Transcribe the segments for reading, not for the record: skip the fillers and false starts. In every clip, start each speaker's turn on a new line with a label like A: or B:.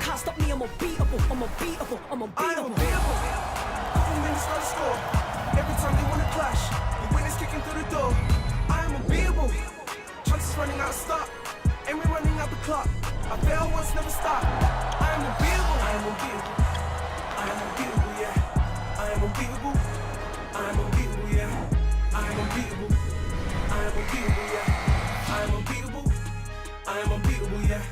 A: Can't stop me, I'm unbeatable, I'm unbeatable, I'm unbeatable.
B: I am unbeatable. Couple minutes not a score. Every time they wanna clash, the winners kicking through the door. I am unbeatable. Chances running out of stop, and we're running out the clock. I fail once, never stop. I am unbeatable. I am unbeatable. I am unbeatable, yeah. I am unbeatable. I am unbeatable, yeah. I am unbeatable. I am unbeatable, yeah. I am unbeatable. I am unbeatable, yeah.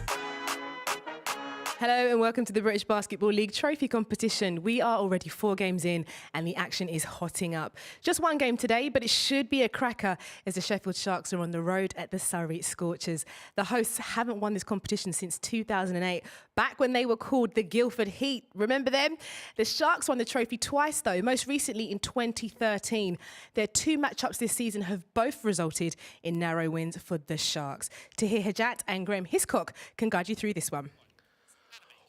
C: Hello and welcome to the British Basketball League Trophy Competition. We are already 4 games in and the action is hotting up. Just 1 game today, but it should be a cracker as the Sheffield Sharks are on the road at the Surrey Scorchers. The hosts haven't won this competition since 2008, back when they were called the Guildford Heat. Remember them? The Sharks won the trophy twice though, most recently in 2013. Their 2 matchups this season have both resulted in narrow wins for the Sharks. Tahir Hajat and Graham Hiscock can guide you through this one.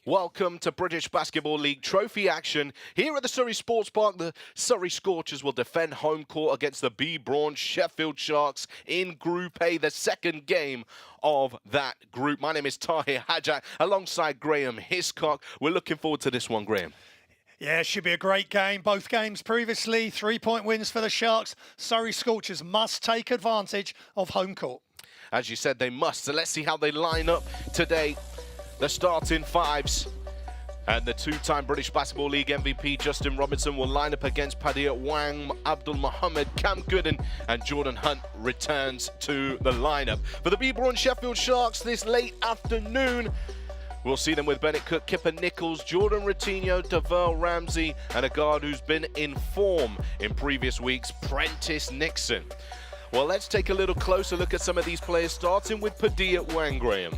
D: Welcome to British Basketball League trophy action. Here at the Surrey Sports Park, the Surrey Scorchers will defend home court against the Braun Sheffield Sharks in Group A, the second game of that group. My name is Tahir Hajat, alongside Graham Hiscock. We're looking forward to this one, Graham.
E: Yeah, it should be a great game. Both games previously, 3-point wins for the Sharks. Surrey Scorchers must take advantage of home court.
D: As you said, they must. So let's see how they line up today. The starting 5s, and the 2-time British Basketball League MVP Justin Robinson will line up against Padir Wang, Abdul Mohammed, Cam Gooden, and Jordan Hunt returns to the lineup. For the Braun Sheffield Sharks this late afternoon, we'll see them with Bennett Cook, Kipper Nichols, Jordan Routinho, Deverl Ramsey, and a guard who's been in form in previous weeks, Prentice Nixon. Well, let's take a little closer look at some of these players, starting with Padir Wang, Graham.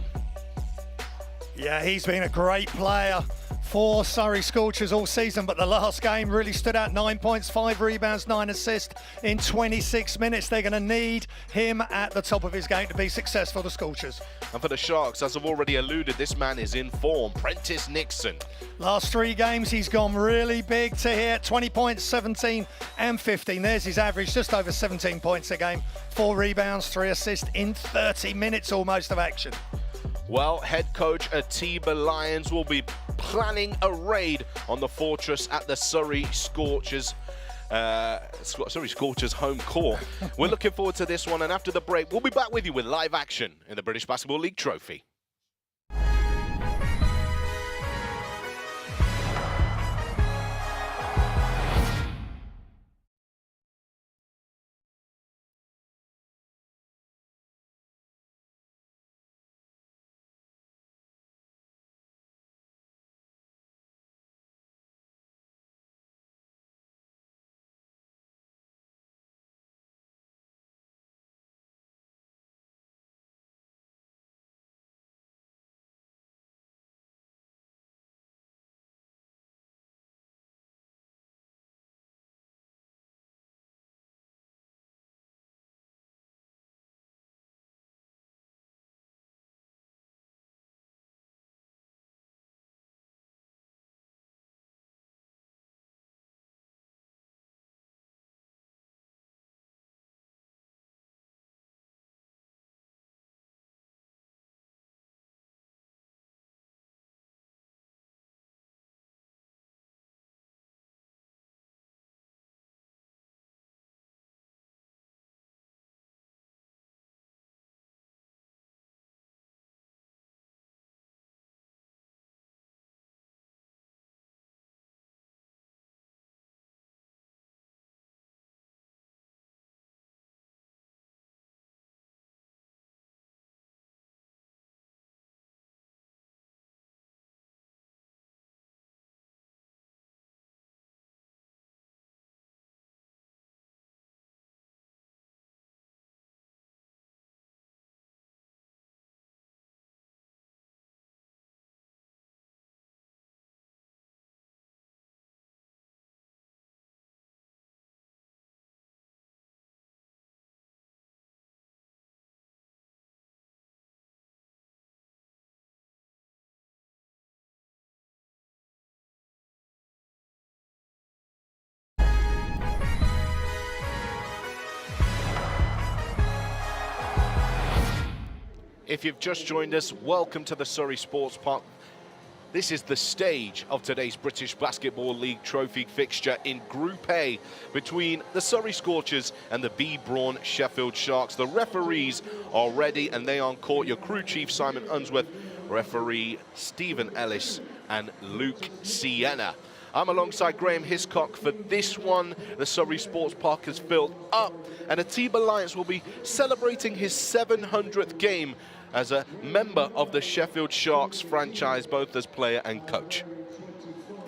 E: Yeah, he's been a great player for Surrey Scorchers all season, but the last game really stood out. 9 points, 5 rebounds, 9 assists in 26 minutes. They're going to need him at the top of his game to be successful, the Scorchers.
D: And for the Sharks, as I've already alluded, this man is in form, Prentice Nixon.
E: Last 3 games, he's gone really big to here. 20 points, 17 and 15. There's his average, just over 17 points a game. 4 rebounds, 3 assists in 30 minutes almost of action.
D: Well, head coach Atiba Lyons will be planning a raid on the fortress at the Surrey Scorchers. Surrey Scorchers home court. We're looking forward to this one, and after the break, we'll be back with you with live action in the British Basketball League Trophy. If you've just joined us, welcome to the Surrey Sports Park. This is the stage of today's British Basketball League trophy fixture in Group A between the Surrey Scorchers and the Braun Sheffield Sharks. The referees are ready and they are on court. Your crew chief, Simon Unsworth, referee Stephen Ellis and Luke Sienna. I'm alongside Graham Hiscock for this one. The Surrey Sports Park has filled up and Atiba Lyons will be celebrating his 700th game as a member of the Sheffield Sharks franchise, both as player and coach.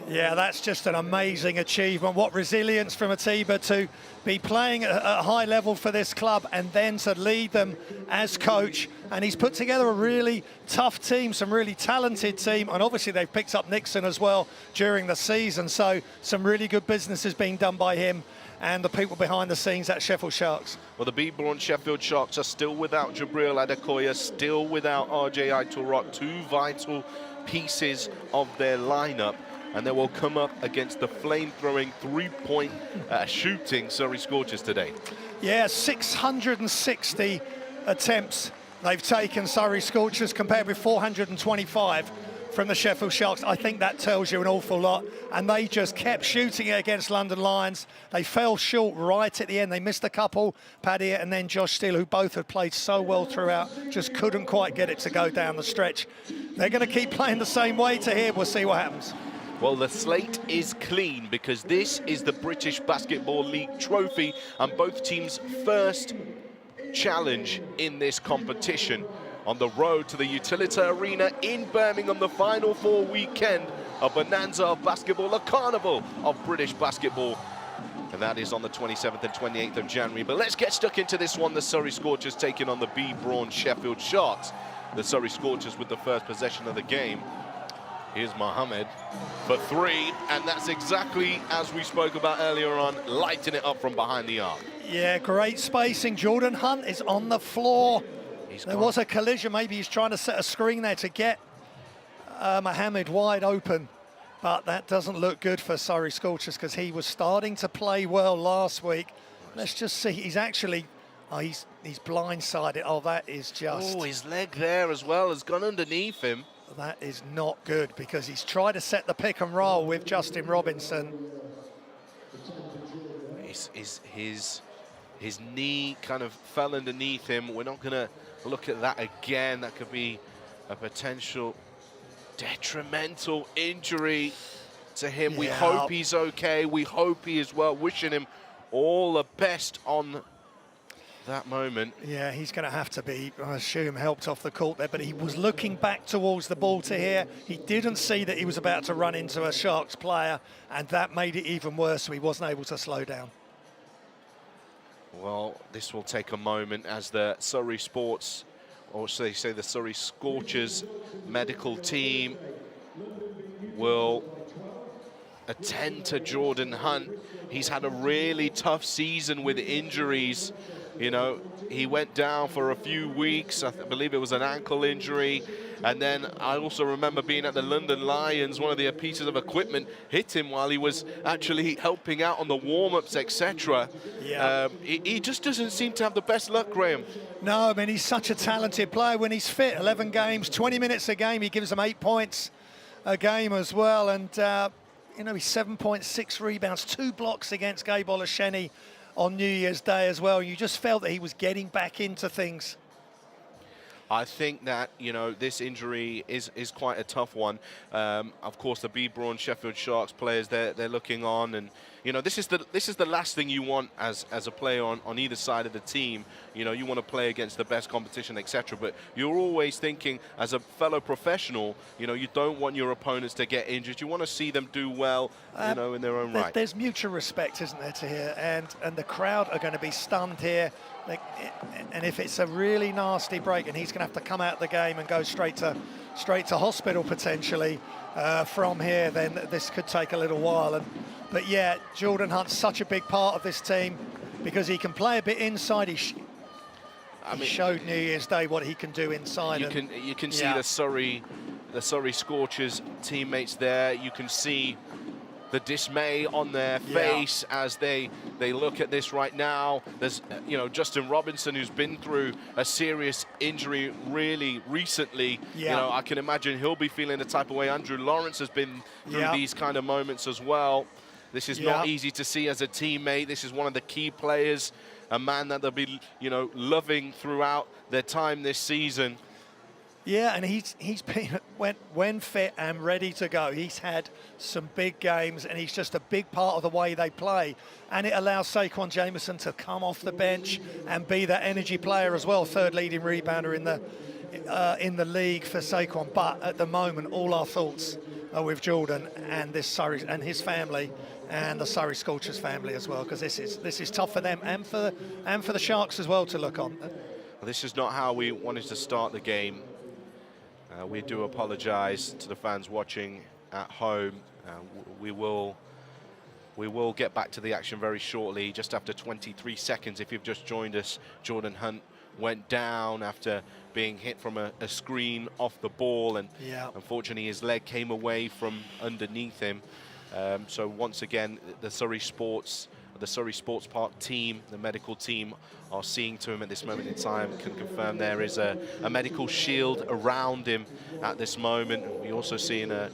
E: Yeah, that's just an amazing achievement. What resilience from Atiba to be playing at a high level for this club and then to lead them as coach. And he's put together a really tough team, some really talented team. And obviously they've picked up Nixon as well during the season. So some really good business is being done by him and the people behind the scenes at Sheffield Sharks.
D: Well, the Braun Sheffield Sharks are still without Jabril Adekoya, still without RJ Aitorok, two vital pieces of their lineup. And they will come up against the flame-throwing, three-point shooting Surrey Scorchers today.
E: Yeah, 660 attempts they've taken, Surrey Scorchers, compared with 425 from the Sheffield Sharks. I think that tells you an awful lot. And they just kept shooting it against London Lions. They fell short right at the end. They missed a couple, Paddy and then Josh Steele, who both had played so well throughout, just couldn't quite get it to go down the stretch. They're going to keep playing the same way to here. We'll see what happens.
D: Well, the slate is clean because this is the British Basketball League trophy and both teams' first challenge in this competition. On the road to the Utilita Arena in Birmingham, the Final Four weekend, a bonanza of basketball, a carnival of British basketball. And that is on the 27th and 28th of January. But let's get stuck into this one. The Surrey Scorchers taking on the Braun Sheffield Sharks. The Surrey Scorchers with the first possession of the game. Here's Mohammed for three, and that's exactly as we spoke about earlier on, lighting it up from behind the arc.
E: Yeah, great spacing. Jordan Hunt is on the floor. There was a collision. Maybe he's trying to set a screen there to get Mohammed wide open, but that doesn't look good for Surrey Scorchers because he was starting to play well last week. Let's just see. He's actually, he's blindsided. Oh, that is just.
D: Oh, his leg there as well has gone underneath him.
E: That is not good because he's tried to set the pick and roll with Justin Robinson.
D: His knee kind of fell underneath him. We're not going to look at that again. That could be a potential detrimental injury to him. Yeah. We hope he's okay. We hope he is well. Wishing him all the best on that moment.
E: Yeah, he's going to have to be, I assume, helped off the court there, but he was looking back towards the ball to here. He didn't see that he was about to run into a Sharks player, and that made it even worse, so he wasn't able to slow down.
D: Well, this will take a moment as the Surrey Sports, or should they say the Surrey Scorchers medical team will attend to Jordan Hunt. He's had a really tough season with injuries. You know, he went down for a few weeks. I believe it was an ankle injury. And then I also remember being at the London Lions, one of the pieces of equipment hit him while he was actually helping out on the warm-ups, etc.
E: Yeah.
D: He just doesn't seem to have the best luck, Graham.
E: No, I mean, he's such a talented player. When he's fit, 11 games, 20 minutes a game, he gives them 8 points a game as well. And, you know, he's 7.6 rebounds, 2 blocks against Gabe Olasheni on New Year's Day as well. You just felt that he was getting back into things.
D: I think that, you know, this injury is quite a tough one. Of course, the Braun Sheffield Sharks players, they're looking on, and you know, this is the last thing you want as a player on either side of the team. You know, you want to play against the best competition, etc. But you're always thinking, as a fellow professional, you know, you don't want your opponents to get injured. You want to see them do well, you know, in their own right.
E: There's mutual respect, isn't there, to here, and the crowd are going to be stunned here. And if it's a really nasty break, and he's going to have to come out of the game and go straight to hospital potentially from here, then this could take a little while. But yeah, Jordan Hunt's such a big part of this team because he can play a bit inside. He showed New Year's Day what he can do inside.
D: You can see the Surrey Scorchers teammates there. You can see the dismay on their face as they they look at this right now. There's, Justin Robinson, who's been through a serious injury really recently.
E: Yeah.
D: I can imagine he'll be feeling the type of way. Andrew Lawrence has been through these kind of moments as well. This is not easy to see as a teammate. This is one of the key players, a man that they'll be, loving throughout their time this season.
E: Yeah, and he's been, when fit and ready to go, he's had some big games, and he's just a big part of the way they play. And it allows Saquon Jameson to come off the bench and be that energy player as well, third leading rebounder in the league for Saquon. But at the moment, all our thoughts are with Jordan and this Surrey and his family, and the Surrey Scorchers family as well, because this is tough for them and for the Sharks as well to look on.
D: This is not how we wanted to start the game. We do apologise to the fans watching at home. We will get back to the action very shortly. Just after 23 seconds, if you've just joined us, Jordan Hunt went down after being hit from a screen off the ball, and unfortunately his leg came away from underneath him. So once again, the Surrey Sports Park team, the medical team, are seeing to him at this moment in time. Can confirm there is a medical shield around him at this moment. We're also seeing a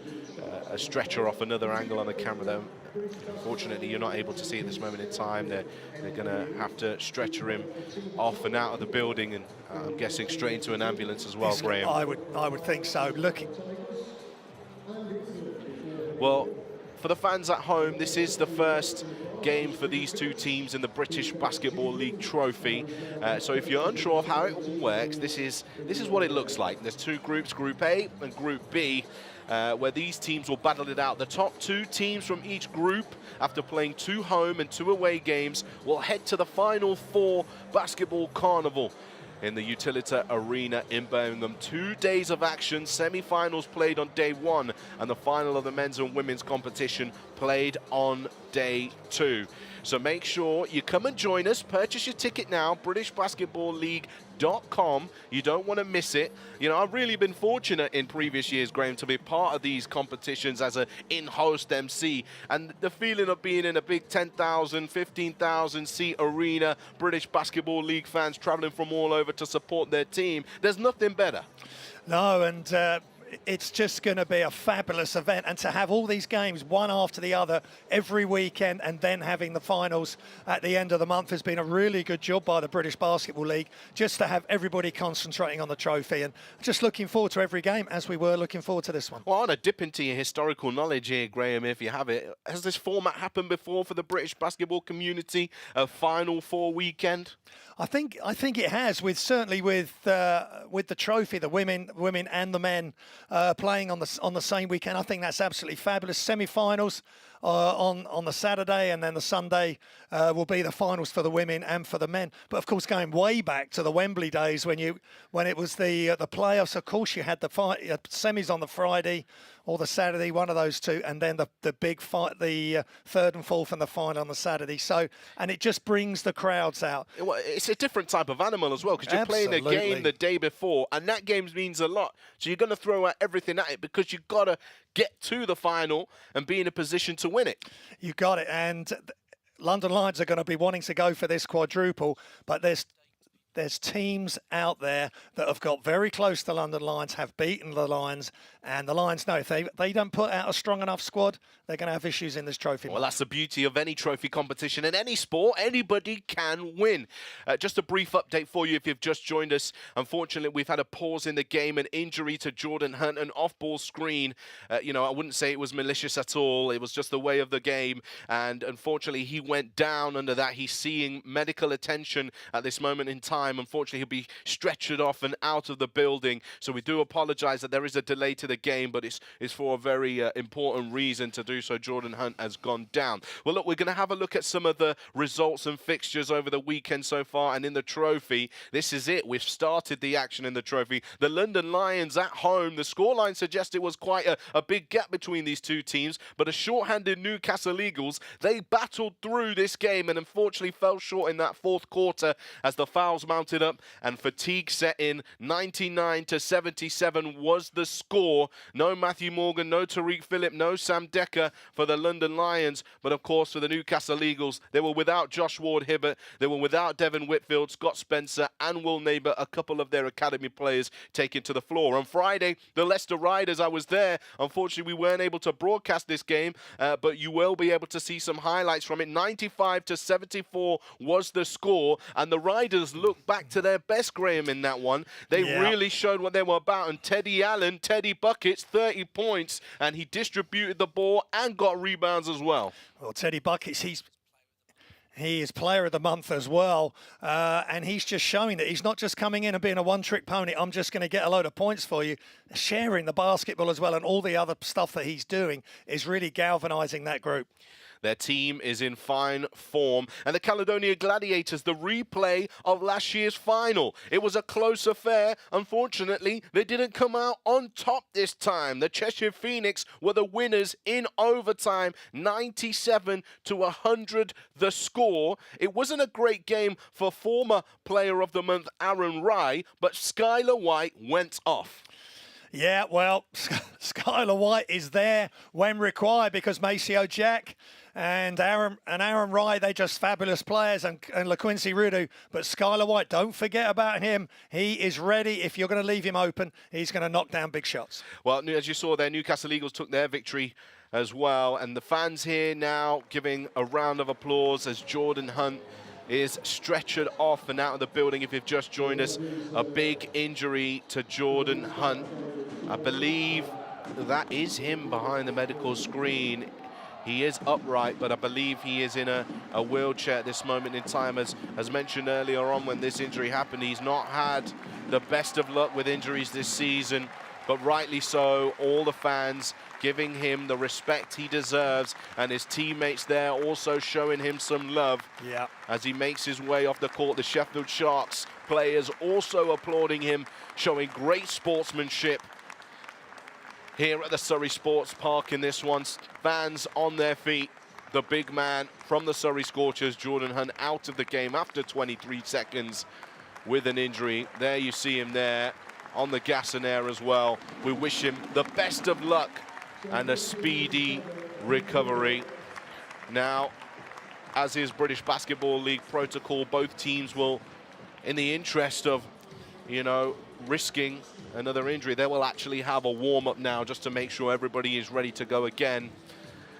D: stretcher off another angle on the camera, though. Unfortunately, you're not able to see at this moment in time. They're going to have to stretcher him off and out of the building, and I'm guessing straight into an ambulance as well, Graham.
E: I would think so.
D: Well, for the fans at home, this is the first game for these two teams in the British Basketball League Trophy. So if you're unsure of how it all works, this is what it looks like. There's two groups, Group A and Group B, where these teams will battle it out. The top two teams from each group, after playing 2 home and 2 away games, will head to the Final Four Basketball Carnival in the Utilita Arena in Birmingham. 2 days of action, semi-finals played on day 1, and the final of the men's and women's competition played on day 2. So make sure you come and join us. Purchase your ticket now, BritishBasketballLeague.com. You don't want to miss it. I've really been fortunate in previous years, Graham, to be part of these competitions as an in-host MC. And the feeling of being in a big 10,000, 15,000 seat arena, British Basketball League fans traveling from all over to support their team, there's nothing better.
E: No, and it's just going to be a fabulous event, and to have all these games one after the other every weekend, and then having the finals at the end of the month, has been a really good job by the British Basketball League, just to have everybody concentrating on the trophy, and just looking forward to every game as we were looking forward to this one.
D: Well, I want to dip into your historical knowledge here, Graham, if you have it. Has this format happened before for the British basketball community, a Final Four weekend?
E: I think it has, certainly with the trophy, the women and the men playing on the same weekend. I think that's absolutely fabulous. Semi-finals on the Saturday, and then the Sunday will be the finals for the women and for the men. But of course, going way back to the Wembley days when it was the playoffs, of course you had the semis on the Friday or the Saturday, one of those two, and then the big fight, the third and fourth, and the final on the Saturday. So, and it just brings the crowds out.
D: Well, it's a different type of animal as well, because you're playing a game the day before, and that game means a lot. So you're going to throw out everything at it, because you've got to get to the final and be in a position to win it.
E: You got it, and London Lions are going to be wanting to go for this quadruple, but there's teams out there that have got very close to London Lions, have beaten the Lions, and the Lions know if they don't put out a strong enough squad, they're going to have issues in this trophy.
D: Well, that's the beauty of any trophy competition. In any sport, anybody can win. Just a brief update for you if you've just joined us. Unfortunately, we've had a pause in the game, an injury to Jordan Hunt, an off-ball screen. I wouldn't say it was malicious at all. It was just the way of the game, and unfortunately, he went down under that. He's seeing medical attention at this moment in time. Unfortunately, he'll be stretchered off and out of the building. So we do apologise that there is a delay to the game, but it's for a very important reason to do so. Jordan Hunt has gone down. Well, look, we're going to have a look at some of the results and fixtures over the weekend so far. And in the trophy, this is it. We've started the action in the trophy. The London Lions at home. The scoreline suggests it was quite a big gap between these two teams, but a short-handed Newcastle Eagles, they battled through this game and unfortunately fell short in that fourth quarter as the fouls mounted mounted up and fatigue set in. 99-77 was the score. No Matthew Morgan, no Tariq Phillip, no Sam Decker for the London Lions. But of course, for the Newcastle Eagles, they were without Josh Ward-Hibbert. They were without Devon Whitfield, Scott Spencer, and Will Neighbour, a couple of their academy players taken to the floor. On Friday, the Leicester Riders, I was there. Unfortunately, we weren't able to broadcast this game, but you will be able to see some highlights from it. 95-74 was the score, and the Riders looked back to their best, Graham, in that one. They really showed what they were about, and Teddy Allen, Teddy Buckets, 30 points, and he distributed the ball and got rebounds as well.
E: Well, Teddy Buckets, he is player of the month as well, and he's just showing that he's not just coming in and being a one-trick pony. I'm just going to get a load of points for you. Sharing the basketball as well and all the other stuff that he's doing is really galvanising that group.
D: Their team is in fine form. And the Caledonia Gladiators, the replay of last year's final. It was a close affair. Unfortunately, they didn't come out on top this time. The Cheshire Phoenix were the winners in overtime. 97-100 the score. It wasn't a great game for former Player of the Month Aaron Rye, but Skylar White went off.
E: Yeah, well, Skylar White is there when required because Maceo Jack and Aaron Rye, they're just fabulous players, and LaQuincy Rudu. But Skylar White, don't forget about him. He is ready. If you're going to leave him open, he's going to knock down big shots.
D: Well, as you saw there, Newcastle Eagles took their victory as well. And the fans here now giving a round of applause as Jordan Hunt is stretchered off and out of the building. If you've just joined us, a big injury to Jordan Hunt. I believe that is him behind the medical screen. He is upright, but I believe he is in a wheelchair at this moment in time. As mentioned earlier on when this injury happened, he's not had the best of luck with injuries this season, but rightly so. All the fans giving him the respect he deserves, and his teammates there also showing him some love as he makes his way off the court. The Sheffield Sharks players also applauding him, showing great sportsmanship here at the Surrey Sports Park in this one. Fans on their feet. The big man from the Surrey Scorchers, Jordan Hunt, out of the game after 23 seconds with an injury. There you see him there on the gas and air as well. We wish him the best of luck and a speedy recovery. Now, as is British Basketball League protocol, both teams will, in the interest of, risking another injury, they will actually have a warm-up now just to make sure everybody is ready to go again.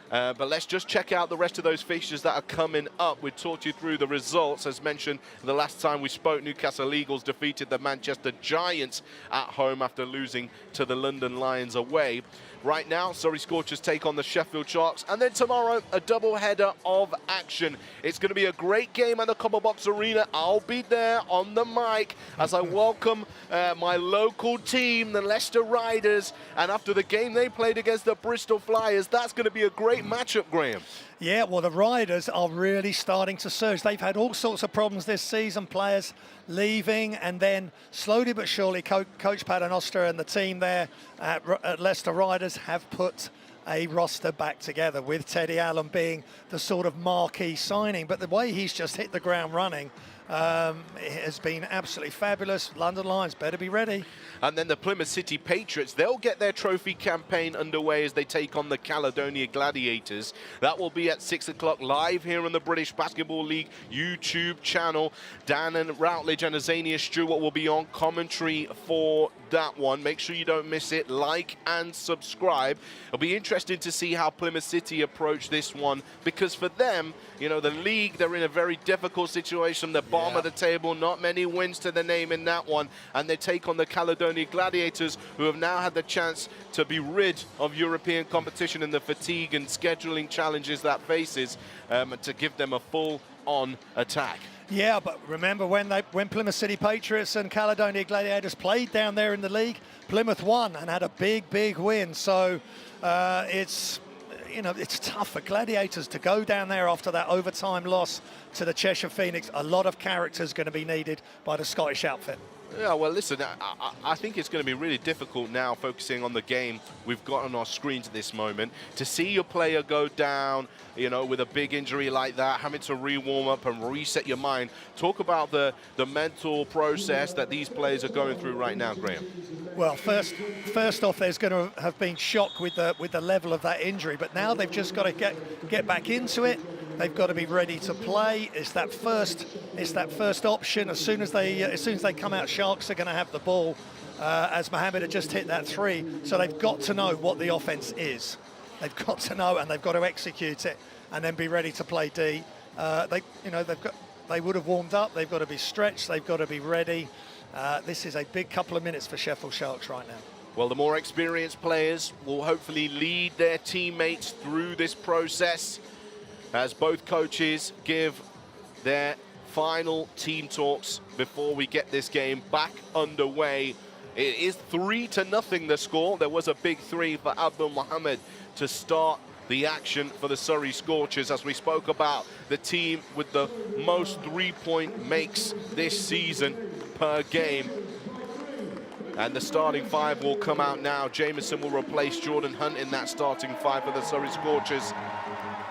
D: But let's just check out the rest of those fixtures that are coming up. We talked you through the results. As mentioned, the last time we spoke, Newcastle Eagles defeated the Manchester Giants at home after losing to the London Lions away. Right now, Surrey Scorchers take on the Sheffield Sharks, and then tomorrow, a double-header of action. It's going to be a great game at the Copper Box Arena. I'll be there on the mic as I welcome my local team, the Leicester Riders, and after the game they played against the Bristol Flyers, that's going to be a great matchup, Graham.
E: Yeah, well, the Riders are really starting to surge. They've had all sorts of problems this season, players leaving, and then slowly but surely, Coach Paternoster and the team there at Leicester Riders have put a roster back together, with Teddy Allen being the sort of marquee signing. But the way he's just hit the ground running has been absolutely fabulous. London Lions better be ready.
D: And then the Plymouth City Patriots, they'll get their trophy campaign underway as they take on the Caledonia Gladiators. That will be at 6 o'clock live here on the British Basketball League YouTube channel. Dan and Routledge and Azania Stewart will be on commentary for that one. Make sure you don't miss it. Like and subscribe. It'll be interesting to see how Plymouth City approach this one, because for them, the league, they're in a very difficult situation. The bottom of the table, not many wins to the name in that one, and they take on the Caledonia Gladiators, who have now had the chance to be rid of European competition and the fatigue and scheduling challenges that faces, to give them a full-on attack.
E: Yeah, but remember when Plymouth City Patriots and Caledonia Gladiators played down there in the league, Plymouth won and had a big win. So it's tough for Gladiators to go down there after that overtime loss to the Cheshire Phoenix. A lot of characters going to be needed by the Scottish outfit.
D: Yeah, well, listen, I think it's going to be really difficult now, focusing on the game we've got on our screens at this moment, to see your player go down, you know, with a big injury like that, having to re-warm up and reset your mind. Talk about the mental process that these players are going through right now, Graham.
E: Well, first off, there's going to have been shock with the level of that injury, but now they've just got to get back into it. They've got to be ready to play. It's that first option. As soon as they come out, Sharks are going to have the ball. As Mohamed had just hit that 3, so they've got to know what the offense is. They've got to know, and they've got to execute it, and then be ready to play D. They would have warmed up. They've got to be stretched. They've got to be ready. This is a big couple of minutes for Sheffield Sharks right now.
D: Well, the more experienced players will hopefully lead their teammates through this process as both coaches give their final team talks before we get this game back underway. It is 3-0 the score. There was a big 3 for Abdul Mohamed to start the action for the Surrey Scorchers, as we spoke about the team with the most 3-point makes this season per game. And the starting 5 will come out now. Jamieson will replace Jordan Hunt in that starting 5 for the Surrey Scorchers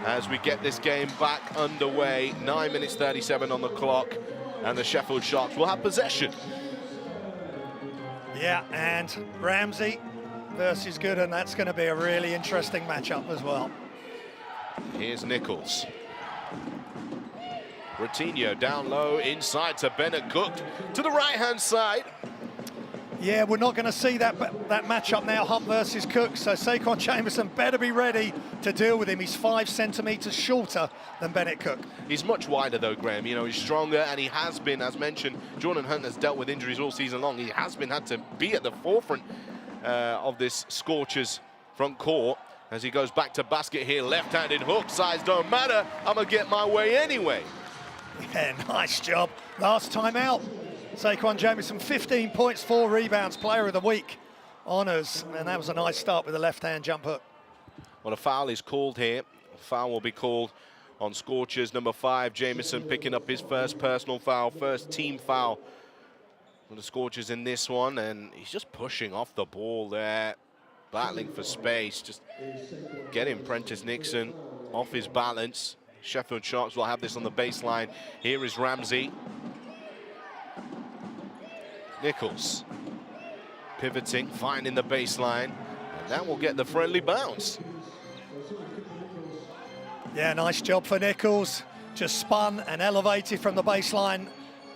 D: as we get this game back underway. 9 minutes 37 on the clock, and the Sheffield Sharks will have possession.
E: Yeah, and Ramsey versus Gooden, that's going to be a really interesting matchup as well.
D: Here's Nichols. Ratinho down low, inside to Bennett Cook, to the right-hand side.
E: Yeah, we're not going to see that matchup now, Hunt versus Cook, so Saquon Jamieson better be ready to deal with him. He's 5 centimetres shorter than Bennett Cook.
D: He's much wider though, Graham. You know, he's stronger, and he has been, as mentioned, Jordan Hunt has dealt with injuries all season long. He has had to be at the forefront of this Scorchers front court as he goes back to basket here. Left-handed hook, size don't matter. I'm going to get my way anyway.
E: Yeah, nice job. Last time out, Saquon Jamieson, 15 points, 4 rebounds, player of the week honours, and that was a nice start with a left-hand jump hook.
D: Well, a foul is called here. A foul will be called on Scorchers number 5. Jamieson picking up his first personal foul, first team foul for the Scorchers in this one, and he's just pushing off the ball there, battling for space, just getting Prentice Nixon off his balance. Sheffield Sharks will have this on the baseline. Here is Ramsey. Nichols pivoting, finding the baseline, and that will get the friendly bounce.
E: Yeah, nice job for Nichols. Just spun and elevated from the baseline.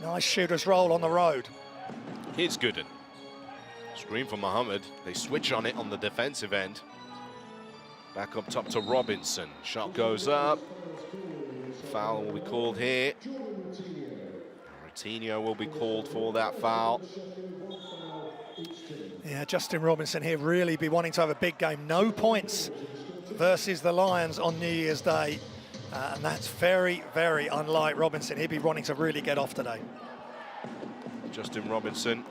E: Nice shooter's roll on the road.
D: Here's Gooden. Screen from Mohamed. They switch on it on the defensive end. Back up top to Robinson. Shot goes up. Foul will be called here. Ratinho will be called for that foul.
E: Yeah, Justin Robinson here really be wanting to have a big game. No points versus the Lions on New Year's Day. And that's very, very unlike Robinson. He'd be wanting to really get off today.
D: Justin Robinson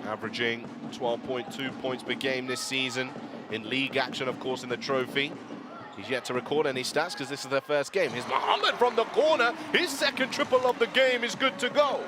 D: averaging 12.2 points per game this season. In league action, of course, in the trophy. He's yet to record any stats because this is their first game. Here's Mohamed from the corner. His second triple of the game is good to go.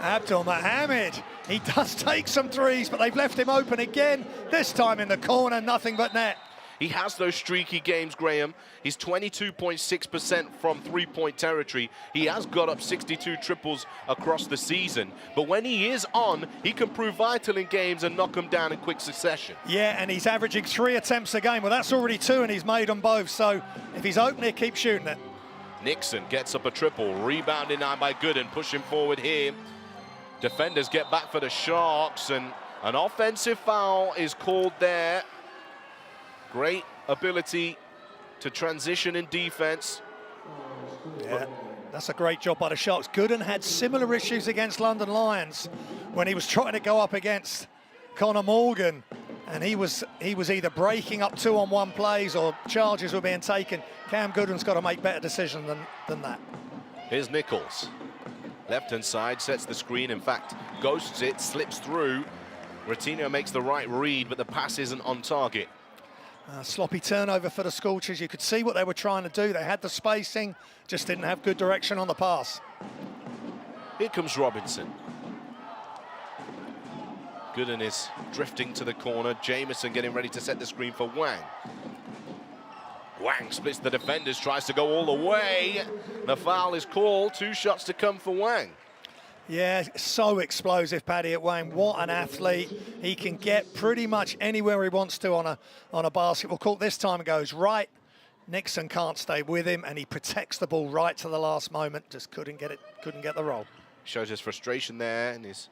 E: Abdul Mohamed, he does take some threes, but they've left him open again. This time in the corner, nothing but net.
D: He has those streaky games, Graham. He's 22.6% from three-point territory. He has got up 62 triples across the season. But when he is on, he can prove vital in games and knock them down in quick succession.
E: Yeah, and he's averaging 3 attempts a game. Well, that's already 2, and he's made them both. So if he's open, he keeps shooting it.
D: Nixon gets up a triple. Rebounded now by Gooden, pushing forward here. Defenders get back for the Sharks, and an offensive foul is called there. Great ability to transition in defense.
E: Yeah, that's a great job by the Sharks. Gooden had similar issues against London Lions when he was trying to go up against Connor Morgan, and he was either breaking up 2-on-1 plays or charges were being taken. Cam Gooden's got to make better decisions than that.
D: Here's Nichols. Left-hand side, sets the screen, in fact, ghosts it, slips through. Ratinho makes the right read, but the pass isn't on target.
E: Sloppy turnover for the Scorchers. You could see what they were trying to do. They had the spacing, just didn't have good direction on the pass.
D: Here comes Robinson. Gooden is drifting to the corner. Jameson getting ready to set the screen for Wang. Wang splits the defenders, tries to go all the way. The foul is called. 2 shots to come for Wang.
E: Yeah, so explosive, Paddy at Wang. What an athlete. He can get pretty much anywhere he wants to on a basketball court. This time it goes right. Nixon can't stay with him, and he protects the ball right to the last moment. Just couldn't get the roll.
D: Shows his frustration there and is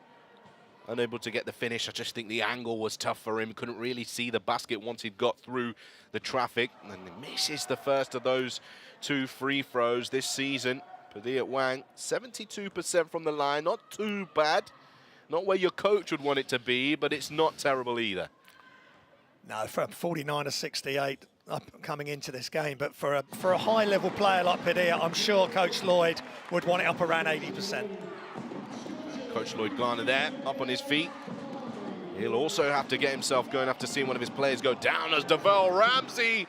D: unable to get the finish. I just think the angle was tough for him. Couldn't really see the basket once he'd got through the traffic. And he misses the first of those 2 free throws this season. Padilla Wang, 72% from the line. Not too bad. Not where your coach would want it to be, but it's not terrible either.
E: No, from 49 to 68 coming into this game. But for a high-level player like Padilla, I'm sure Coach Lloyd would want it up around 80%.
D: Coach Lloyd Garner there, up on his feet. He'll also have to get himself going after seeing one of his players go down as Devell Ramsey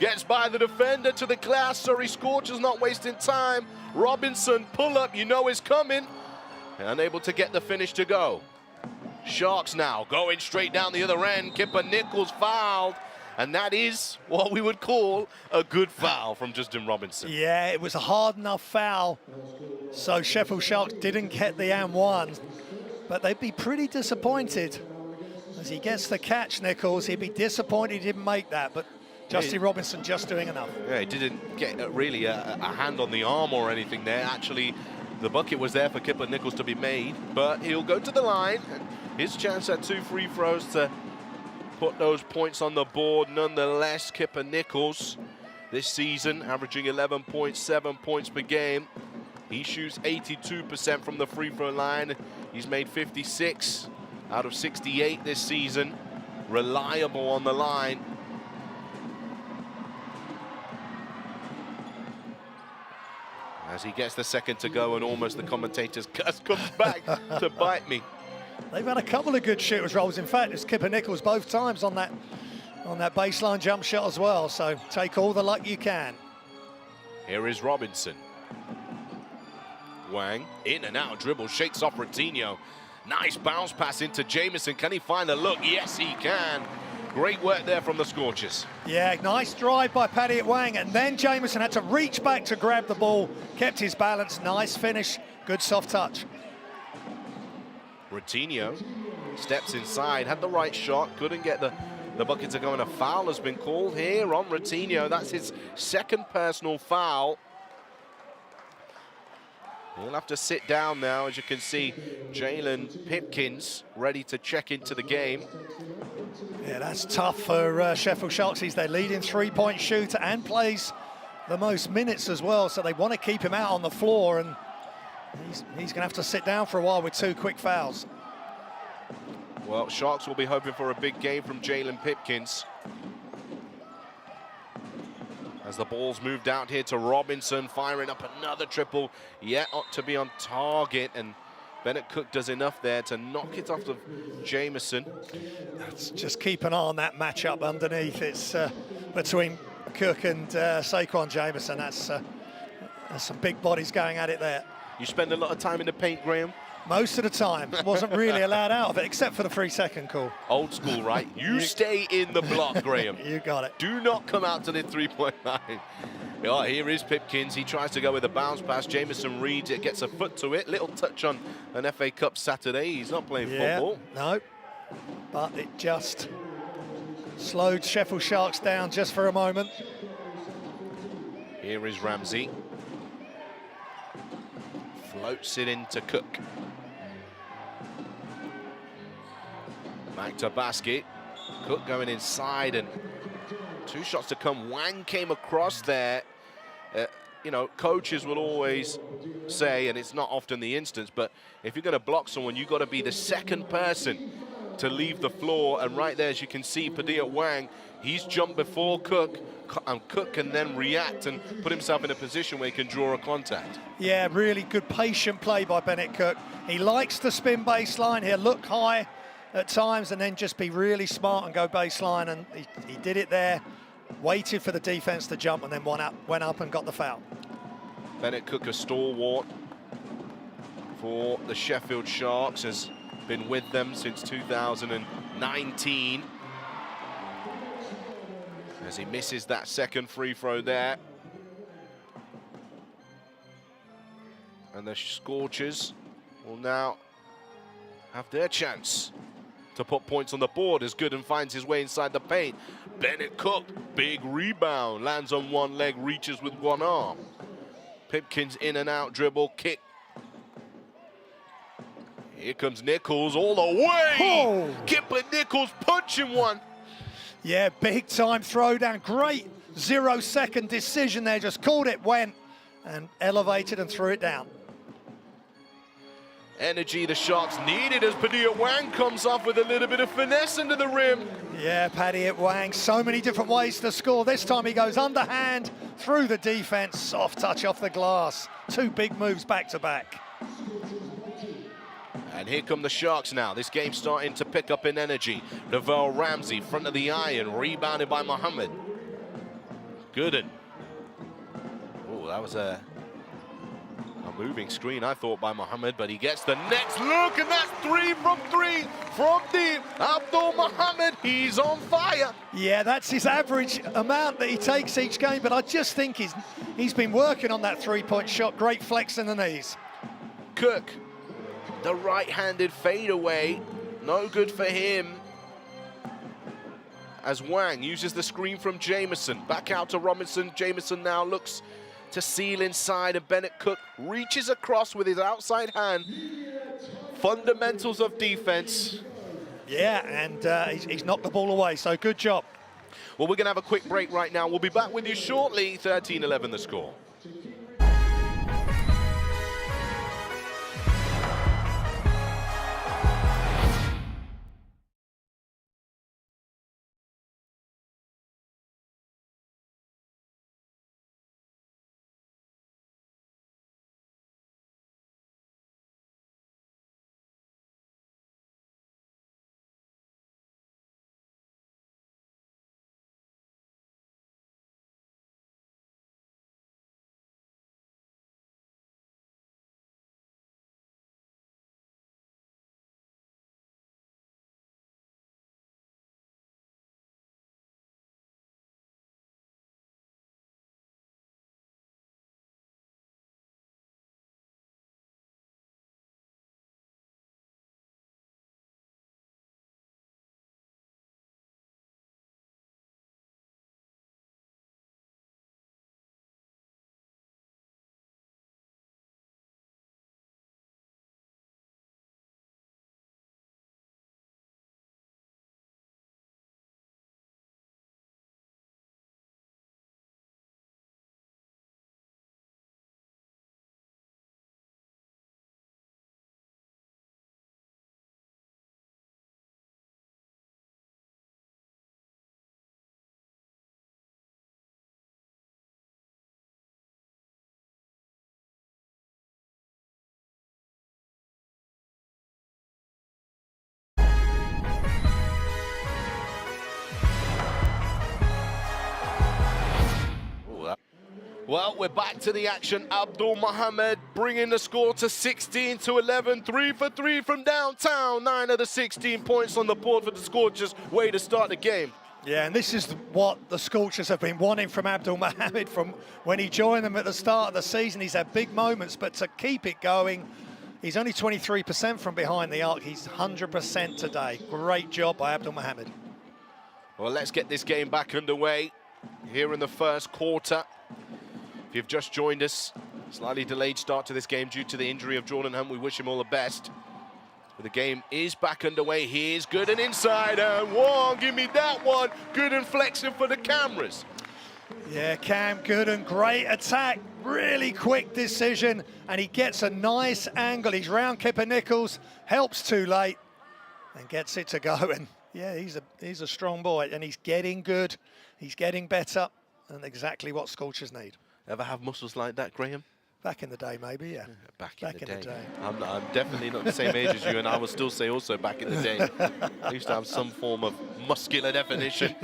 D: gets by the defender to the glass. Surrey Scorchers not wasting time. Robinson, pull up, you know is coming. Unable to get the finish to go. Sharks now going straight down the other end. Kipper Nichols fouled. And that is what we would call a good foul from Justin Robinson.
E: Yeah, it was a hard enough foul. So Sheffield Sharks didn't get the and-1. But they'd be pretty disappointed. As he gets the catch, Nichols, he'd be disappointed he didn't make that. But Justin Robinson just doing enough.
D: Yeah, he didn't get really a hand on the arm or anything there. Actually, the bucket was there for Kipper Nichols to be made. But he'll go to the line. His chance at 2 free throws to put those points on the board. Nonetheless, Kipper Nichols this season averaging 11.7 points per game. He shoots 82% from the free throw line. He's made 56 out of 68 this season. Reliable on the line. As he gets the second to go, and almost the commentator's curse comes back to bite me.
E: They've had a couple of good shooters rolls. In fact, it's Kipper Nichols both times on that baseline jump shot as well. So take all the luck you can.
D: Here is Robinson. Wang, in and out dribble, shakes off Ratinho. Nice bounce pass into Jameson. Can he find the look? Yes, he can. Great work there from the Scorchers.
E: Yeah, nice drive by Paddy at Wang, and then Jameson had to reach back to grab the ball, kept his balance. Nice finish, good soft touch.
D: Ratinho steps inside, had the right shot, couldn't get the bucket to go, and a foul has been called here on Ratinho. That's his second personal foul. He'll have to sit down now. As you can see, Jalen Pipkins ready to check into the game.
E: Yeah, that's tough for Sheffield Sharks. He's their leading three-point shooter and plays the most minutes as well, so they want to keep him out on the floor, and he's going to have to sit down for a while with 2 quick fouls.
D: Well, Sharks will be hoping for a big game from Jalen Pipkins. As the ball's moved out here to Robinson, firing up another triple, yet ought to be on target, and Bennett Cook does enough there to knock it off of Jameson.
E: Let's just keep an eye on that matchup underneath. It's between Cook and Saquon Jameson. That's some big bodies going at it there.
D: You spend a lot of time in the paint, Graham?
E: Most of the time. Wasn't really allowed out of it, except for the 3-second call.
D: Old school, right? You stay in the block, Graham.
E: You got it.
D: Do not come out to the three-point line. Oh, here is Pipkins. He tries to go with a bounce pass. Jameson reads it, gets a foot to it. Little touch on an FA Cup Saturday. He's not playing football.
E: No, but it just slowed Sheffield Sharks down just for a moment.
D: Here is Ramsey. Floats it into Cook. Back to basket. Cook going inside, and 2 shots to come. Wang came across there. You know, coaches will always say, and it's not often the instance, but if you're going to block someone, you've got to be the second person to leave the floor. And right there, as you can see, Padilla Wang, he's jumped before Cook, and Cook can then react and put himself in a position where he can draw a contact.
E: Yeah, really good patient play by Bennett Cook. He likes to spin baseline. He'll look high at times and then just be really smart and go baseline, and he did it there. Waited for the defense to jump and then went up and got the foul.
D: Bennett Cook, a stalwart for the Sheffield Sharks, as been with them since 2019. As he misses that second free throw there. And the Scorchers will now have their chance to put points on the board as Gooden finds his way inside the paint. Bennett Cook, big rebound, lands on one leg, reaches with one arm. Pipkins in and out, dribble, kick. Here comes Nichols all the way.
E: Oh.
D: Kipper Nichols punching one.
E: Yeah, big time throwdown. Great 0-second decision there. Just called it, went, and elevated and threw it down.
D: Energy the Sharks needed as Padilla Wang comes off with a little bit of finesse into the rim.
E: Yeah, Paddy Wang, so many different ways to score. This time he goes underhand through the defense, soft touch off the glass. Two big moves back to back.
D: And here come the Sharks now. This game's starting to pick up in energy. Lavelle Ramsey, front of the iron, rebounded by Mohammed. Gooden. Oh, that was a moving screen, I thought, by Mohammed, but he gets the next look, and that's three from deep. Abdul Mohammed, he's on fire.
E: Yeah, that's his average amount that he takes each game, but I just think he's been working on that three-point shot. Great flex in the knees.
D: Cook, the right-handed fadeaway, no good for him. As Wang uses the screen from Jameson, back out to Robinson. Jameson now looks to seal inside, and Bennett Cook reaches across with his outside hand. Fundamentals of defense.
E: Yeah, and he's knocked the ball away, so good job.
D: Well, we're going to have a quick break right now. We'll be back with you shortly. 13-11 the score. Well, we're back to the action. Abdul Mohammed bringing the score to 16-11. 3 for 3 from downtown. 9 of the 16 points on the board for the Scorchers. Way to start the game.
E: Yeah, and this is what the Scorchers have been wanting from Abdul Mohammed from when he joined them at the start of the season. He's had big moments, but to keep it going, he's only 23% from behind the arc. He's 100% today. Great job by Abdul Mohammed.
D: Well, let's get this game back underway here in the first quarter. If you've just joined us, slightly delayed start to this game due to the injury of Jordan Hunt. We wish him all the best. But the game is back underway. Here's Gooden inside, and one, give me that one. Gooden flexing for the cameras.
E: Yeah, Cam Gooden, great attack, really quick decision, and he gets a nice angle. He's round Kipper Nichols, helps too late, and gets it to go. And yeah, he's a strong boy, and he's getting good. He's getting better, and exactly what Scorchers need.
D: Ever have muscles like that, Graham?
E: Back in the day, maybe, yeah.
D: Back in the day. I'm definitely not the same age as you, and I will still say also back in the day. I used to have some form of muscular definition.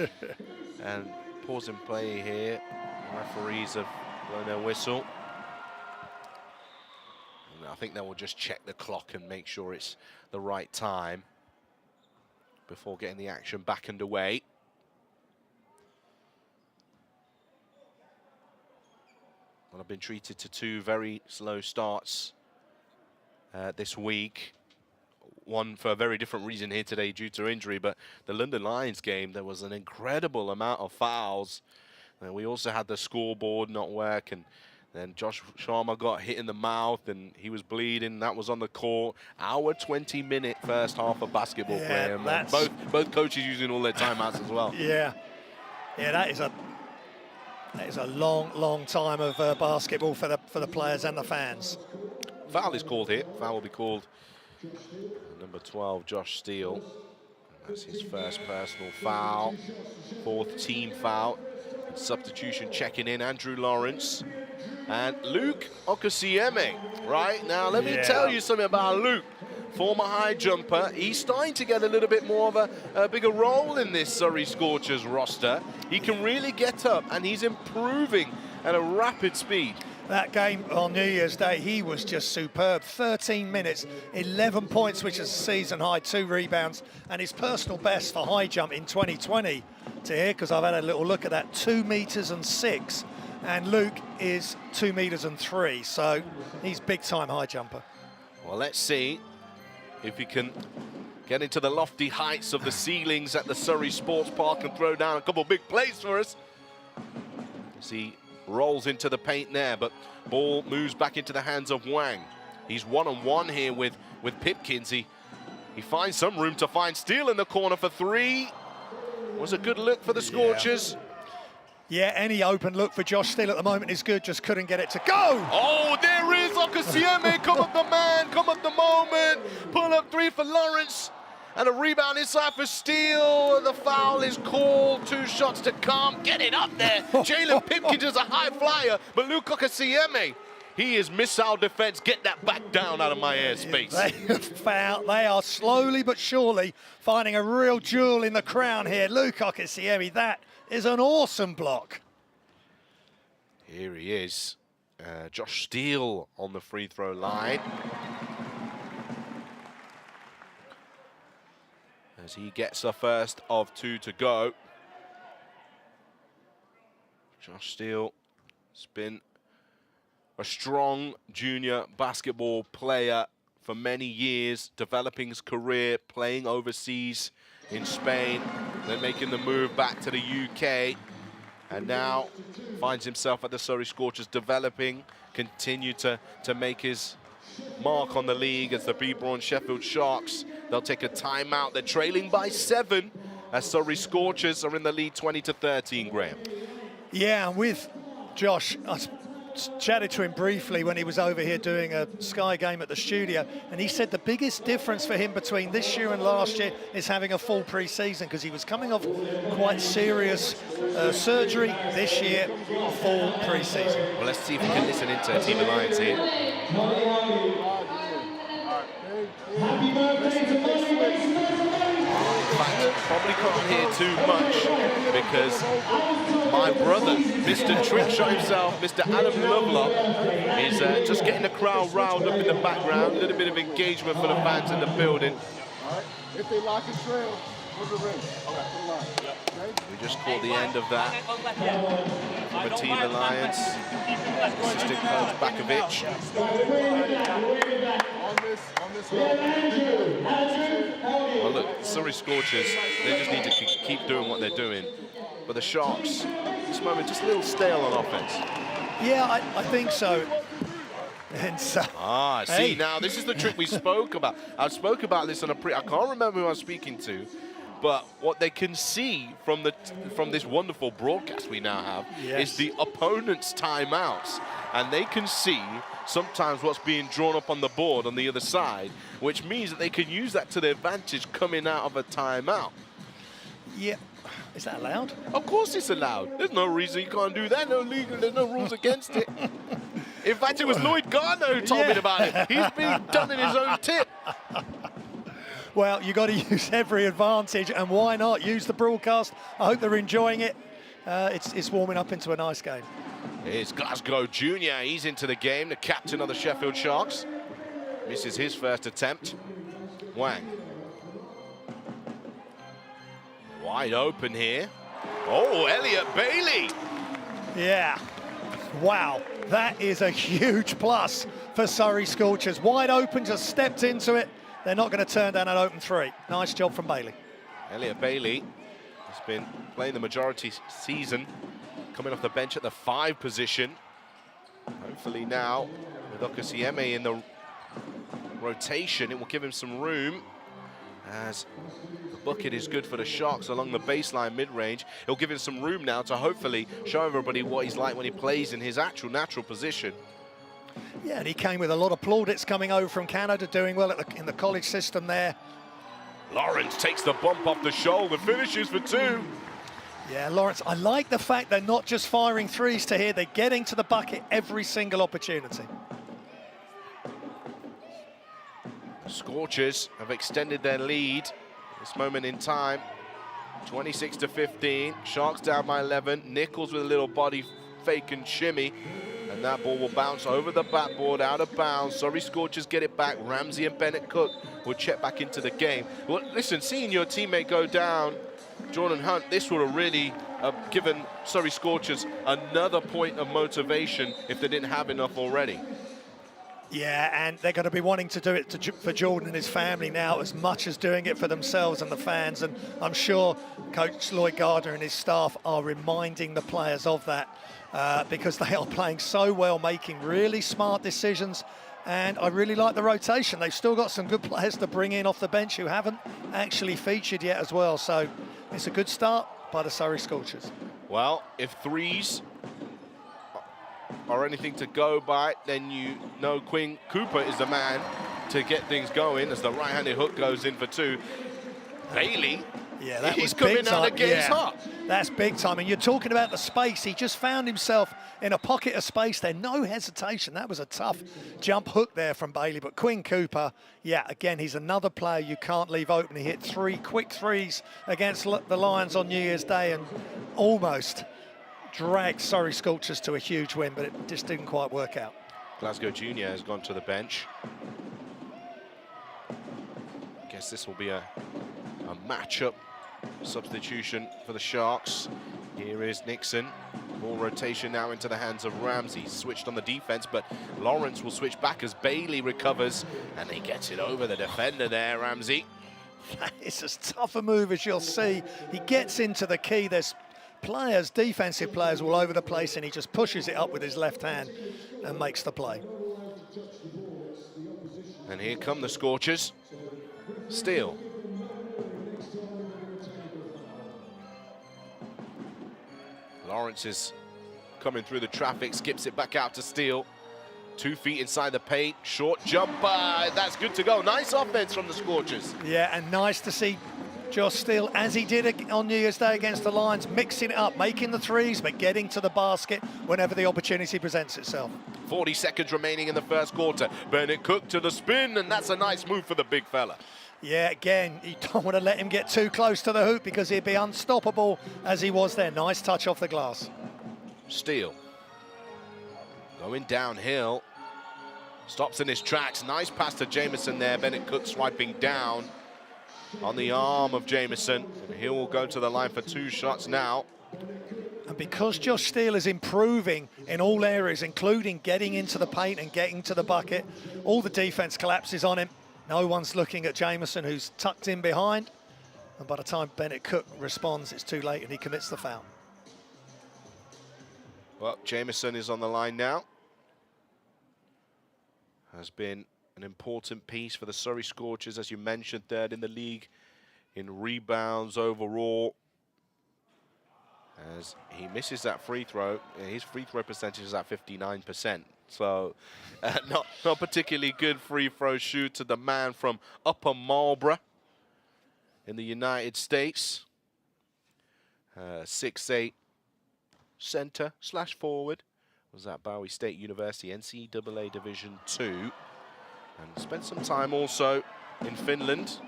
D: And pause and play here. Referees have blown their whistle. I think they will just check the clock and make sure it's the right time before getting the action back underway. Well, I've been treated to 2 very slow starts this week. One for a very different reason here today due to injury, but the London Lions game, there was an incredible amount of fouls. And we also had the scoreboard not work, and then Josh Sharma got hit in the mouth and he was bleeding. That was on the court. Our 20-minute first half of basketball play. And both coaches using all their timeouts as well.
E: Yeah, that is a long time of basketball for the players and the fans.
D: Foul is called here. Foul will be called. Number 12, Josh Steele. And that's his first personal foul. 4th team foul. Substitution checking in, Andrew Lawrence. And Luke Okasieme. Right, now let me tell you something about Luke. Former high jumper. He's starting to get a little bit more of a bigger role in this Surrey Scorchers roster. He can really get up and he's improving at a rapid speed.
E: That game on New Year's Day, he was just superb. 13 minutes, 11 points, which is a season high, 2 rebounds, and his personal best for high jump in 2020 to here, because I've had a little look at that, 2 meters and 6, and Luke is 2 meters and 3, so he's big time high jumper.
D: Well, let's see if he can get into the lofty heights of the ceilings at the Surrey Sports Park and throw down a couple big plays for us. See. Rolls into the paint there, but ball moves back into the hands of Wang. He's one-on-one here with Pipkins. He finds some room to find Steele in the corner for 3. Was a good look for the Scorchers.
E: Yeah, any open look for Josh Steele at the moment is good, just couldn't get it to go.
D: Oh, there is Okasieme. Come up the man, come up the moment. Pull up 3 for Lawrence. And a rebound inside for Steele. The foul is called. 2 shots to come. Get it up there. Jalen Pipkins is a high flyer, but Luke Okasieme, he is missile defense. Get that back down out of my airspace.
E: They are slowly but surely finding a real jewel in the crown here. Luke Okasieme, that is an awesome block.
D: Here he is. Josh Steele on the free throw line. As he gets the first of 2 to go. Josh Steele has been a strong junior basketball player for many years, developing his career, playing overseas in Spain, then making the move back to the UK, and now finds himself at the Surrey Scorchers, developing, continue to make his mark on the league as the Braun Sheffield Sharks. They'll take a timeout. They're trailing by 7 as Surrey Scorchers are in the lead 20-13, Graham.
E: Yeah, and with Josh, I chatted to him briefly when he was over here doing a Sky game at the studio, and he said the biggest difference for him between this year and last year is having a full pre-season, because he was coming off quite serious surgery. This year, full pre-season.
D: Well, let's see if we can listen into Team Alliance here.
F: Happy birthday to
D: In fact, probably can't hear too much because my brother, Mr. Trickshot himself, Mr. Adam Lovelock, is just getting the crowd riled up in the background. A little bit of engagement for the fans in the building.
F: All right. If they lock and trail, put the ring. Okay, put the line. Okay.
D: We just caught the end of that from a Team Alliance. Assistant coach Bakovic.
F: On this level.
D: Well, look, Surrey Scorchers, they just need to keep doing what they're doing. But the Sharks, this moment, just a little stale on offense.
E: Yeah, I think so. And so,
D: see, now this is the trick we spoke about. I spoke about this on I can't remember who I was speaking to, but what they can see from this wonderful broadcast we now have is the opponent's timeouts, and they can see sometimes what's being drawn up on the board on the other side, which means that they can use that to their advantage coming out of a timeout.
E: Yeah. Is that allowed?
D: Of course it's allowed. There's no reason you can't do that. No legal, there's no rules against it. In fact, it was Lloyd Gardner who told me about it. He's been done in his own tip.
E: Well, you've got to use every advantage, and why not use the broadcast? I hope they're enjoying it. It's warming up into a nice game.
D: Here's Glasgow Junior. He's into the game, the captain of the Sheffield Sharks. misses his first attempt. Wang. Wide open here. Oh, Elliot Bailey.
E: Yeah. Wow. That is a huge plus for Surrey Scorchers. Wide open, just stepped into it. They're not going to turn down an open three. Nice job from Bailey.
D: Elliot Bailey has been playing the majority season, coming off the bench at the 5 position. Hopefully now, with Okasieme in the rotation, it will give him some room, as the bucket is good for the Sharks along the baseline mid-range. It'll give him some room now to hopefully show everybody what he's like when he plays in his actual natural position.
E: Yeah, and he came with a lot of plaudits coming over from Canada, doing well in the college system there.
D: Lawrence takes the bump off the shoulder, finishes for 2.
E: Yeah, Lawrence, I like the fact they're not just firing threes to here, they're getting to the bucket every single opportunity.
D: Scorchers have extended their lead at this moment in time. 26-15, Sharks down by 11. Nichols with a little body fake and shimmy, and that ball will bounce over the backboard, out of bounds. Surrey Scorchers get it back. Ramsey and Bennett Cook will check back into the game. Well, listen, seeing your teammate go down, Jordan Hunt, this would have really given Surrey Scorchers another point of motivation if they didn't have enough already.
E: Yeah, and they're going to be wanting to do it for Jordan and his family now as much as doing it for themselves and the fans. And I'm sure Coach Lloyd Gardner and his staff are reminding the players of that because they are playing so well, making really smart decisions. And I really like the rotation. They've still got some good players to bring in off the bench who haven't actually featured yet as well. So it's a good start by the Surrey Scorchers.
D: Well, if threes are anything to go by, then you know Quinn Cooper is the man to get things going as the right-handed hook goes in for 2. Bailey,
E: yeah, that
D: he's
E: was
D: coming
E: big
D: out
E: time.
D: of games
E: Yeah,
D: hot.
E: that's big time. And you're talking about the space. He just found himself in a pocket of space there. No hesitation. That was a tough jump hook there from Bailey. But Quinn Cooper, yeah, again, he's another player you can't leave open. He hit 3 quick threes against the Lions on New Year's Day and almost dragged Surrey Scorchers to a huge win, but it just didn't quite work out.
D: Glasgow Junior has gone to the bench. Guess this will be a matchup substitution for the Sharks. Here is Nixon. Ball rotation now into the hands of Ramsey. Switched on the defense, but Lawrence will switch back as Bailey recovers, and he gets it over the defender there, Ramsey.
E: It's as tough a move as you'll see. He gets into the key. There's players, defensive players all over the place, and he just pushes it up with his left hand and makes the play.
D: And here come the Scorchers. Steele. Lawrence is coming through the traffic, skips it back out to Steele. 2 feet inside the paint, short jumper, that's good to go. Nice offense from the Scorchers.
E: Yeah, and nice to see Josh Steele, as he did on New Year's Day against the Lions, mixing it up, making the threes, but getting to the basket whenever the opportunity presents itself.
D: 40 seconds remaining in the first quarter. Bennett Cook to the spin, and that's a nice move for the big fella.
E: Yeah, again, you don't want to let him get too close to the hoop because he'd be unstoppable as he was there. Nice touch off the glass.
D: Steele going downhill. Stops in his tracks. Nice pass to Jamison there. Bennett Cook swiping down on the arm of Jamison. And he will go to the line for 2 shots now.
E: And because Josh Steele is improving in all areas, including getting into the paint and getting to the bucket, all the defense collapses on him. No one's looking at Jamison, who's tucked in behind. And by the time Bennett Cook responds, it's too late and he commits the foul.
D: Well, Jamison is on the line now. Has been an important piece for the Surrey Scorchers, as you mentioned, 3rd in the league in rebounds overall. As he misses that free throw, his free throw percentage is at 59%. So not particularly good free throw shoot to the man from Upper Marlborough in the United States. 6'8" center / forward. Was at Bowie State University, NCAA Division II. And spent some time also in Finland.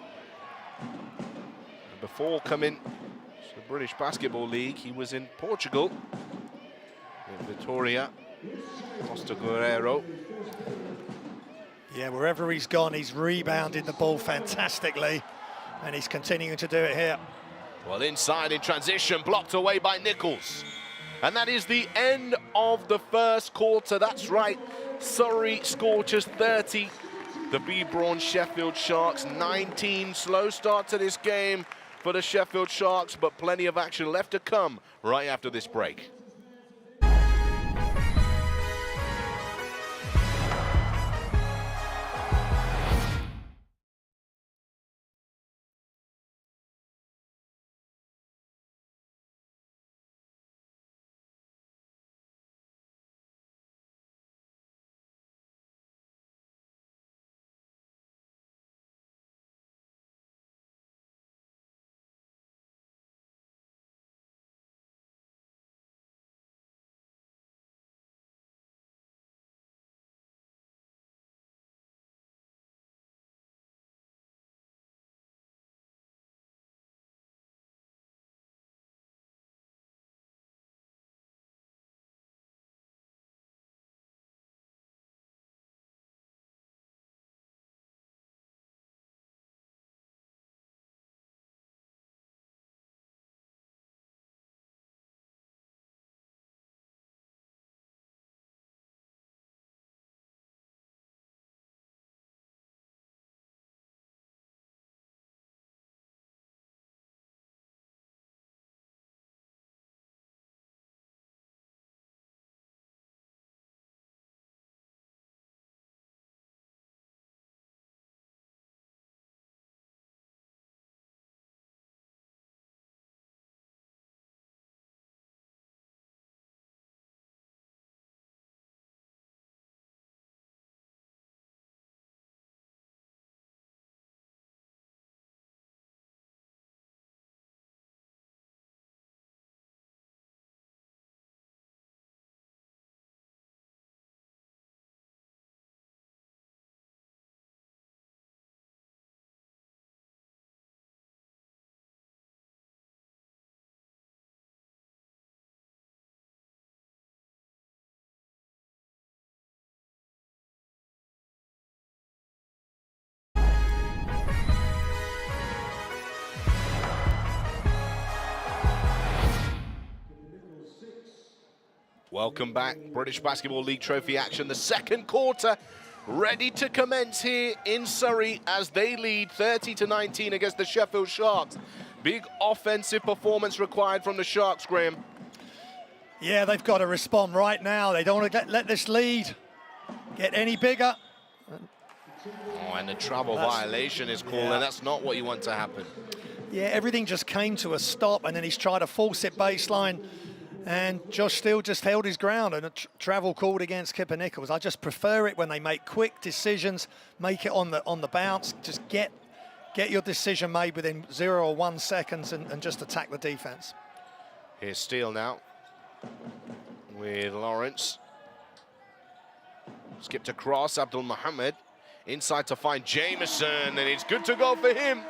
D: And before coming to the British Basketball League, he was in Portugal, in Vitória, Costa Guerrero.
E: Yeah, wherever he's gone, he's rebounded the ball fantastically, and he's continuing to do it here.
D: Well, inside in transition, blocked away by Nichols. And that is the end of the first quarter. That's right, Surrey Scorchers 30. The Braun Sheffield Sharks 19. Slow start to this game for the Sheffield Sharks, but plenty of action left to come right after this break. Welcome back, British Basketball League trophy action. The second quarter ready to commence here in Surrey as they lead 30-19 against the Sheffield Sharks. Big offensive performance required from the Sharks, Graham.
E: Yeah, they've got to respond right now. They don't want to let this lead get any bigger.
D: Oh, and the travel violation is called, and that's not what you want to happen.
E: Yeah, everything just came to a stop, and then he's tried to force it baseline. And Josh Steele just held his ground, and a travel called against Kipper Nichols. I just prefer it when they make quick decisions, make it on the bounce. Just get your decision made within 0 or 1 seconds and just attack the defense.
D: Here's Steele now with Lawrence. Skipped across, Abdul Mohammed. Inside to find Jameson, and it's good to go for him.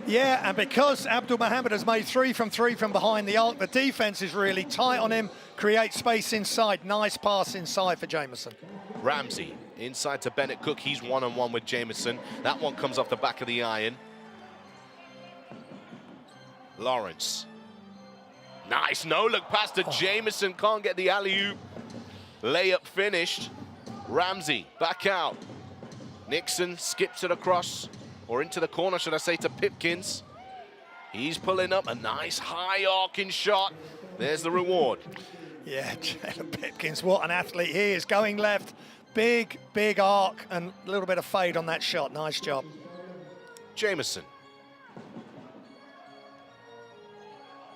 E: Yeah, and because Abdul Mohammed has made 3 from 3 from behind the arc, the defense is really tight on him, create space inside. Nice pass inside for Jameson.
D: Ramsey inside to Bennett Cook. He's one-on-one with Jameson. That one comes off the back of the iron. Lawrence. Nice no-look pass to Jameson. Can't get the alley-oop. Layup finished. Ramsey back out. Nixon skips it across, or into the corner, should I say, to Pipkins. He's pulling up a nice high arcing shot. There's the reward.
E: Yeah, Jalen Pipkins, what an athlete he is. Going left, big arc, and a little bit of fade on that shot. Nice job.
D: Jameson.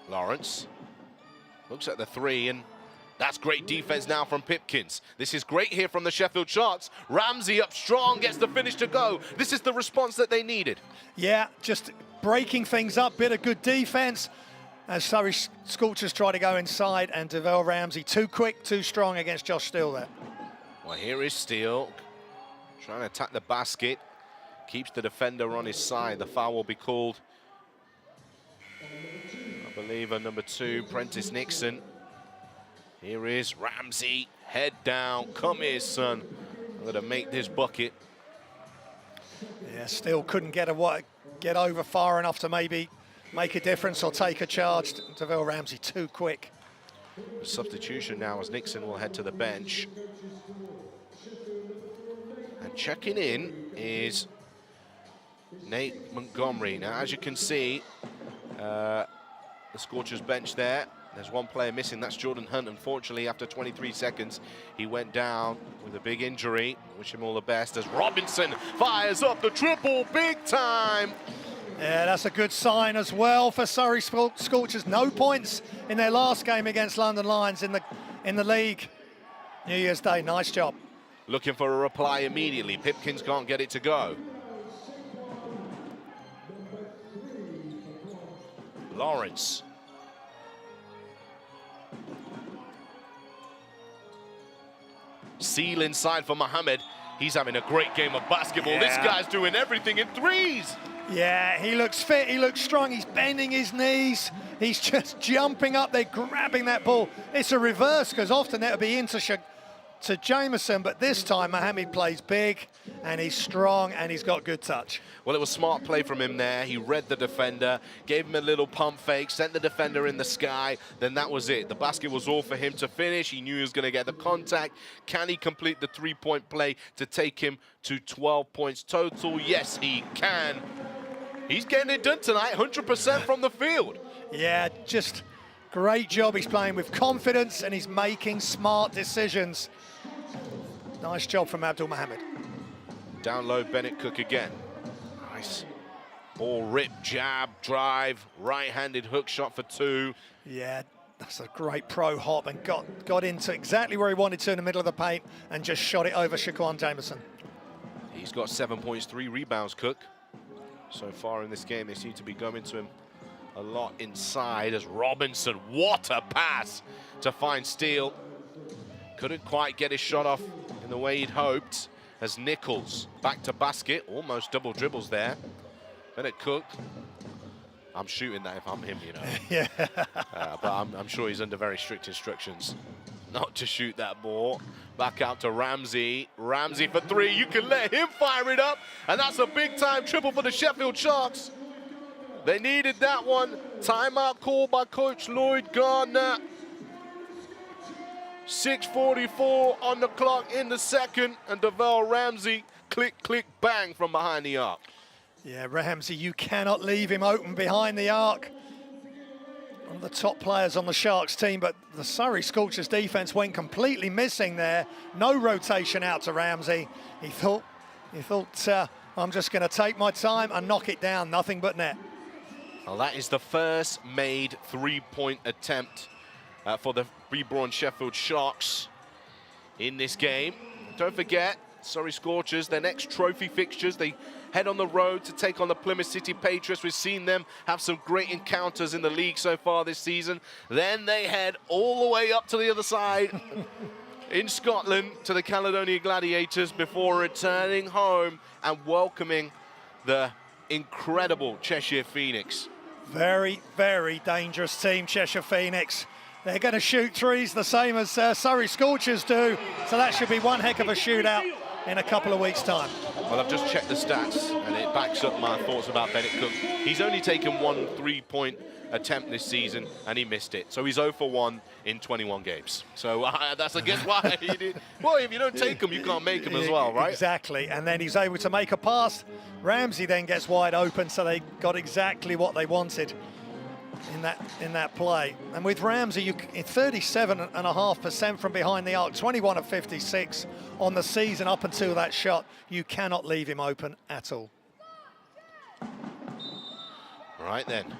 D: Lawrence looks at the 3, and that's great defense now from Pipkins. This is great here from the Sheffield Sharks. Ramsey up strong, gets the finish to go. This is the response that they needed.
E: Yeah, just breaking things up, bit of good defense as Surrey Scorchers try to go inside, and Devell Ramsey too quick, too strong against Josh Steele there.
D: Well, here is Steele trying to attack the basket. Keeps the defender on his side. The foul will be called, I believe, on number 2, Prentice Nixon. Here is Ramsey, head down. Come here, son. I'm going to make this bucket.
E: Yeah, still couldn't get over far enough to maybe make a difference or take a charge. Deville Ramsey too quick.
D: Substitution now as Nixon will head to the bench. And checking in is Nate Montgomery. Now, as you can see, the Scorchers bench there. There's one player missing, that's Jordan Hunt. Unfortunately, after 23 seconds, he went down with a big injury. Wish him all the best as Robinson fires up the triple big time.
E: Yeah, that's a good sign as well for Surrey Scorchers. No points in their last game against London Lions in the league. New Year's Day, nice job.
D: Looking for a reply immediately. Pipkins can't get it to go. Lawrence. Seal inside for Mohammed. He's having a great game of basketball. This guy's doing everything in threes.
E: Yeah, he looks fit, he looks strong, he's bending his knees, he's just jumping up there, grabbing that ball. It's a reverse, because often that would be into to Jameson, but this time Mohammed plays big, and he's strong, and he's got good touch.
D: Well, it was smart play from him there. He read the defender, gave him a little pump fake, sent the defender in the sky, then that was it. The basket was all for him to finish. He knew he was going to get the contact. Can he complete the three-point play to take him to 12 points total? Yes, he can. He's getting it done tonight, 100% from the field. Yeah,
E: just great job. He's playing with confidence, and he's making smart decisions. Nice job from Abdul Mohammed.
D: Down low, Bennett Cook again. Nice. Ball rip, jab, drive, right-handed hook shot for two.
E: Yeah, that's a great pro hop and got into exactly where he wanted to in the middle of the paint and just shot it over Shaquan Jameson.
D: He's got 7 points, 3 rebounds, Cook. So far in this game, they seem to be going to him a lot inside as Robinson, what a pass to find Steele. Couldn't quite get his shot off in the way he'd hoped as Nichols back to basket, almost double dribbles there. Bennett Cook, I'm shooting that if I'm him, you know.
E: Yeah.
D: But I'm sure he's under very strict instructions not to shoot that ball. Back out to Ramsey. Ramsey for three. You can let him fire it up. And that's a big-time triple for the Sheffield Sharks. They needed that one. Timeout call by Coach Lloyd Gardner. 6:44 on the clock in the second. And Deville Ramsey, click, click, bang from behind the arc.
E: Yeah, Ramsey, you cannot leave him open behind the arc. One of the top players on the Sharks team, but the Surrey Scorchers defense went completely missing there. No rotation out to Ramsey. He thought, I'm just going to take my time and knock it down. Nothing but net.
D: Well, that is the first made three-point attempt for the Braun Sheffield Sharks in this game. Don't forget, Surrey Scorchers, their next trophy fixtures, they head on the road to take on the Plymouth City Patriots. We've seen them have some great encounters in the league so far this season. Then they head all the way up to the other side in Scotland to the Caledonia Gladiators before returning home and welcoming the incredible Cheshire Phoenix.
E: Very, very dangerous team, Cheshire Phoenix. They're going to shoot threes the same as Surrey Scorchers do, so that should be one heck of a shootout in a couple of weeks' time.
D: Well, I've just checked the stats, and it backs up my thoughts about Bennett Cook. He's only taken one three-point attempt this season, and he missed it. So he's 0 for 1 in 21 games. So that's, I guess, why he did. Well, if you don't take them, you can't make them as well, right?
E: Exactly, and then he's able to make a pass. Ramsey then gets wide open, so they got exactly what they wanted in that play. And with Ramsey, 37.5% from behind the arc, 21 of 56 on the season up until that shot. You cannot leave him open at all.
D: Right then,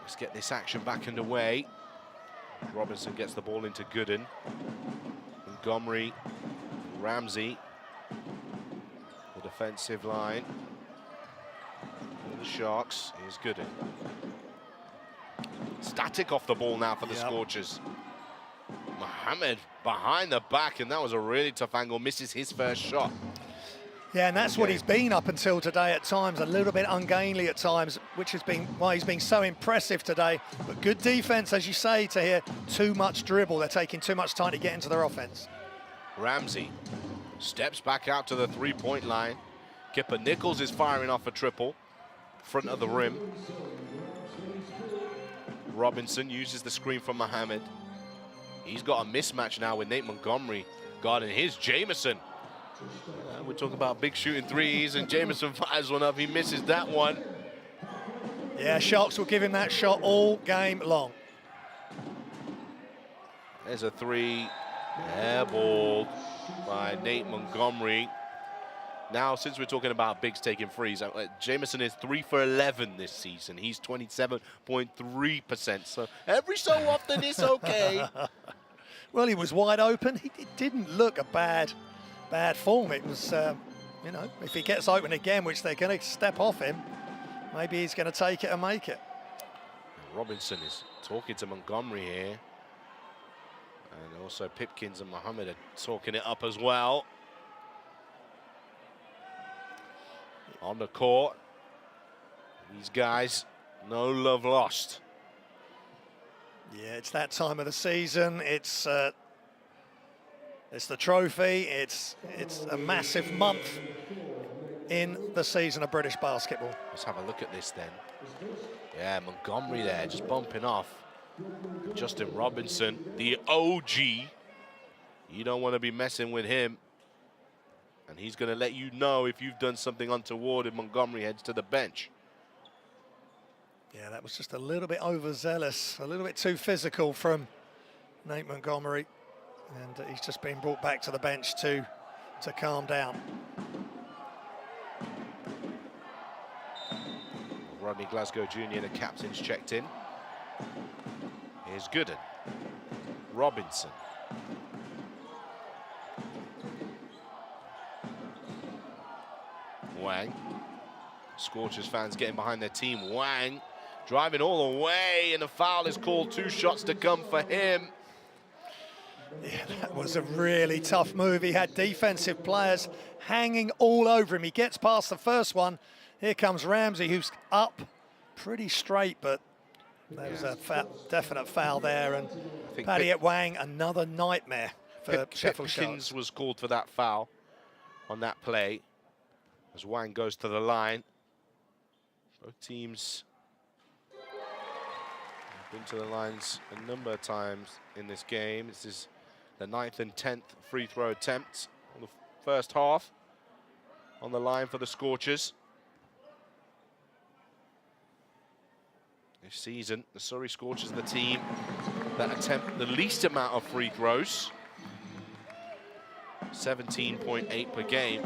D: let's get this action back underway. Robinson gets the ball into Gooden. Montgomery, Ramsey, the defensive line. For the Sharks is Gooden. Static off the ball now for the Scorchers. Mohammed behind the back, and that was a really tough angle. Misses his first shot.
E: Yeah, and that's what he's been up until today at times, a little bit ungainly at times, which has been why he's been so impressive today. But good defense, as you say, to hear too much dribble. They're taking too much time to get into their offense.
D: Ramsey steps back out to the three-point line. Kipper Nichols is firing off a triple, front of the rim. Robinson uses the screen from Mohammed. He's got a mismatch now with Nate Montgomery guarding his Jameson. We're talking about big shooting threes, and Jameson fires one up. He misses that one.
E: Yeah, Sharks will give him that shot all game long.
D: There's a three, airballed by Nate Montgomery. Now, since we're talking about bigs taking threes, Jameson is 3 for 11 this season. He's 27.3%. So every so often it's okay.
E: Well, he was wide open. It didn't look a bad form. It was, you know, if he gets open again, which they're going to step off him, maybe he's going to take it and make it.
D: Robinson is talking to Montgomery here. And also Pipkins and Mohammed are talking it up as well. On the court, these guys, no love lost.
E: Yeah, it's that time of the season. It's the trophy. It's a massive month in the season of British basketball.
D: Let's have a look at this then. Yeah, Montgomery there, just bumping off. Justin Robinson, the OG. You don't want to be messing with him. And he's going to let you know if you've done something untoward if Montgomery heads to the bench.
E: Yeah, that was just a little bit overzealous, a little bit too physical from Nate Montgomery. And he's just been brought back to the bench to calm down.
D: Rodney Glasgow Jr., the captain's checked in. Here's Gooden. Robinson. Wang. Scorchers fans getting behind their team. Wang driving all the way, and a foul is called. 2 shots to come for him.
E: Yeah, that was a really tough move. He had defensive players hanging all over him. He gets past the first one. Here comes Ramsey, who's up pretty straight, but there was a definite foul there. And Paddy at Wang, another nightmare for Sheffield Sharks.
D: Pipkins was called for that foul on that play as Wang goes to the line. Both teams have been to the lines a number of times in this game. This is the 9th and 10th free throw attempts on the first half on the line for the Scorchers. This season, the Surrey Scorchers are the team that attempt the least amount of free throws. 17.8 per game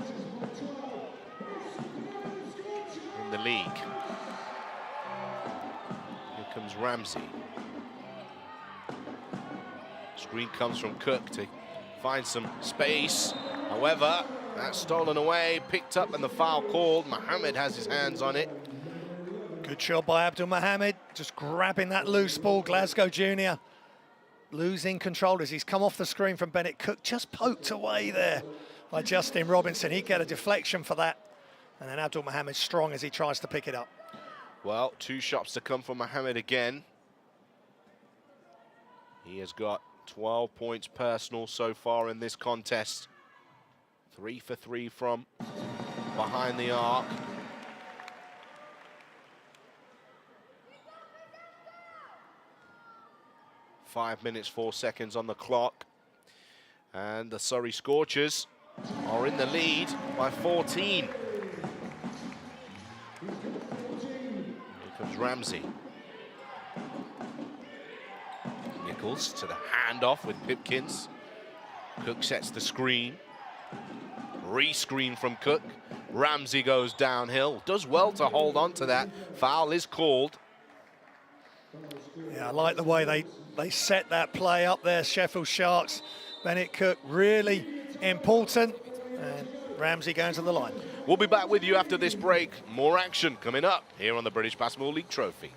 D: in the league. Here comes Ramsey. Screen comes from Cook to find some space. However, that's stolen away, picked up, and the foul called. Mohammed has his hands on it.
E: Good job by Abdul Mohammed, just grabbing that loose ball. Glasgow Jr. losing control as he's come off the screen from Bennett. Cook just poked away there by Justin Robinson. He'd get a deflection for that. And then Abdul Mohammed strong as he tries to pick it up.
D: Well, 2 shots to come from Mohammed again. He has got 12 points personal so far in this contest. 3 for 3 from behind the arc. Five minutes, 4 seconds on the clock. And the Surrey Scorchers are in the lead by 14. Here comes Ramsey. Nichols to the handoff with Pipkins. Cook sets the screen. Re-screen from Cook. Ramsey goes downhill. Does well to hold on to that. Foul is called.
E: Yeah, I like the way they set that play up there, Sheffield Sharks. Bennett Cook, really important. And Ramsey going to the line.
D: We'll be back with you after this break. More action coming up here on the British Basketball League Trophy.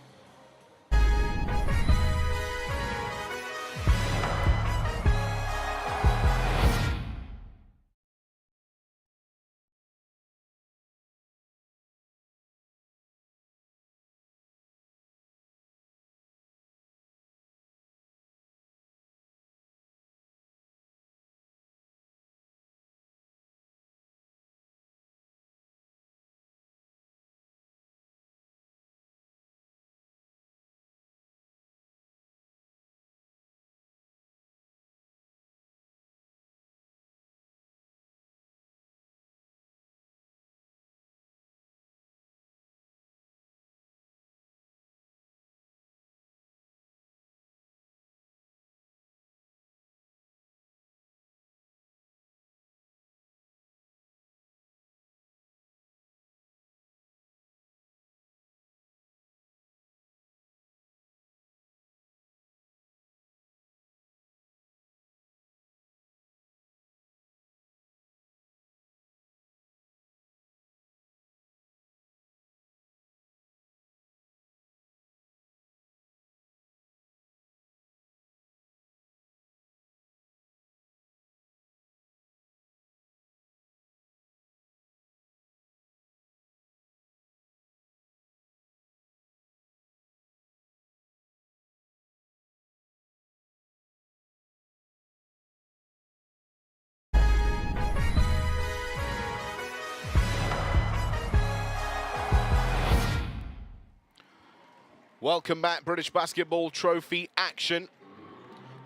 D: Welcome back, British Basketball Trophy action.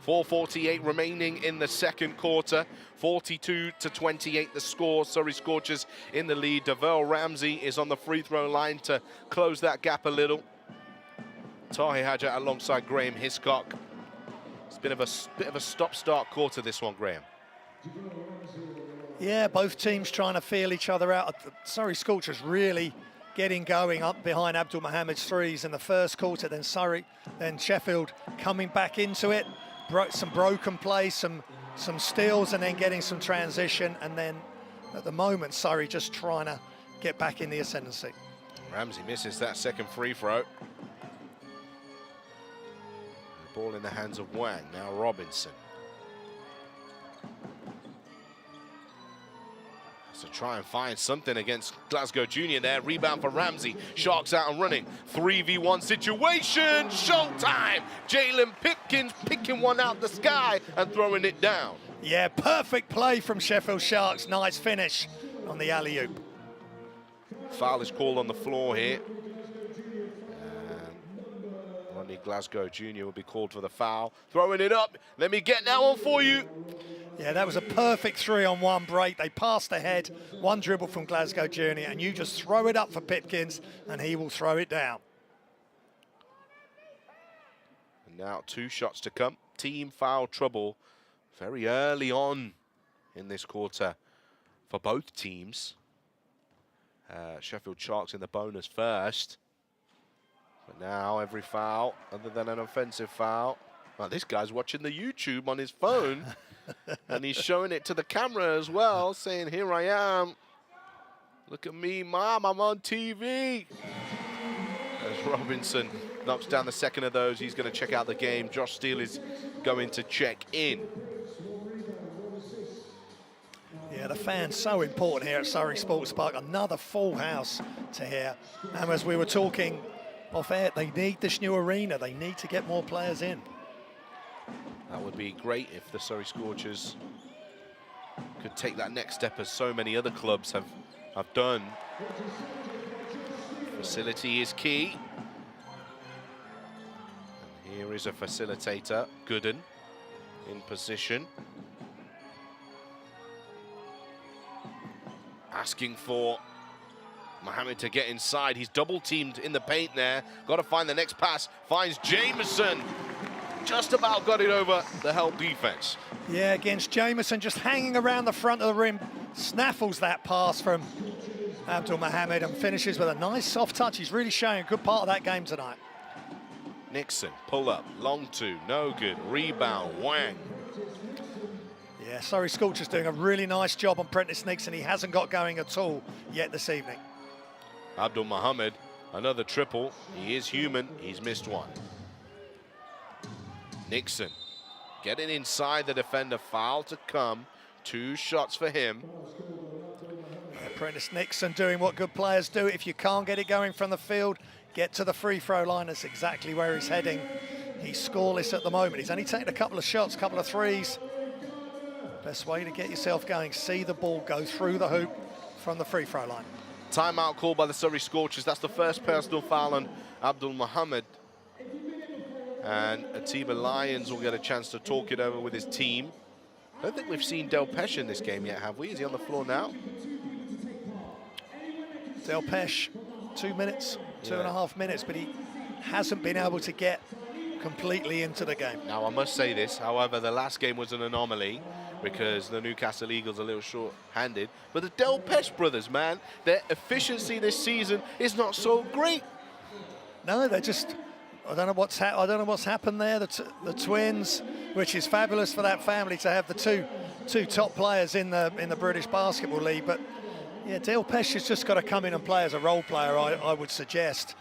D: 4:48 remaining in the second quarter. 42-28 the score. Surrey Scorchers in the lead. Devell Ramsey is on the free throw line to close that gap a little. Tahi Hajat alongside Graham Hiscock. It's been a bit of a stop-start quarter, this one, Graham.
E: Yeah, both teams trying to feel each other out. Surrey Scorchers really getting going up behind Abdul Mohamed's threes in the first quarter. Then Sheffield coming back into it. Some broken play, some steals, and then getting some transition. And then at the moment, Surrey just trying to get back in the ascendancy.
D: Ramsey misses that second free throw. The ball in the hands of Wang. Now Robinson. So try and find something against Glasgow Junior there. Rebound for Ramsey. Sharks out and running. 3v1 situation. Showtime. Jalen Pipkins picking one out the sky and throwing it down.
E: Yeah, perfect play from Sheffield Sharks. Nice finish on the alley-oop.
D: Foul is called on the floor here. Ronnie Glasgow Jr. will be called for the foul. Throwing it up. Let me get that one for you.
E: Yeah, that was a perfect 3-on-1 break. They passed ahead, one dribble from Glasgow Jr., and you just throw it up for Pipkins, and he will throw it down.
D: And now 2 shots to come. Team foul trouble very early on in this quarter for both teams. Sheffield Sharks in the bonus first. But now every foul, other than an offensive foul. Well, this guy's watching the YouTube on his phone. And he's showing it to the camera as well, saying, here I am. Look at me, Mom, I'm on TV. As Robinson knocks down the second of those, he's going to check out the game. Josh Steele is going to check in.
E: Yeah, the fans so important here at Surrey Sports Park. Another full house to hear. And as we were talking off air, they need this new arena. They need to get more players in.
D: That would be great if the Surrey Scorchers could take that next step, as so many other clubs have done. Facility is key. And here is a facilitator, Gooden, in position. Asking for Mohamed to get inside. He's double teamed in the paint there. Got to find the next pass. Finds Jameson. Just about got it over the help defense.
E: Yeah, against Jameson, just hanging around the front of the rim. Snaffles that pass from Abdul Mohamed and finishes with a nice soft touch. He's really showing a good part of that game tonight.
D: Nixon, pull up, long 2, no good. Rebound, Wang.
E: Yeah, Surrey Scorchers doing a really nice job on Prentice Nixon. He hasn't got going at all yet this evening.
D: Abdul Mohamed, another triple. He is human, he's missed one. Nixon getting inside the defender, foul to come. 2 shots for him.
E: Prentice Nixon doing what good players do. If you can't get it going from the field, get to the free throw line. That's exactly where he's heading. He's scoreless at the moment. He's only taken a couple of shots, couple of threes. Best way to get yourself going, see the ball go through the hoop from the free throw line.
D: Timeout called by the Surrey Scorchers. That's the first personal foul on Abdul Mohamed. And Atiba Lyons will get a chance to talk it over with his team. I don't think we've seen Del Pesh in this game yet, have we? Is he on the floor now?
E: Del Pesh, 2 minutes, 2.5 minutes, but he hasn't been able to get completely into the game.
D: Now, I must say this, however, the last game was an anomaly because the Newcastle Eagles are a little short-handed. But the Del Pesh brothers, man, their efficiency this season is not so great.
E: No, they're just... I don't know what's happened there. The twins, which is fabulous for that family to have the two top players in the British Basketball League. But yeah, Del Pesh has just got to come in and play as a role player, I would suggest,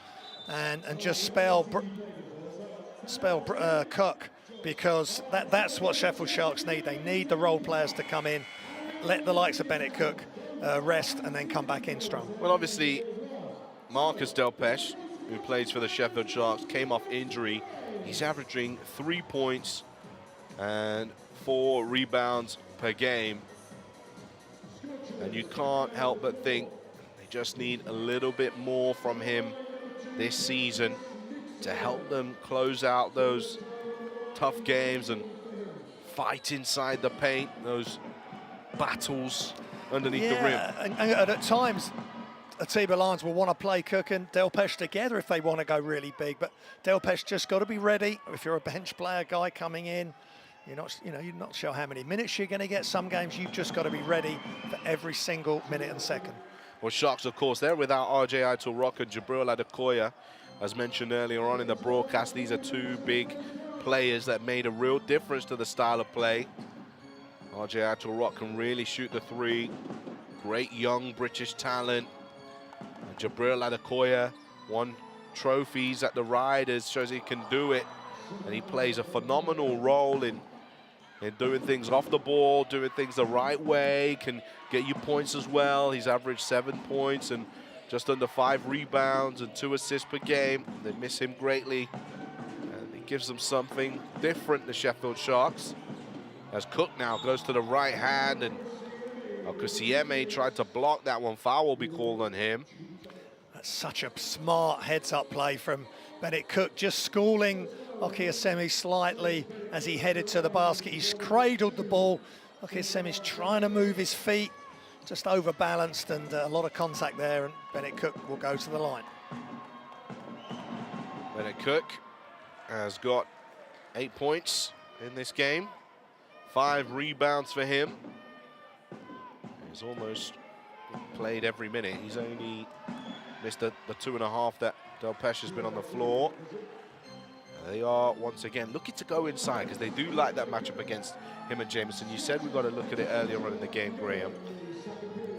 E: and just spell Cook, because that's what Sheffield Sharks need. They need the role players to come in, let the likes of Bennett Cook rest, and then come back in strong.
D: Well, obviously, Marcus Del Pesh, who plays for the Sheffield Sharks, came off injury. He's averaging 3 points and 4 rebounds per game. And you can't help but think they just need a little bit more from him this season to help them close out those tough games and fight inside the paint, those battles underneath the rim.
E: And at times, a team of Lions will want to play Cook and Delpesh together if they want to go really big, but Delpesh just got to be ready. If you're a bench player guy coming in, you're not sure how many minutes you're going to get. Some games you've just got to be ready for every single minute and second.
D: Well, Sharks, of course, they're without RJ Aitul-Rock and Jabril Adekoya. As mentioned earlier on in the broadcast, these are two big players that made a real difference to the style of play. RJ Aitul-Rock can really shoot the three. Great young British talent. And Jabril Adekoya won trophies at the Riders, shows he can do it. And he plays a phenomenal role in doing things off the ball, doing things the right way, can get you points as well. He's averaged 7 points and just under 5 rebounds and 2 assists per game. They miss him greatly. And he gives them something different, the Sheffield Sharks. As Cook now goes to the right hand, and Okusieme tried to block that one. Foul will be called on him.
E: That's such a smart heads-up play from Bennett Cook, just schooling Okusieme slightly as he headed to the basket. He's cradled the ball. Okusime's trying to move his feet, just overbalanced, and a lot of contact there, and Bennett Cook will go to the line.
D: Bennett Cook has got 8 points in this game, 5 rebounds for him. He's almost played every minute. He's only missed the 2.5 that Delpesh has been on the floor. They are, once again, looking to go inside because they do like that matchup against him and Jameson. You said we've got to look at it earlier on in the game, Graham.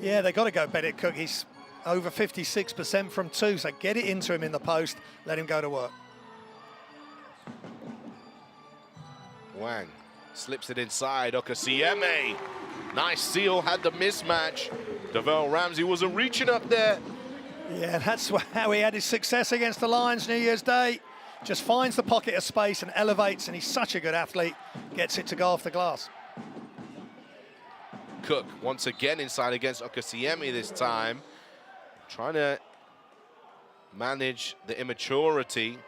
E: Yeah, they've got to go Bennett Cook. He's over 56% from 2, so get it into him in the post, let him go to work.
D: Wang slips it inside. Okusieme. Nice seal, had the mismatch. Devell Ramsey wasn't reaching up there.
E: Yeah, that's how he had his success against the Lions New Year's Day. Just finds the pocket of space and elevates, and he's such a good athlete. Gets it to go off the glass.
D: Cook once again inside against Okusieme this time. Trying to manage the immaturity,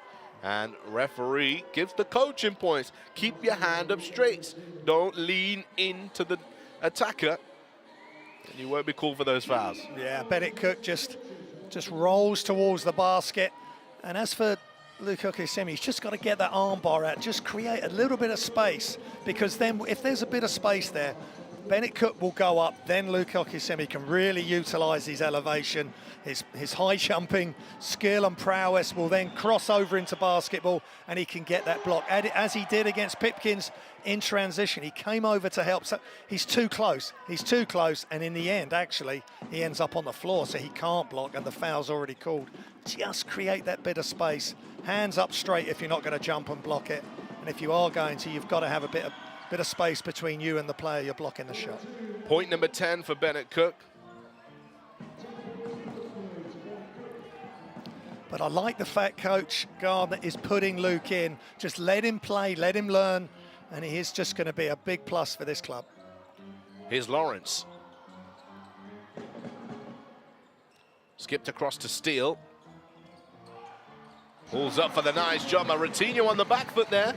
D: and referee gives the coaching points. Keep your hand up straight. Don't lean into the attacker, and you won't be called for those fouls.
E: Yeah, Bennett Cook just rolls towards the basket. And as for Luke Okusieme, he's just got to get that arm bar out, just create a little bit of space, because then if there's a bit of space there, Bennett Cook will go up, then Luke Okusieme can really utilise his elevation, his high jumping skill and prowess will then cross over into basketball, and he can get that block. As he did against Pipkins in transition, he came over to help. So he's too close, and in the end, actually, he ends up on the floor, so he can't block, and the foul's already called. Just create that bit of space. Hands up straight if you're not going to jump and block it. And if you are going to, you've got to have a bit of space between you and the player you're blocking the shot.
D: Point number 10 for Bennett Cook.
E: But I like the fact Coach Gardner is putting Luke in. Just let him play, let him learn, and he is just going to be a big plus for this club.
D: Here's Lawrence. Skipped across to Steele. Pulls up for the nice job. Mauritino on the back foot there.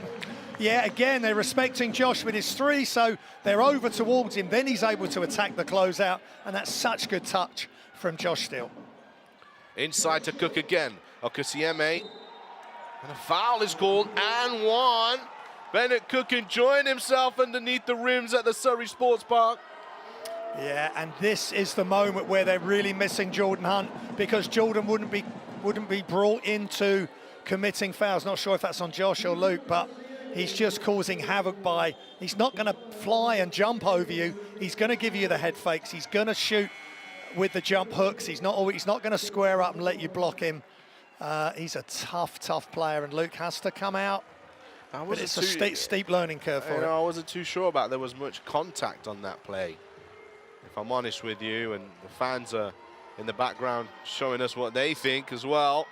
E: Yeah, again, they're respecting Josh with his 3, so they're over towards him. Then he's able to attack the closeout, and that's such good touch from Josh Steele.
D: Inside to Cook again. Okusieme. And a foul is called, and one. Bennett Cook enjoying himself underneath the rims at the Surrey Sports Park.
E: Yeah, and this is the moment where they're really missing Jordan Hunt, because Jordan wouldn't be brought into committing fouls. Not sure if that's on Josh or Luke, but he's just causing havoc by, he's not going to fly and jump over you. He's going to give you the head fakes. He's going to shoot with the jump hooks. He's not going to square up and let you block him. He's a tough player, and Luke has to come out. But it's a steep learning curve for him.
D: I wasn't too sure about there was much contact on that play, if I'm honest with you, and the fans are in the background showing us what they think as well.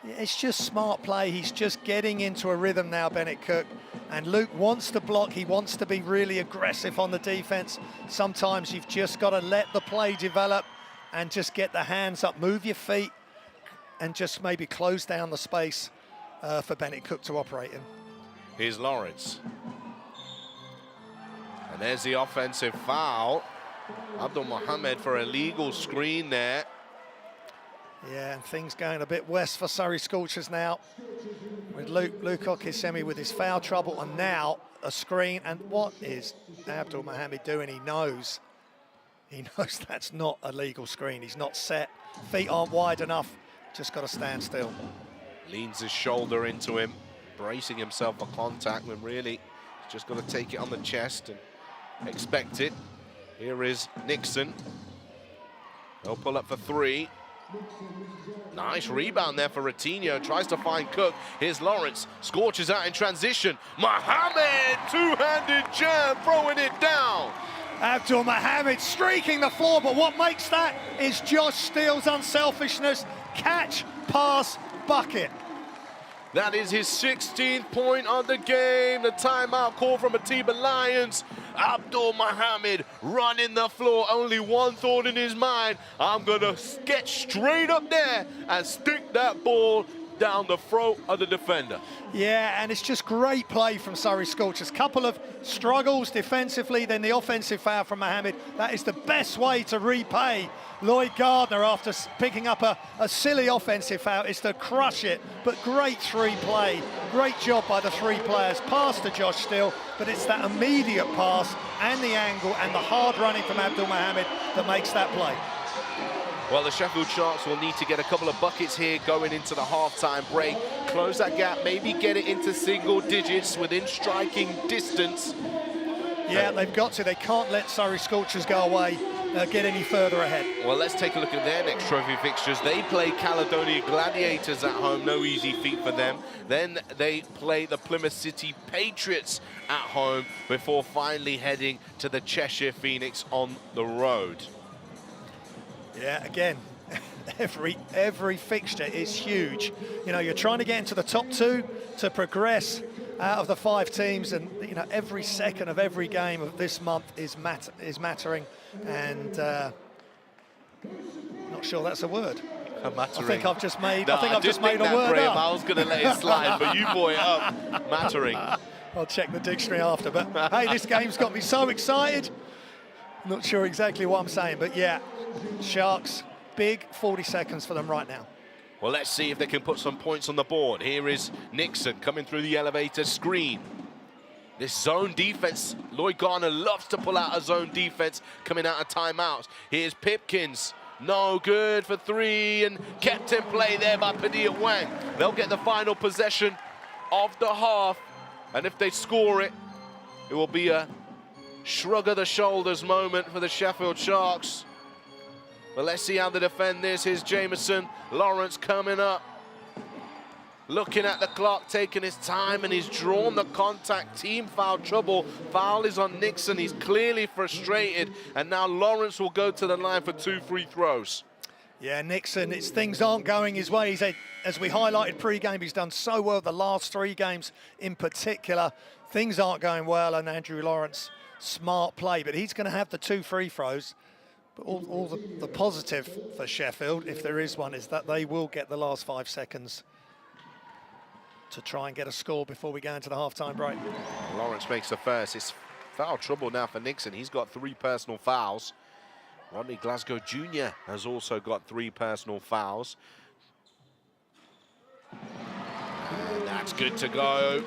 E: Yeah, it's just smart play. He's just getting into a rhythm now, Bennett Cook. And Luke wants to block. He wants to be really aggressive on the defense. Sometimes you've just got to let the play develop and just get the hands up, move your feet, and just maybe close down the space for Bennett Cook to operate in.
D: Here's Lawrence. And there's the offensive foul. Abdul Mohammed for a legal screen there.
E: Yeah, and things going a bit west for Surrey Scorchers now. With Luke Okisemi with his foul trouble, and now a screen. And what is Abdul Mohammed doing? He knows that's not a legal screen. He's not set. Feet aren't wide enough. Just got to stand still.
D: Leans his shoulder into him, bracing himself for contact when really he's just got to take it on the chest and expect it. Here is Nixon. They'll pull up for three. Nice rebound there for Ratinho. Tries to find Cook. Here's Lawrence. Scorchers out in transition. Mohammed, two-handed jam, throwing it down.
E: Abdul Mohammed streaking the floor, but what makes that is Josh Steele's unselfishness. Catch, pass, bucket.
D: That is his 16th point of the game. The timeout call from Atiba Lions. Abdul Mohammed running the floor. Only one thought in his mind. I'm going to get straight up there and stick that ball down the throat of the defender.
E: Yeah, and it's just great play from Surrey Scorchers. Couple of struggles defensively, then the offensive foul from Mohammed. That is the best way to repay Lloyd Gardner after picking up a silly offensive foul, is to crush it. But great three play, great job by the three players. Pass to Josh Steele, but it's that immediate pass and the angle and the hard running from Abdul Mohammed that makes that play.
D: Well, the Sheffield Sharks will need to get a couple of buckets here going into the half-time break. Close that gap, maybe get it into single digits within striking distance.
E: Yeah, they've got to. They can't let Surrey Scorchers go away, get any further ahead.
D: Well, let's take a look at their next trophy fixtures. They play Caledonia Gladiators at home, no easy feat for them. Then they play the Plymouth City Patriots at home before finally heading to the Cheshire Phoenix on the road.
E: Yeah, again, every fixture is huge. You know, you're trying to get into the top two to progress out of the 5 teams, and you know, every second of every game of this month is mattering. And not sure that's a word.
D: Mattering.
E: I think I've just made.
D: No,
E: I think I've just made a
D: that,
E: word
D: Graham.
E: up.
D: I was going to let it slide, but you brought it up. Mattering.
E: I'll check the dictionary after. But hey, this game's got me so excited. Not sure exactly what I'm saying, but yeah, Sharks, big 40 seconds for them right now.
D: Well, let's see if they can put some points on the board. Here is Nixon coming through the elevator screen. This zone defense, Lloyd Garner loves to pull out a zone defense coming out of timeouts. Here's Pipkins, no good for three, and kept in play there by Padilla Wang. They'll get the final possession of the half, and if they score it, it will be a shrug of the shoulders moment for the Sheffield Sharks. But let's see how they defend this. Here's Jameson. Lawrence coming up. Looking at the clock, taking his time, and he's drawn the contact. Team foul trouble. Foul is on Nixon. He's clearly frustrated. And now Lawrence will go to the line for 2 free throws.
E: Yeah, Nixon, things aren't going his way. As we highlighted pre-game, he's done so well the last 3 games in particular. Things aren't going well, and Andrew Lawrence, smart play. But he's going to have the 2 free throws. But all the positive for Sheffield, if there is one, is that they will get the last 5 seconds to try and get a score before we go into the half-time break.
D: Lawrence makes the first. It's foul trouble now for Nixon. He's got 3 personal fouls. Rodney Glasgow Jr. has also got 3 personal fouls. And that's good to go.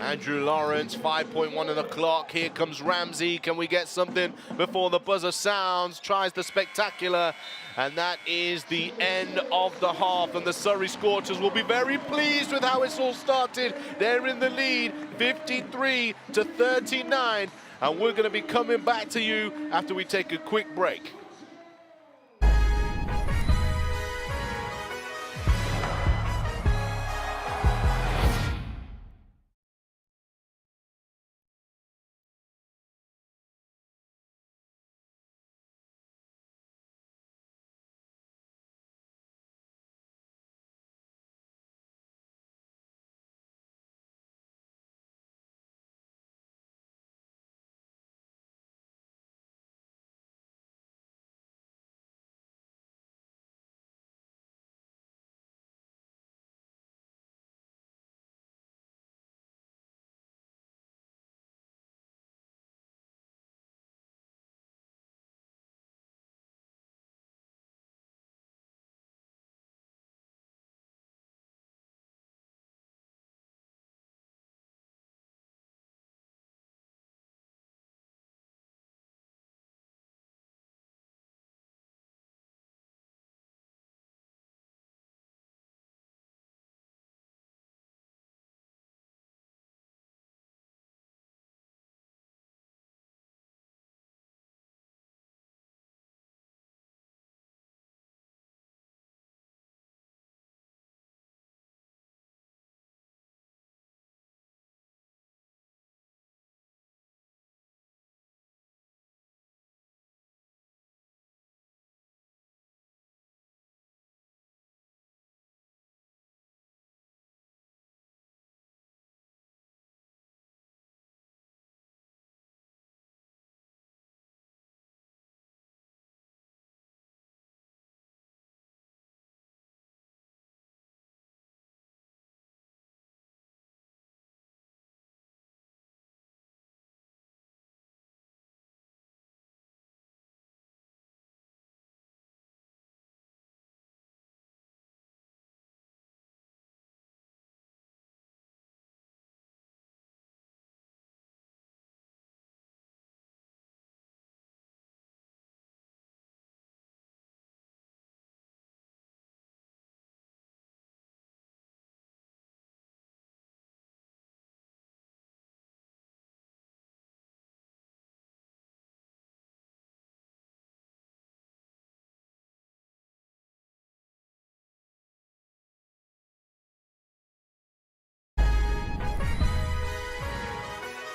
D: Andrew Lawrence, 5.1 on the clock. Here comes Ramsey. Can we get something before the buzzer sounds? Tries the spectacular. And that is the end of the half. And the Surrey Scorchers will be very pleased with how it's all started. They're in the lead, 53-39. And we're going to be coming back to you after we take a quick break.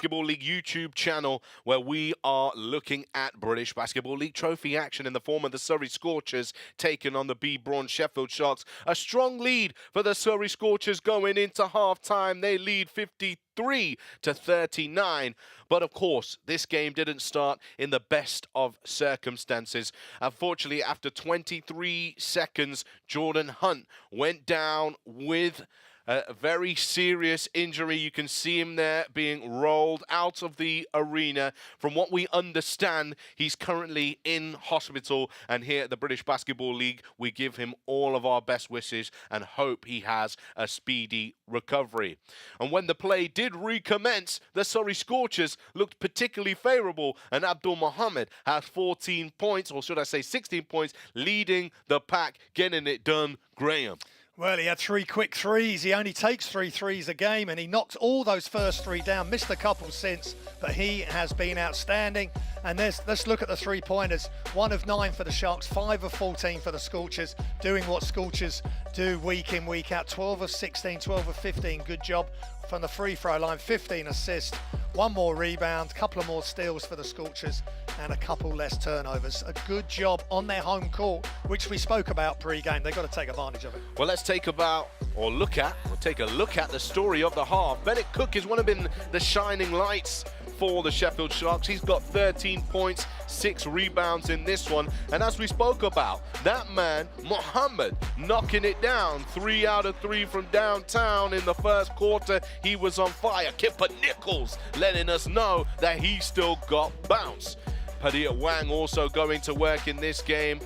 D: Basketball League YouTube channel, where we are looking at British Basketball League trophy action in the form of the Surrey Scorchers taking on the Braun Sheffield Sharks. A strong lead for the Surrey Scorchers going into half-time. They lead 53-39. But of course, this game didn't start in the best of circumstances. Unfortunately, after 23 seconds, Jordan Hunt went down with a very serious injury. You can see him there being rolled out of the arena. From what we understand, he's currently in hospital, and here at the British Basketball League, we give him all of our best wishes and hope he has a speedy recovery. And when the play did recommence, the Surrey Scorchers looked particularly favourable, and Abdul Mohammed had 14 points, or should I say 16 points, leading the pack, getting it done. Graham.
E: Well, he had 3 quick threes. He only takes 3 threes a game, and he knocked all those first 3 down. Missed a couple since, but he has been outstanding. And let's look at the 3-pointers. 1 of 9 for the Sharks, 5 of 14 for the Scorchers, doing what Scorchers do week in, week out. 12 of 16, 12 of 15. Good job from the free throw line. 15 assists, 1 more rebound, couple of more steals for the Scorchers, and a couple less turnovers. A good job on their home court, which we spoke about pre-game. They've got to take advantage of it.
D: Well, let's take a look at the story of the half. Bennett Cook has one of been the shining lights for the Sheffield Sharks. He's got 13 points, 6 rebounds in this one. And as we spoke about, that man, Mohammed, knocking it down. 3 out of 3 from downtown in the first quarter. He was on fire. Kipper Nichols letting us know that he still got bounce. Padilla Wang also going to work in this game,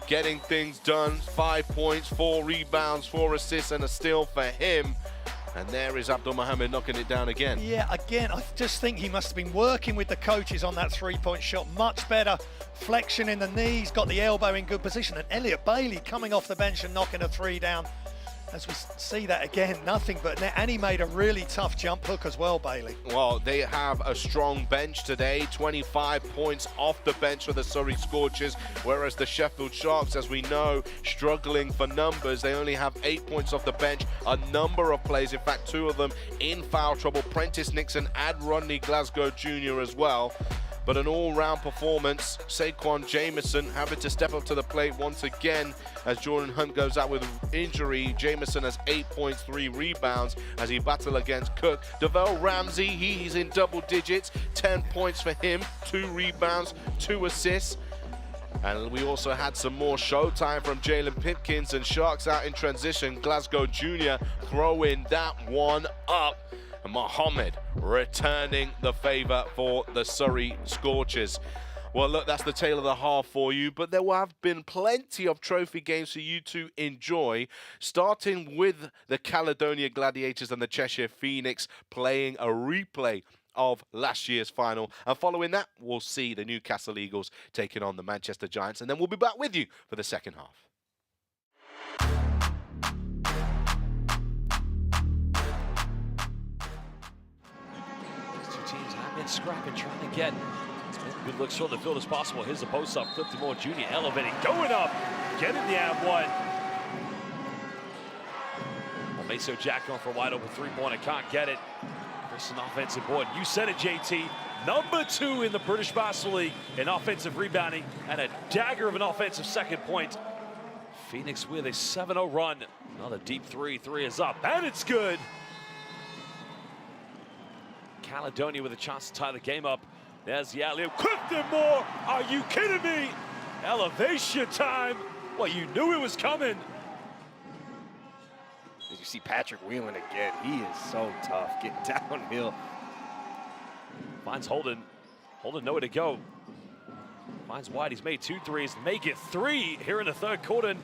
D: getting things done. 5 points, 4 rebounds, 4 assists, and a steal for him. And there is Abdul Mohammed knocking it down again.
E: Yeah, again, I just think he must have been working with the coaches on that 3-point shot. Much better. Flexion in the knees, got the elbow in good position. And Elliot Bailey coming off the bench and knocking a 3 down. As we see that again, nothing but net. And he made a really tough jump hook as well, Bailey.
D: Well, they have a strong bench today. 25 points off the bench for the Surrey Scorchers, whereas the Sheffield Sharks, as we know, struggling for numbers. They only have 8 points off the bench. A number of players, in fact, 2 of them in foul trouble. Prentice Nixon and Rodney Glasgow Jr. as well. But an all-round performance. Saquon Jameson having to step up to the plate once again as Jordan Hunt goes out with injury. Jameson has 8 points, 3 rebounds as he battles against Cook. Devell Ramsey, he's in double digits. 10 points for him, 2 rebounds, 2 assists. And we also had some more showtime from Jalen Pipkins, and Sharks out in transition. Glasgow Jr. throwing that one up. And Mohammed returning the favour for the Surrey Scorchers. Well, look, that's the tale of the half for you, but there will have been plenty of trophy games for you to enjoy, starting with the Caledonia Gladiators and the Cheshire Phoenix playing a replay of last year's final. And following that, we'll see the Newcastle Eagles taking on the Manchester Giants, and then we'll be back with you for the second half.
G: Scrapping, trying to get as many good looks from the field as possible. Here's the post up. Clifton Moore Jr. elevating, going up, getting the and one. Well, Maso Jack going for a wide open 3-pointer, can't get it. Chris, an offensive board. You said it, JT. Number 2 in the British Basketball League in offensive rebounding, and a dagger of an offensive second point. Phoenix with a 7-0 run. Another deep 3 is up, and it's good. Caledonia with a chance to tie the game up. There's the alley-oop. Clifton Moore, are you kidding me? Elevation time. Well, you knew it was coming.
H: Did you see Patrick Whelan again? He is so tough getting downhill.
G: Finds Holden. Holden nowhere to go. Finds White. He's made 2 threes. Make it 3 here in the third quarter.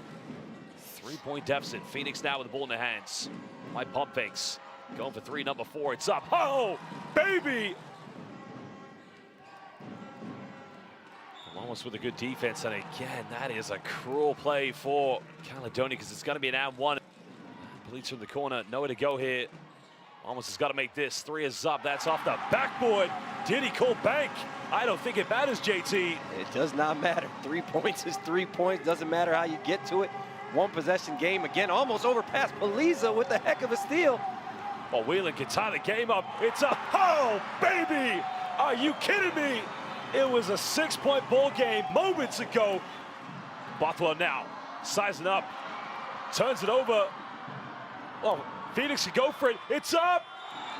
G: 3-point deficit. Phoenix now with the ball in their hands. White pump fakes. Going for 3, number 4, it's up. Oh, baby! Almost with a good defense, and again, that is a cruel play for Caledonia because it's going to be an and one. Bleeds from the corner, nowhere to go here. Almost has got to make this. 3 is up, that's off the backboard. Did he call bank? I don't think it matters, JT.
H: It does not matter. 3 points is 3 points. Doesn't matter how you get to it. 1 possession game. Again, almost overpassed Paliza with a heck of a steal.
G: Well, Whelan can tie the game up. It's a, oh, baby! Are you kidding me? It was a 6-point ball game moments ago. Bothwell now sizing up, turns it over. Well, Phoenix can go for it. It's up!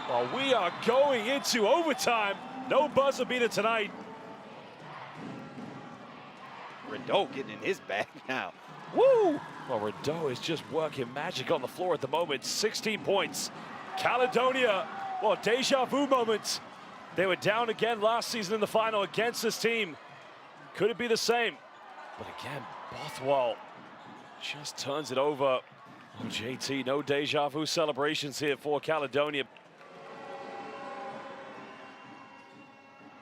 G: Well, we are going into overtime. No buzzer beater tonight.
H: Rideau getting in his bag now.
G: Woo! Well, Rideau is just working magic on the floor at the moment. 16 points. Caledonia, well, deja vu moments. They were down again last season in the final against this team. Could it be the same? But again, Bothwell just turns it over. Oh, JT, no deja vu celebrations here for Caledonia.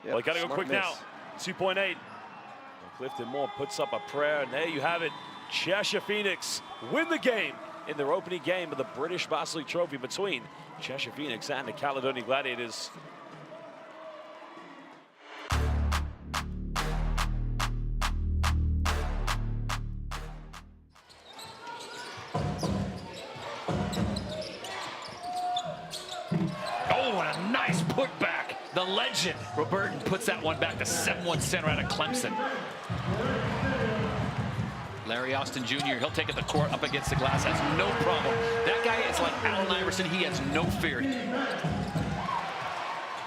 H: Yep,
G: Well, they got to go quick
H: miss.
G: now. 2.8. Clifton Moore puts up a prayer, and there you have it. Cheshire Phoenix win the game in their opening game of the British Basketball League Trophy between Cheshire Phoenix and the Caledonia Gladiators.
I: Oh, and a nice putback. The legend, Roberton, puts that one back to 7-1 center out of Clemson. Larry Austin Jr., he'll take it the court up against the glass, has no problem. That guy is like Allen Iverson, he has no fear.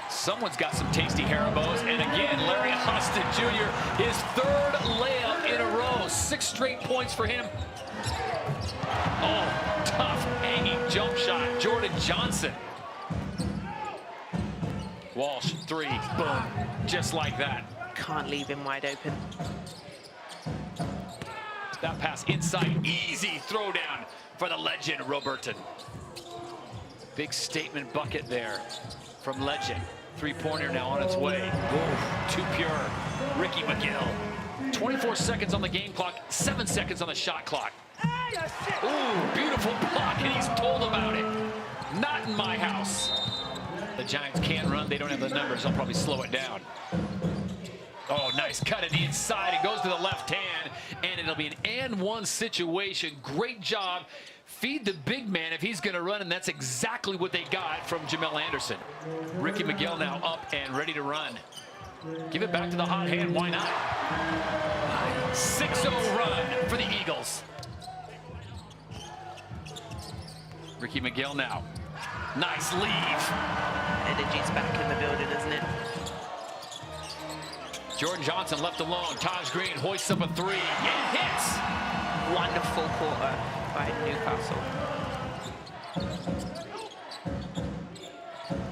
I: Someone's got some tasty Haribos, and again, Larry Austin Jr., his third layup in a row. 6 straight points for him. Oh, tough, hanging jump shot. Jordan Johnson. Walsh, 3, boom, just like that.
J: Can't leave him wide open.
I: That pass inside, easy throwdown for the legend, Roberton. Big statement bucket there from legend. 3-pointer now on its way. Ooh, too pure. Ricky McGill. 24 seconds on the game clock, 7 seconds on the shot clock. Ooh, beautiful block, and he's told about it. Not in my house. The Giants can run, they don't have the numbers, I'll probably slow it down. Oh, nice cut it inside, it goes to the left hand, and it'll be an and-one situation. Great job. Feed the big man if he's gonna run, and that's exactly what they got from Jamel Anderson. Ricky McGill now up and ready to run. Give it back to the hot hand, why not? 6-0 run for the Eagles. Ricky McGill now. Nice leave.
J: Energy's back in the building, isn't it?
I: Jordan Johnson left alone. Taj Green hoists up a 3. It hits.
J: Wonderful quarter by Newcastle.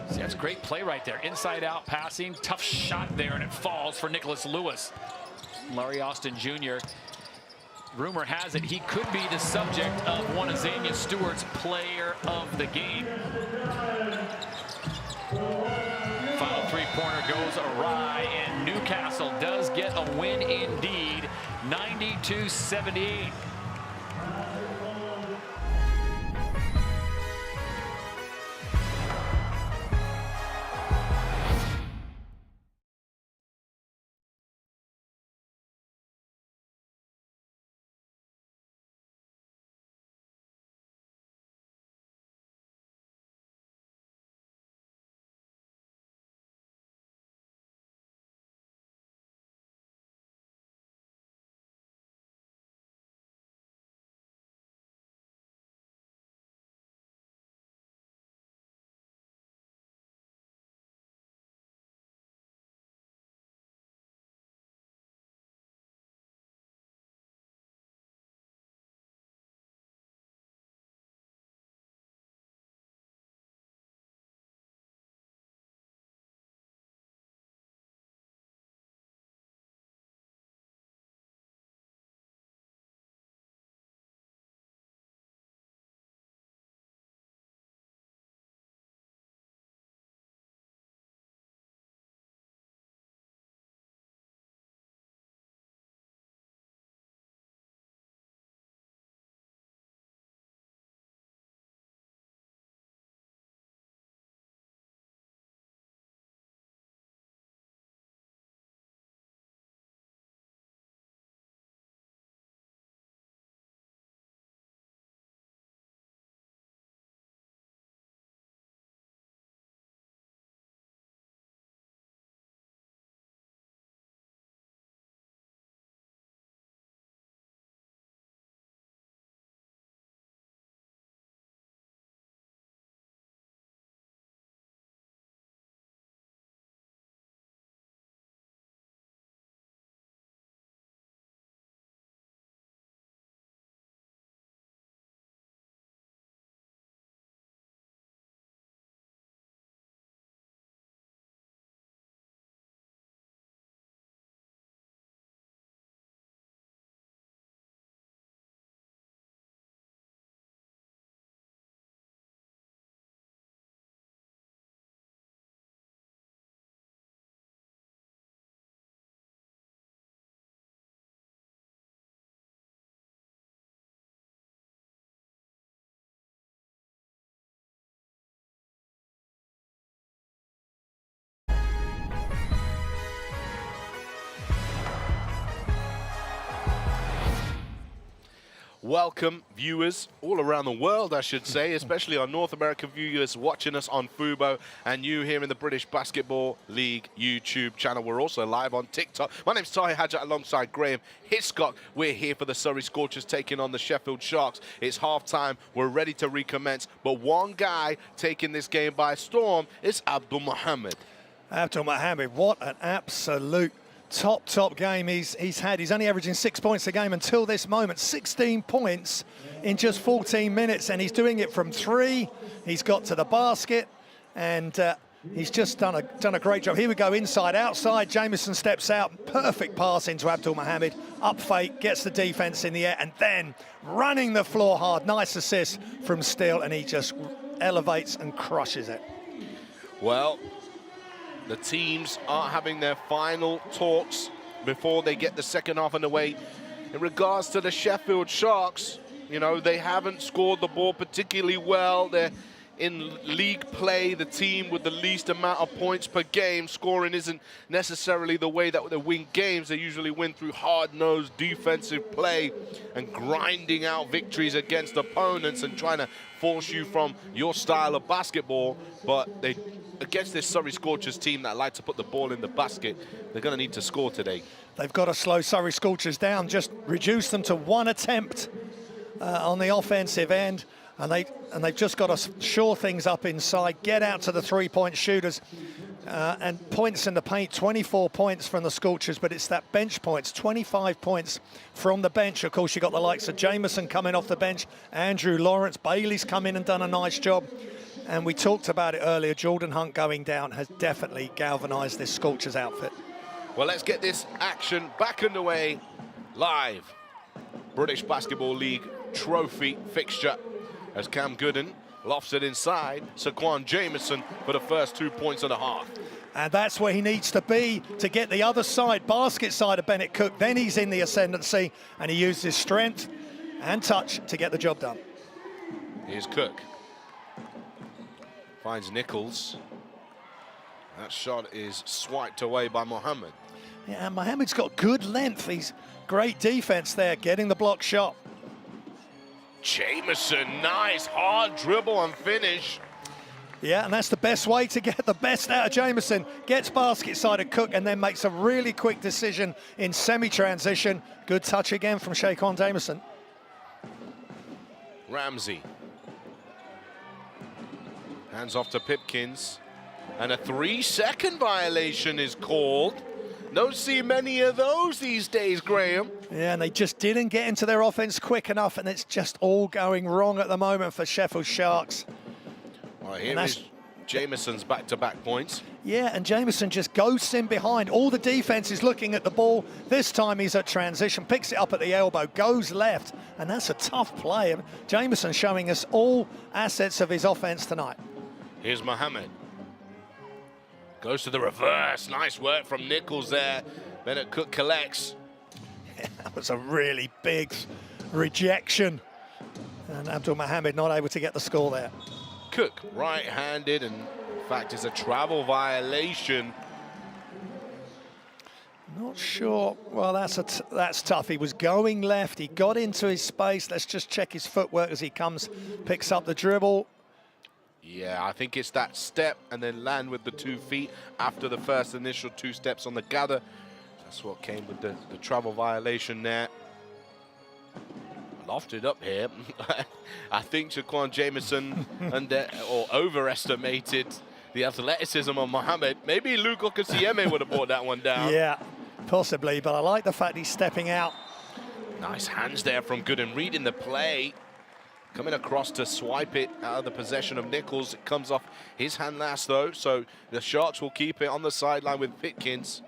I: See, that's great play right there. Inside out passing. Tough shot there, and it falls for Nicholas Lewis. Larry Austin Jr. Rumor has it he could be the subject of one of Zania Stewart's player of the game. Final 3-pointer goes awry, and Newcastle does get a win indeed, 92-78.
D: welcome viewers all around the world, I should say, especially our North American viewers watching us on Fubo, and you here in the British Basketball League YouTube channel. We're also live on TikTok. My name's Tahi Hadjat alongside Graham Hiscock. We're here for the Surrey Scorchers taking on the Sheffield Sharks. It's halftime. We're ready to recommence, but one guy taking this game by storm is Abdul Mohammed.
E: Abdul Mohammed, what an absolute top game he's had. He's only averaging 6 points a game until this moment. 16 points in just 14 minutes, and he's doing it from three. He's got to the basket, and he's just done a great job. Here we go, inside, outside. Jamison steps out. Perfect pass into Abdul Mohammed. Up fake, gets the defense in the air, and then running the floor hard. Nice assist from Steele, and he just elevates and crushes it.
D: Well, the teams are having their final talks before they get the second half underway. In regards to the Sheffield Sharks, you know, they haven't scored the ball particularly well. They're in league play, the team with the least amount of points per game. Scoring isn't necessarily the way that they win games. They usually win through hard-nosed defensive play and grinding out victories against opponents and trying to force you from your style of basketball. But against this Surrey Scorchers team that like to put the ball in the basket, they're going to need to score today.
E: They've got to slow Surrey Scorchers down, just reduce them to one attempt on the offensive end, and they've just got to shore things up inside, get out to the three-point shooters, and points in the paint. 24 points from the Scorchers, but it's that bench points, 25 points from the bench. Of course, you've got the likes of Jamison coming off the bench, Andrew Lawrence, Bailey's come in and done a nice job. And we talked about it earlier, Jordan Hunt going down has definitely galvanised this Scorchers outfit.
D: Well, let's get this action back underway live. British Basketball League trophy fixture as Cam Gooden lofts it inside. Saquon Jamison for the first 2 points and a half.
E: And that's where he needs to be to get the other side, basket side of Bennett Cook. Then he's in the ascendancy, and he used his strength and touch to get the job done.
D: Here's Cook. Finds Nichols. That shot is swiped away by Mohammed.
E: Yeah, Mohammed's got good length. He's great defense there, getting the block shot.
D: Jamison, nice hard dribble and finish.
E: Yeah, and that's the best way to get the best out of Jamison. Gets basket side of Cook and then makes a really quick decision in semi-transition. Good touch again from Saquon Jamison.
D: Ramsey. Hands off to Pipkins. And a 3-second violation is called. Don't see many of those these days, Graham.
E: Yeah, and they just didn't get into their offense quick enough, and it's just all going wrong at the moment for Sheffield Sharks.
D: Well, here is Jamison's back-to-back points.
E: Yeah, and Jamison just ghosts in behind. All the defense is looking at the ball. This time he's at transition, picks it up at the elbow, goes left, and that's a tough play. Jamison showing us all assets of his offense tonight.
D: Here's Mohammed. Goes to the reverse. Nice work from Nichols there. Bennett Cook collects.
E: Yeah, that was a really big rejection. And Abdul Mohammed not able to get the score there.
D: Cook right-handed, and in fact it's a travel violation.
E: Not sure. Well, that's tough. He was going left. He got into his space. Let's just check his footwork as he comes, picks up the dribble.
D: Yeah, I think it's that step and then land with the 2 feet after the first initial 2 steps on the gather. That's what came with the travel violation there. Lofted up here. I think Saquon Jamison overestimated the athleticism of Mohammed. Maybe Luke Okasieme would have brought that one down.
E: Yeah, possibly, but I like the fact he's stepping out.
D: Nice hands there from Gooden, reading the play. Coming across to swipe it out of the possession of Nichols. It comes off his hand last, though, so the Sharks will keep it on the sideline with Pipkins.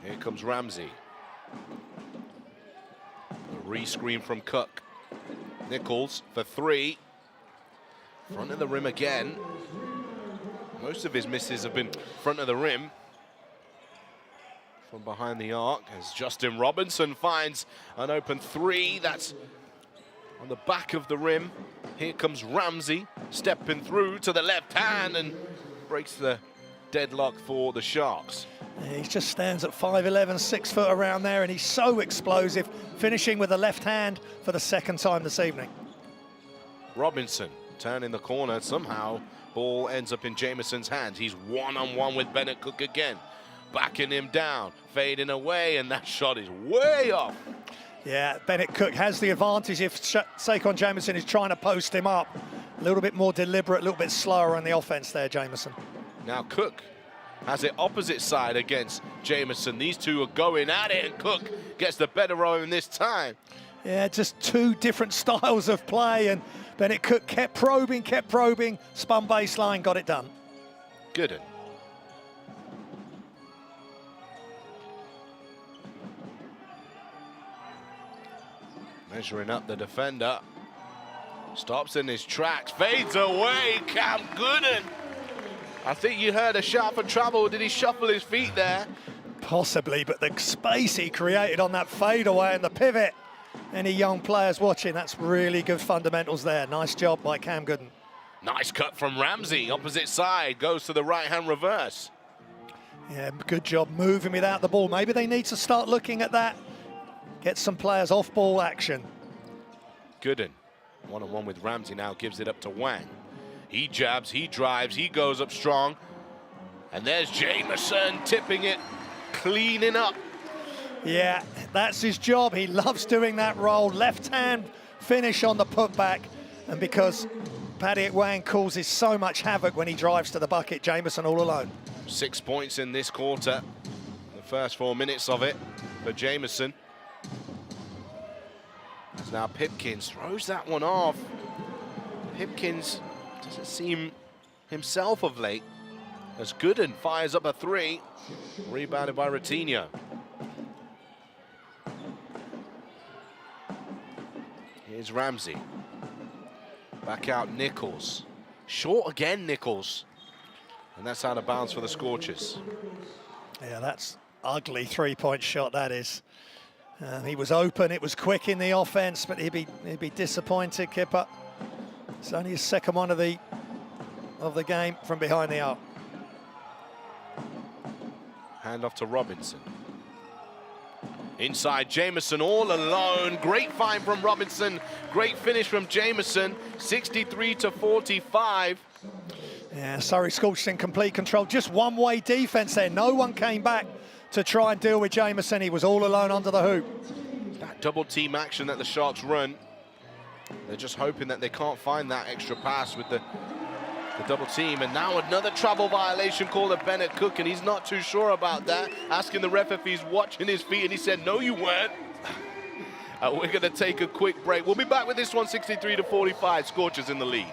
D: Here comes Ramsey. A re-screen from Cook. Nichols for 3. Front of the rim again. Most of his misses have been front of the rim. From behind the arc as Justin Robinson finds an open 3. That's on the back of the rim. Here comes Ramsey stepping through to the left hand and breaks the deadlock for the Sharks.
E: He just stands at 5'11", 6 foot around there, and he's so explosive, finishing with the left hand for the second time this evening.
D: Robinson turning the corner. Somehow, ball ends up in Jameson's hands. He's one-on-one with Bennett Cook again. Backing him down, fading away, and that shot is way off.
E: Yeah, Bennett Cook has the advantage if Saquon Jameson is trying to post him up. A little bit more deliberate, a little bit slower on the offense there, Jameson.
D: Now Cook has it opposite side against Jameson. These two are going at it, and Cook gets the better of him this time.
E: Yeah, just two different styles of play, and Bennett Cook kept probing, spun baseline, got it done.
D: Gooden. Measuring up the defender. Stops in his tracks, fades away, Cam Gooden. I think you heard a shout for trouble. Did he shuffle his feet there?
E: Possibly, but the space he created on that fadeaway and the pivot. Any young players watching, that's really good fundamentals there. Nice job by Cam Gooden.
D: Nice cut from Ramsey, opposite side, goes to the right-hand reverse.
E: Yeah, good job moving without the ball. Maybe they need to start looking at that. Get some players off ball action.
D: Gooden, one-on-one with Ramsey now, gives it up to Wang. He jabs, he drives, he goes up strong. And there's Jameson tipping it, cleaning up.
E: Yeah, that's his job. He loves doing that roll. Left hand finish on the putback. And because Paddy Wang causes so much havoc when he drives to the bucket, Jameson all alone.
D: 6 points in this quarter. The first 4 minutes of it for Jameson. As now Pipkins throws that one off. Pipkins doesn't seem himself of late. As Gooden fires up a three, rebounded by Ratinho. Here's Ramsey. Back out Nichols. Short again, Nichols. And that's out of bounds for the Scorchers.
E: Yeah, that's ugly three-point shot, that is. He was open, it was quick in the offense, but he'd be disappointed, Kipper. It's only his second one of the game from behind the arc.
D: Hand off to Robinson. Inside, Jameson all alone. Great find from Robinson. Great finish from Jameson. 63-45.
E: Yeah, Surrey Scorchers in complete control. Just one-way defense there. No one came back to try and deal with Jameson. He was all alone under the hoop.
D: That double team action that the Sharks run, they're just hoping that they can't find that extra pass with the double team. And now another travel violation called at Bennett Cook, and he's not too sure about that. Asking the ref if he's watching his feet, and he said, no, you weren't. We're going to take a quick break. We'll be back with this one, 63-45, Scorchers in the lead.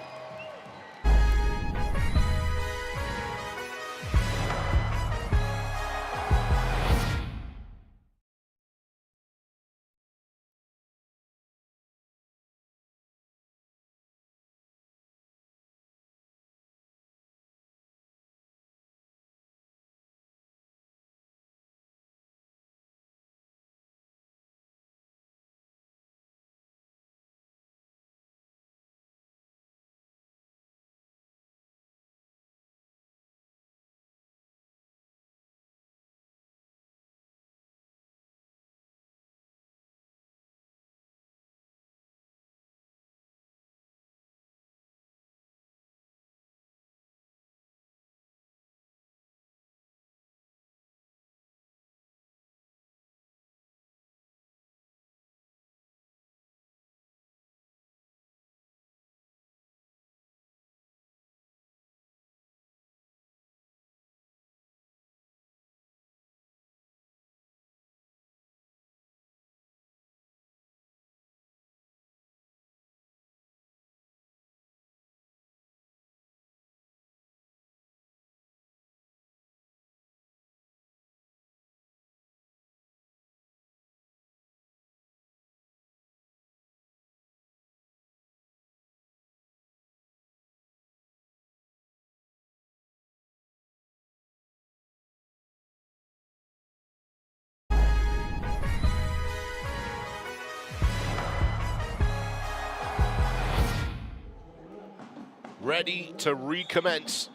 D: Ready to recommence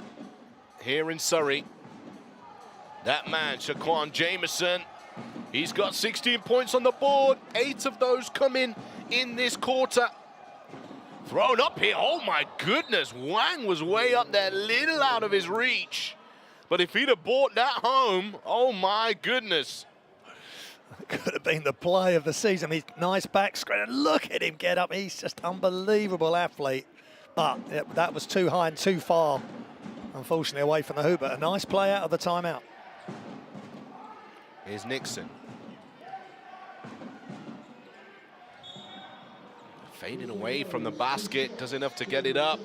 D: here in Surrey. That man, Shaquan Jameson, he's got 16 points on the board. 8 of those coming in this quarter. Thrown up here, oh my goodness. Wang was way up there, little out of his reach. But if he'd have brought that home, oh my goodness.
E: Could have been the play of the season. He's nice back screen. Look at him get up. He's just unbelievable athlete. But that was too high and too far, unfortunately, away from the hoop. But a nice play out of the timeout.
D: Here's Nixon. Fading away from the basket, does enough to get it up.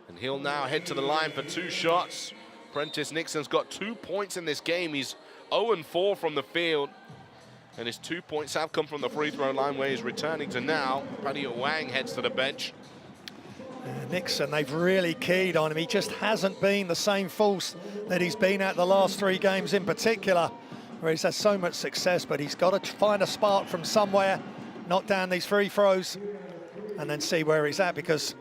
D: And he'll now head to the line for 2 shots. Prentice Nixon's got 2 points in this game. He's 0-4 from the field. And his 2 points have come from the free throw line where he's returning to now. Paddy Wang heads to the bench.
E: Nixon, they've really keyed on him. He just hasn't been the same force that he's been at the last 3 games in particular, where he's had so much success, but he's got to find a spark from somewhere, knock down these free throws, and then see where he's at, because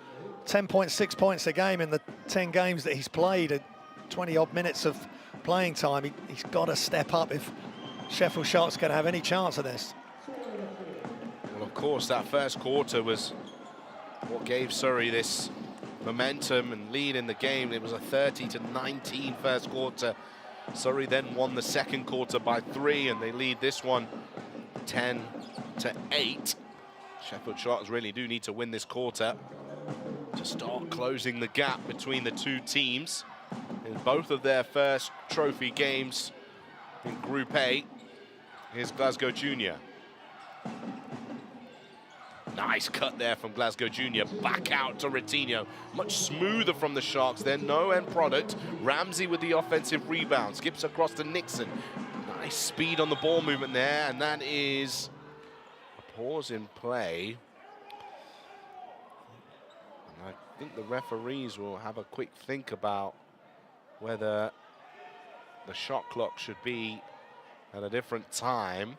E: 10.6 points a game in the 10 games that he's played at 20-odd minutes of playing time. He's got to step up if Sheffield Sharks going to have any chance of this.
D: Well, of course, that first quarter was what gave Surrey this momentum and lead in the game. It was a 30-19 first quarter. Surrey then won the second quarter by 3, and they lead this one 10-8. Sheffield Sharks really do need to win this quarter to start closing the gap between the 2 teams in both of their first trophy games in Group A. Here's Glasgow Junior. Nice cut there from Glasgow Junior. Back out to Ratinho. Much smoother from the Sharks. They're no end product. Ramsey with the offensive rebound. Skips across to Nixon. Nice speed on the ball movement there. And that is a pause in play. And I think the referees will have a quick think about whether the shot clock should be at a different time.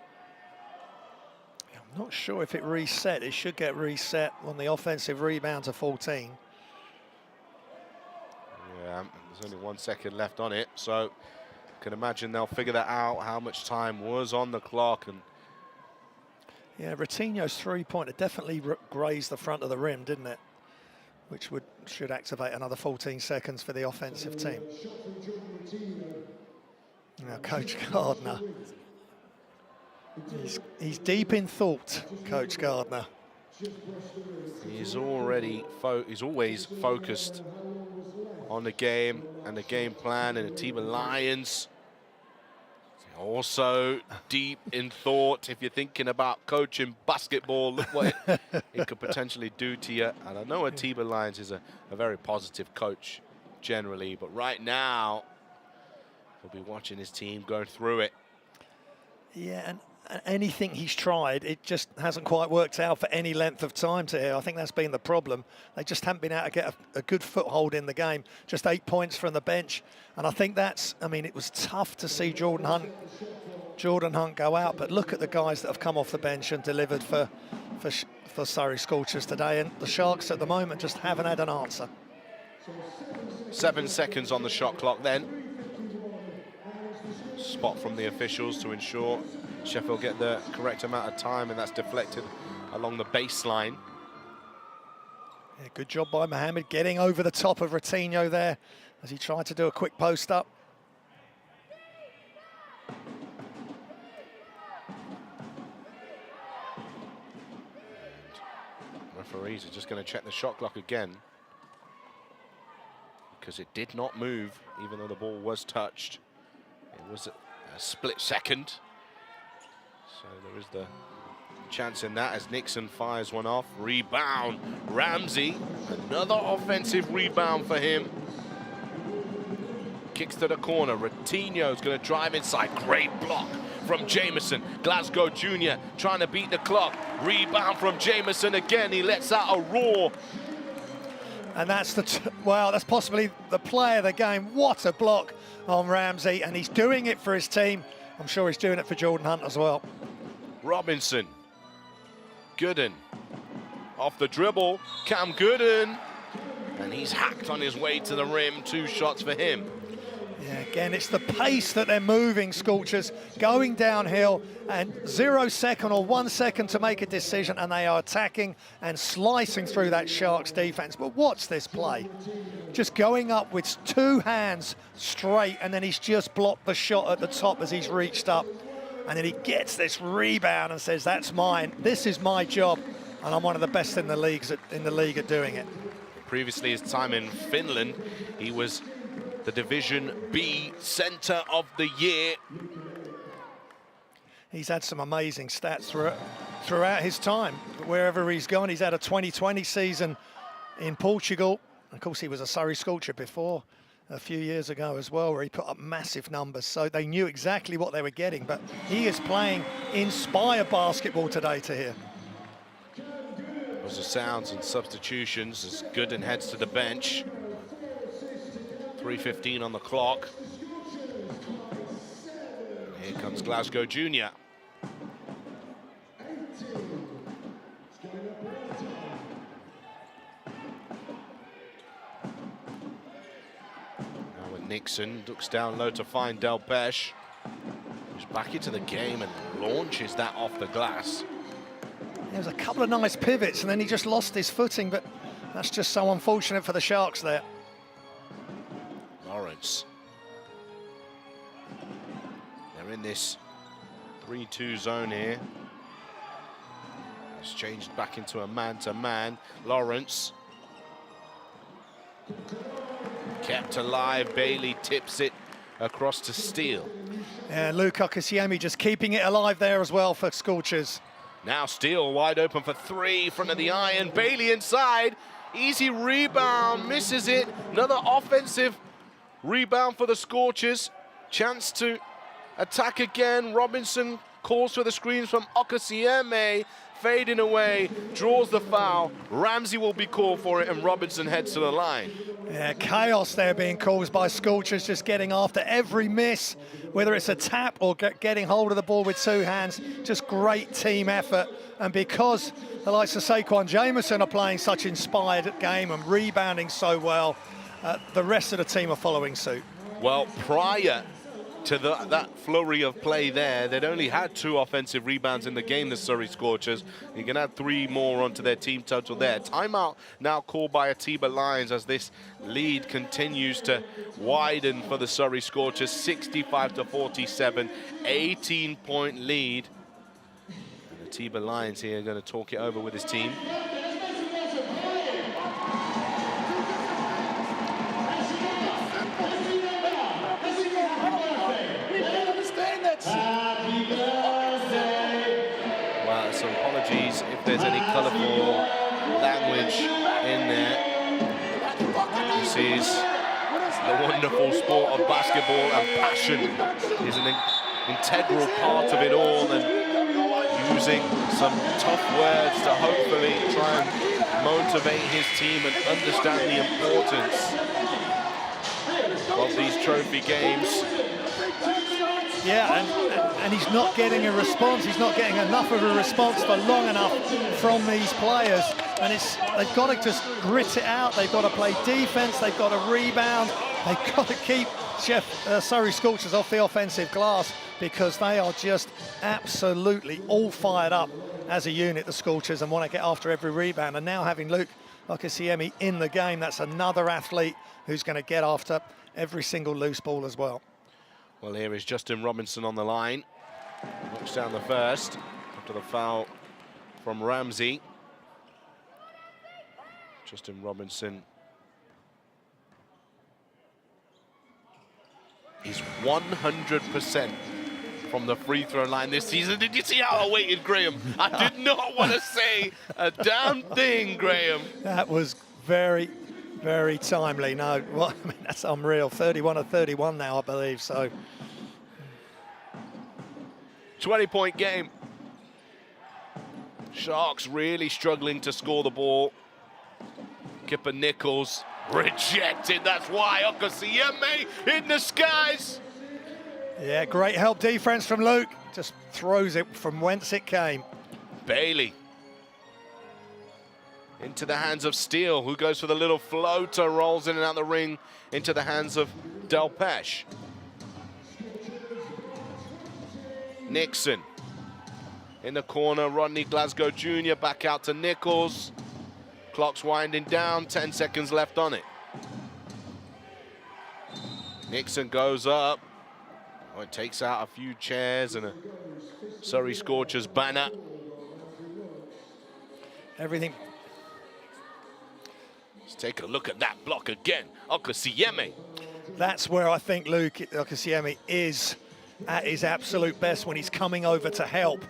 E: I'm not sure if it reset. It should get reset on the offensive rebound to 14.
D: Yeah, there's only 1 second left on it, so I can imagine they'll figure that out, how much time was on the clock. And
E: yeah, Ratinho's 3-pointer definitely grazed the front of the rim, didn't it? Which should activate another 14 seconds for the offensive team. Now, Coach Gardner. He's deep in thought, Coach Gardner.
D: He's always focused on the game and the game plan and the team of Lions. Also deep in thought. If you're thinking about coaching basketball, look what it could potentially do to you. And I know Atiba Lions is a very positive coach generally, but right now he'll be watching his team go through it.
E: Yeah, and anything he's tried, it just hasn't quite worked out for any length of time to here. I think that's been the problem. They just haven't been able to get a good foothold in the game. Just 8 points from the bench. And I think that's, I mean, it was tough to see Jordan Hunt go out, but look at the guys that have come off the bench and delivered for Surrey Scorchers today. And the Sharks at the moment just haven't had an answer.
D: 7 seconds on the shot clock then. Spot from the officials to ensure Sheffield get the correct amount of time, and that's deflected along the baseline.
E: Yeah, good job by Mohamed getting over the top of Ratinho there as he tried to do a quick post up.
D: And referees are just going to check the shot clock again, because it did not move even though the ball was touched. It was a split second. So there is the chance in that as Nixon fires one off. Rebound, Ramsey. Another offensive rebound for him. Kicks to the corner. Ratinho's going to drive inside. Great block from Jameson. Glasgow Junior trying to beat the clock. Rebound from Jameson again. He lets out a roar.
E: And that's that's possibly the play of the game. What a block on Ramsey, and he's doing it for his team. I'm sure he's doing it for Jordan Hunt as well.
D: Robinson. Gooden. Off the dribble. Cam Gooden. And he's hacked on his way to the rim. 2 shots for him.
E: Yeah, again, it's the pace that they're moving, Scorchers, going downhill, and 0 second or 1 second to make a decision, and they are attacking and slicing through that Sharks defense. But watch this play. Just going up with 2 hands straight, and then he's just blocked the shot at the top as he's reached up. And then he gets this rebound and says, that's mine. This is my job, and I'm one of the best in the league at doing it.
D: Previously, his time in Finland, he was the Division B Centre of the Year.
E: He's had some amazing stats throughout his time. Wherever he's gone, he's had a 2020 season in Portugal. Of course, he was a Surrey Scorcher before, a few years ago as well, where he put up massive numbers. So they knew exactly what they were getting. But he is playing inspired basketball today to hear.
D: Those are sounds and substitutions as Gooden heads to the bench. 3:15 on the clock. Here comes Glasgow Junior. Now with Nixon, looks down low to find Del Besh. He's back into the game and launches that off the glass.
E: There was a couple of nice pivots and then he just lost his footing, but that's just so unfortunate for the Sharks there.
D: Lawrence. They're in this 3-2 zone here. It's changed back into a man-to-man. Lawrence. Kept alive. Bailey tips it across to Steele.
E: And Luke Okasiemi just keeping it alive there as well for Scorchers.
D: Now Steele wide open for 3, front of the iron. Bailey inside. Easy rebound. Misses it. Another offensive rebound for the Scorchers. Chance to attack again. Robinson calls for the screens from Okasieme. Fading away, draws the foul. Ramsey will be called for it, and Robinson heads to the line.
E: Yeah, chaos there being caused by Scorchers, just getting after every miss, whether it's a tap or getting hold of the ball with 2 hands. Just great team effort. And because the likes of Saquon Jameson are playing such inspired game and rebounding so well, the rest of the team are following suit.
D: Well, prior to that flurry of play there, they'd only had 2 offensive rebounds in the game, the Surrey Scorchers. You can add 3 more onto their team total there. Timeout now called by Atiba Lions as this lead continues to widen for the Surrey Scorchers. 65-47, 18-point lead. And Atiba Lions here going to talk it over with his team. Well, so apologies if there's any colourful language in there. This is the wonderful sport of basketball, and passion is an integral part of it all, and using some tough words to hopefully try and motivate his team and understand the importance of these trophy games.
E: Yeah, and he's not getting a response. He's not getting enough of a response for long enough from these players. And they've got to just grit it out. They've got to play defense. They've got to rebound. They've got to keep Surrey Scorchers off the offensive glass, because they are just absolutely all fired up as a unit, the Scorchers, and want to get after every rebound. And now having Luke Okasiemi in the game, that's another athlete who's going to get after every single loose ball as well.
D: Well, here is Justin Robinson on the line. Knocks down the first after the foul from Ramsey. Justin Robinson is 100% from the free throw line this season. Did you see how I waited, Graham? I did not want to say a damn thing, Graham.
E: That was very, very timely. No, well, I mean, that's unreal. 31 of 31 now, I believe. So
D: 20-point game. Sharks really struggling to score the ball. Kipper Nichols rejected. That's why Okasieme in the skies.
E: Yeah, great help defense from Luke. Just throws it from whence it came.
D: Bailey into the hands of Steele, who goes for the little floater, rolls in and out the ring into the hands of Delpeche. Nixon in the corner, Rodney Glasgow Jr. back out to Nichols. Clock's winding down, 10 seconds left on it. Nixon goes up. Oh, it takes out a few chairs and a Surrey Scorchers banner.
E: Everything.
D: Let's take a look at that block again. Okasieme.
E: That's where I think Luke Okasieme is at his absolute best, when he's coming over to help.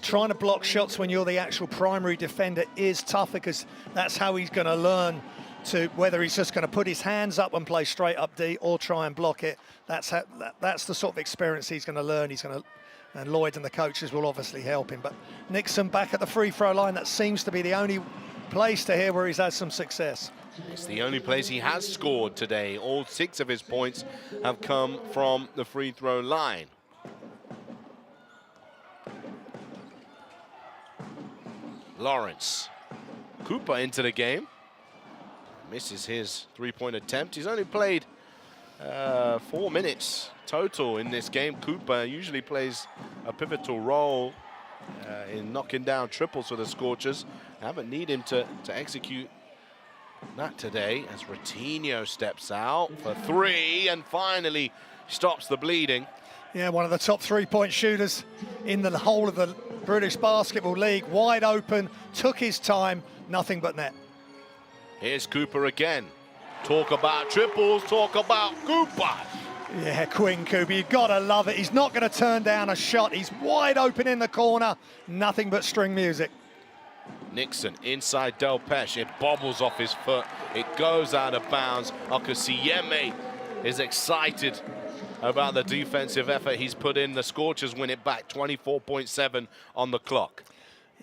E: Trying to block shots when you're the actual primary defender is tougher, because that's how he's going to learn to, whether he's just going to put his hands up and play straight up D or try and block it. That's the sort of experience he's going to learn. And Lloyd and the coaches will obviously help him. But Nixon back at the free throw line. That seems to be the only place to here where he's had some success.
D: It's the only place he has scored today. All 6 of his points have come from the free throw line. Lawrence. Cooper into the game. Misses his three-point attempt. He's only played 4 minutes total in this game. Cooper usually plays a pivotal role in knocking down triples for the Scorchers. Haven't need him to execute that today, as Ratinho steps out for 3 and finally stops the bleeding.
E: Yeah, one of the top 3-point shooters in the whole of the British Basketball League. Wide open, took his time, nothing but net.
D: Here's Cooper again. Talk about triples, talk about Cooper.
E: Yeah, Quinn Cooper, you've got to love it. He's not going to turn down a shot. He's wide open in the corner. Nothing but string music.
D: Nixon inside Delpeche. It bobbles off his foot. It goes out of bounds. Okasieme is excited about the defensive effort he's put in. The Scorchers win it back, 24.7 on the clock.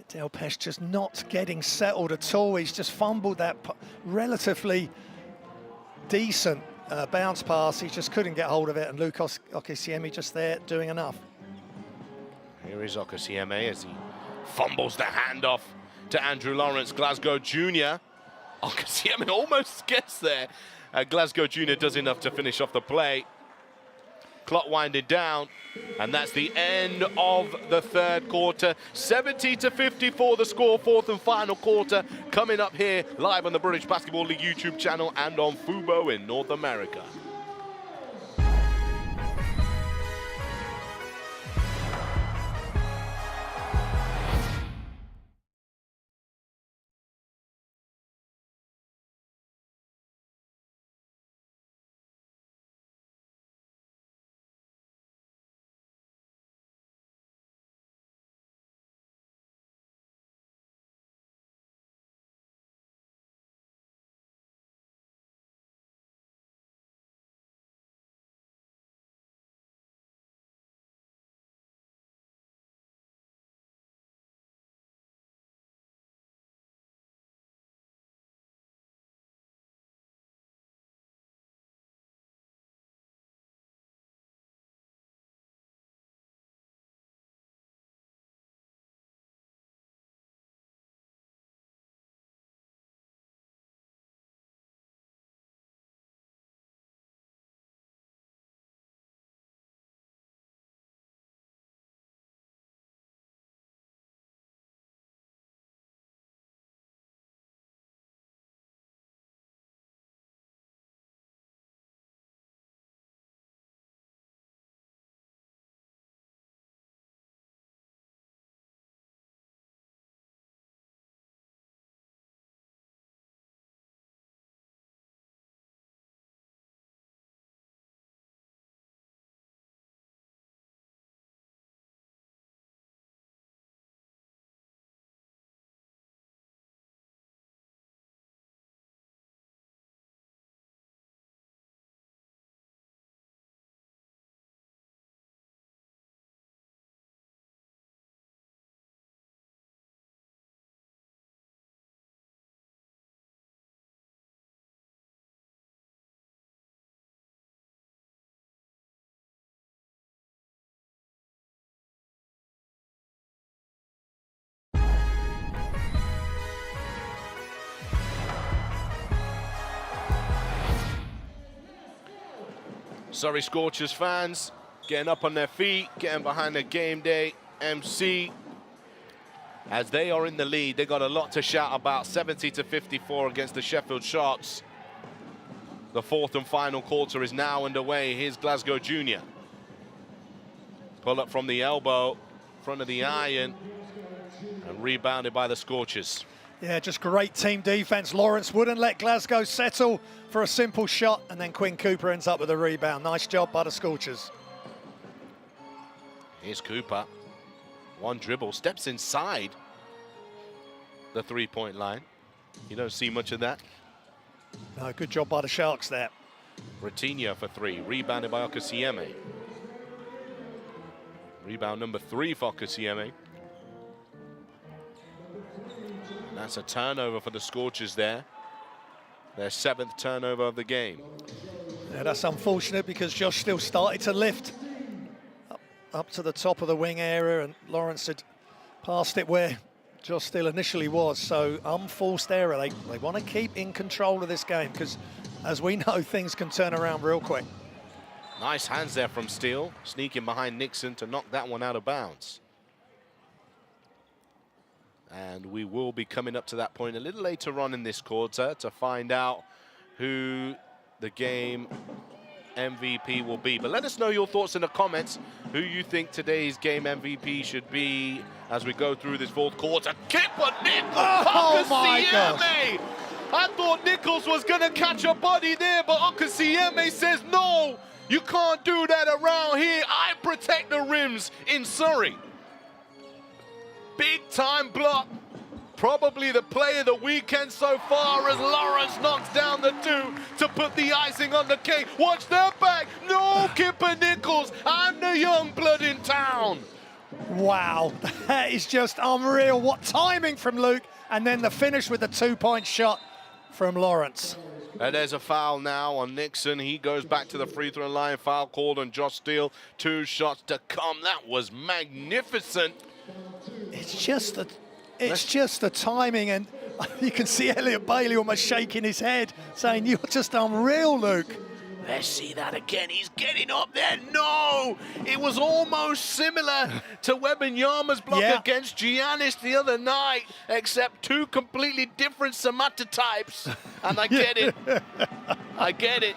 E: Delpeche just not getting settled at all. He's just fumbled that relatively decent bounce pass. He just couldn't get hold of it, and Lucas Okasieme just there doing enough.
D: Here is Okasieme as he fumbles the handoff to Andrew Lawrence. Glasgow Jr. Okasieme almost gets there. Glasgow Jr. does enough to finish off the play. Clock winding down, and that's the end of the third quarter. 70-54 the score, fourth and final quarter, coming up here live on the British Basketball League YouTube channel and on Fubo in North America. Surrey Scorchers fans getting up on their feet, getting behind the game day MC. As they are in the lead, they got a lot to shout about. 70-54 against the Sheffield Sharks. The fourth and final quarter is now underway. Here's Glasgow Junior. Pull up from the elbow, front of the iron, and rebounded by the Scorchers.
E: Yeah, just great team defense. Lawrence wouldn't let Glasgow settle for a simple shot, and then Quinn Cooper ends up with a rebound. Nice job by the Scorchers.
D: Here's Cooper. One dribble, steps inside the three-point line. You don't see much of that.
E: No, good job by the Sharks there.
D: Ratinho for three, rebounded by Okasieme. Rebound number 3 for Okasieme. That's a turnover for the Scorchers there. Their 7th turnover of the game.
E: Yeah, that's unfortunate because Josh still started to lift up to the top of the wing area, and Lawrence had passed it where Josh Steele initially was. So unforced error. They want to keep in control of this game because, as we know, things can turn around real quick.
D: Nice hands there from Steele, sneaking behind Nixon to knock that one out of bounds. And we will be coming up to that point a little later on in this quarter to find out who the game MVP will be. But let us know your thoughts in the comments, who you think today's game MVP should be as we go through this fourth quarter. Kipper Nichols!
E: Oh my gosh!
D: I thought Nichols was going to catch a body there, but Okasieme says, no, you can't do that around here. I protect the rims in Surrey. Big time block. Probably the play of the weekend so far as Lawrence knocks down the 2 to put the icing on the cake. Watch that back. No, Kipper Nichols. I'm the young blood in town.
E: Wow, that is just unreal. What timing from Luke. And then the finish with the 2-point shot from Lawrence.
D: And there's a foul now on Nixon. He goes back to the free throw line. Foul called on Josh Steele. 2 shots to come. That was magnificent.
E: It's just the timing, and you can see Elliot Bailey almost shaking his head, saying, "You're just unreal, Luke."
D: Let's see that again. He's getting up there. No! It was almost similar to Wembanyama's block against Giannis the other night, except 2 completely different Samata types. And I get it. I get it.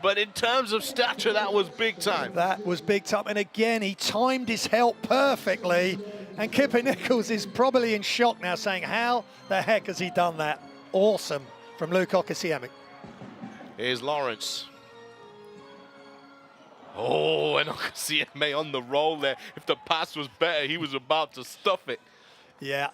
D: But in terms of stature, that was big time.
E: That was big time. And again, he timed his help perfectly. And Kipper Nichols is probably in shock now, saying, how the heck has he done that? Awesome from Luke Okasieme.
D: Here's Lawrence. Oh, and Okasieme on the roll there. If the pass was better, he was about to stuff it.
E: Yeah,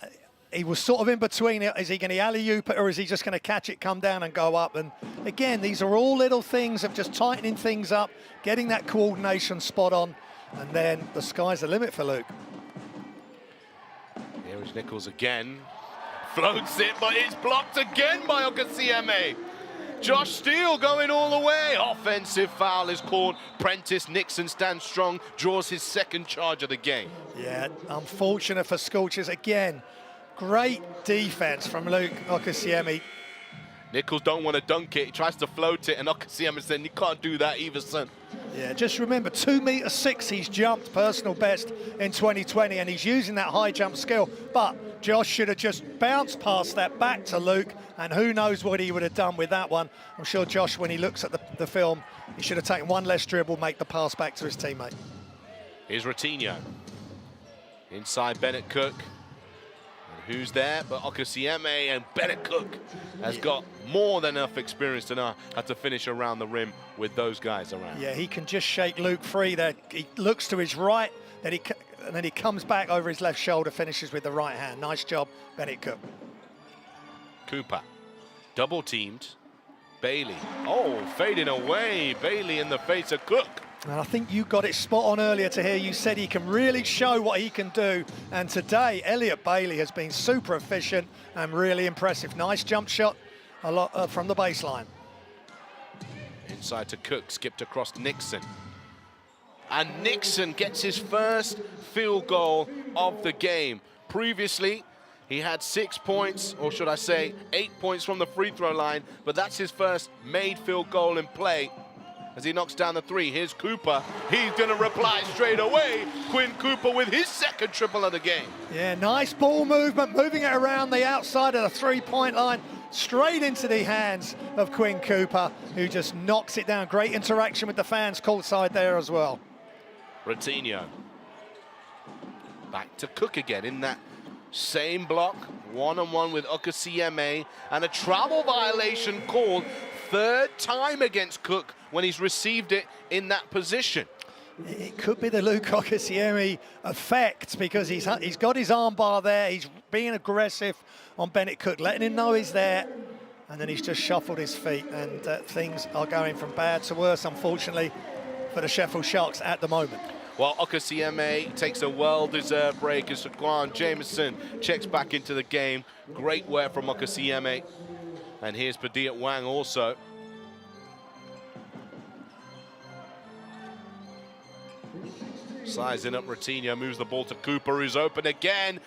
E: he was sort of in between. Is he going to alley-oop it, or is he just going to catch it, come down and go up? And again, these are all little things of just tightening things up, getting that coordination spot on, and then the sky's the limit for Luke.
D: Here is Nichols again. Floats it, but it's blocked again by Okasieme. Josh Steele going all the way. Offensive foul is called. Prentice Nixon stands strong, draws his 2nd charge of the game.
E: Yeah, unfortunate for Scorchers. Again, great defense from Luke Okasieme.
D: Nichols don't want to dunk it. He tries to float it, and Okasieme said, you can't do that either, son.
E: Yeah, just remember, 2'6" he's jumped, personal best in 2020, and he's using that high jump skill. But Josh should have just bounced past that back to Luke, and who knows what he would have done with that one. I'm sure Josh, when he looks at the film, he should have taken one less dribble, make the pass back to his teammate.
D: Here's Ratinho. Inside Bennett Cook. And who's there but Okasieme, and Bennett Cook has got more than enough experience to know how to finish around the rim with those guys around.
E: Yeah, he can just shake Luke free there. He looks to his right, and then he comes back over his left shoulder, finishes with the right hand. Nice job, Bennett Cook.
D: Cooper, double teamed. Bailey, oh, fading away. Bailey in the face of Cook.
E: And I think you got it spot on earlier to hear you said he can really show what he can do. And today, Elliot Bailey has been super efficient and really impressive. Nice jump shot from the baseline.
D: Inside to Cook, skipped across Nixon. And Nixon gets his first field goal of the game. Previously, he had 6 points, or should I say 8 points from the free throw line, but that's his first made field goal in play. as he knocks down the three. Here's Cooper. He's going to reply straight away. Quinn Cooper with his second triple of the game.
E: Yeah, nice ball movement, moving it around the outside of the three-point line, straight into the hands of Quinn Cooper, who just knocks it down. Great interaction with the fans courtside there as well.
D: Ratinho. Back to Cook again in that same block. One-on-one with Okasieme, and a travel violation called. Third time against Cook when he's received it in that position.
E: It could be the Luke Okasieme effect, because he's got his arm bar there. He's being aggressive on Bennett Cook, letting him know he's there, and then he's just shuffled his feet, and things are going from bad to worse, unfortunately, for the Sheffield Sharks at the moment.
D: Well, Okasieme takes a well-deserved break as Saquon Jameson checks back into the game. Great work from Okasieme. And here's Padilla Wang also. Sizing up Ratinho, moves the ball to Cooper, who's open again.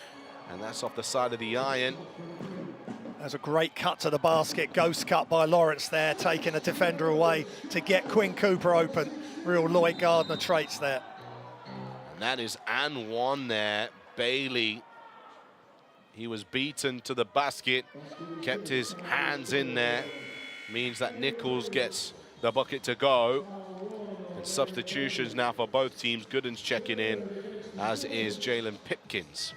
D: And that's off the side of the iron.
E: There's a great cut to the basket, ghost cut by Lawrence there, taking a defender away to get Quinn Cooper open. Real Lloyd Gardner traits there.
D: And that is and one there. Bailey, he was beaten to the basket, kept his hands in there. Means that Nichols gets the bucket to go. And substitutions now for both teams. Gooden's checking in, as is Jalen Pipkins.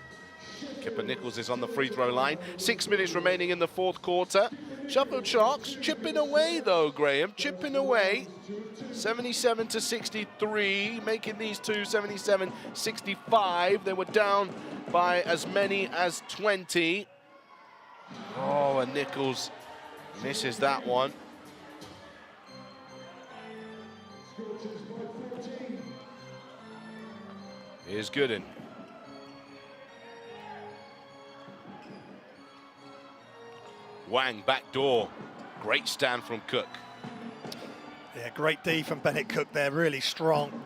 D: Kipper Nichols is on the free throw line. 6 minutes remaining in the fourth quarter. Sheffield Sharks chipping away though, Graham, chipping away. 77-63, making these two 77-65. They were down by as many as 20. Oh, and Nichols misses that one. Here's Gooden. Wang back door. Great stand from Cook.
E: Yeah, great D from Bennett Cook there, really strong.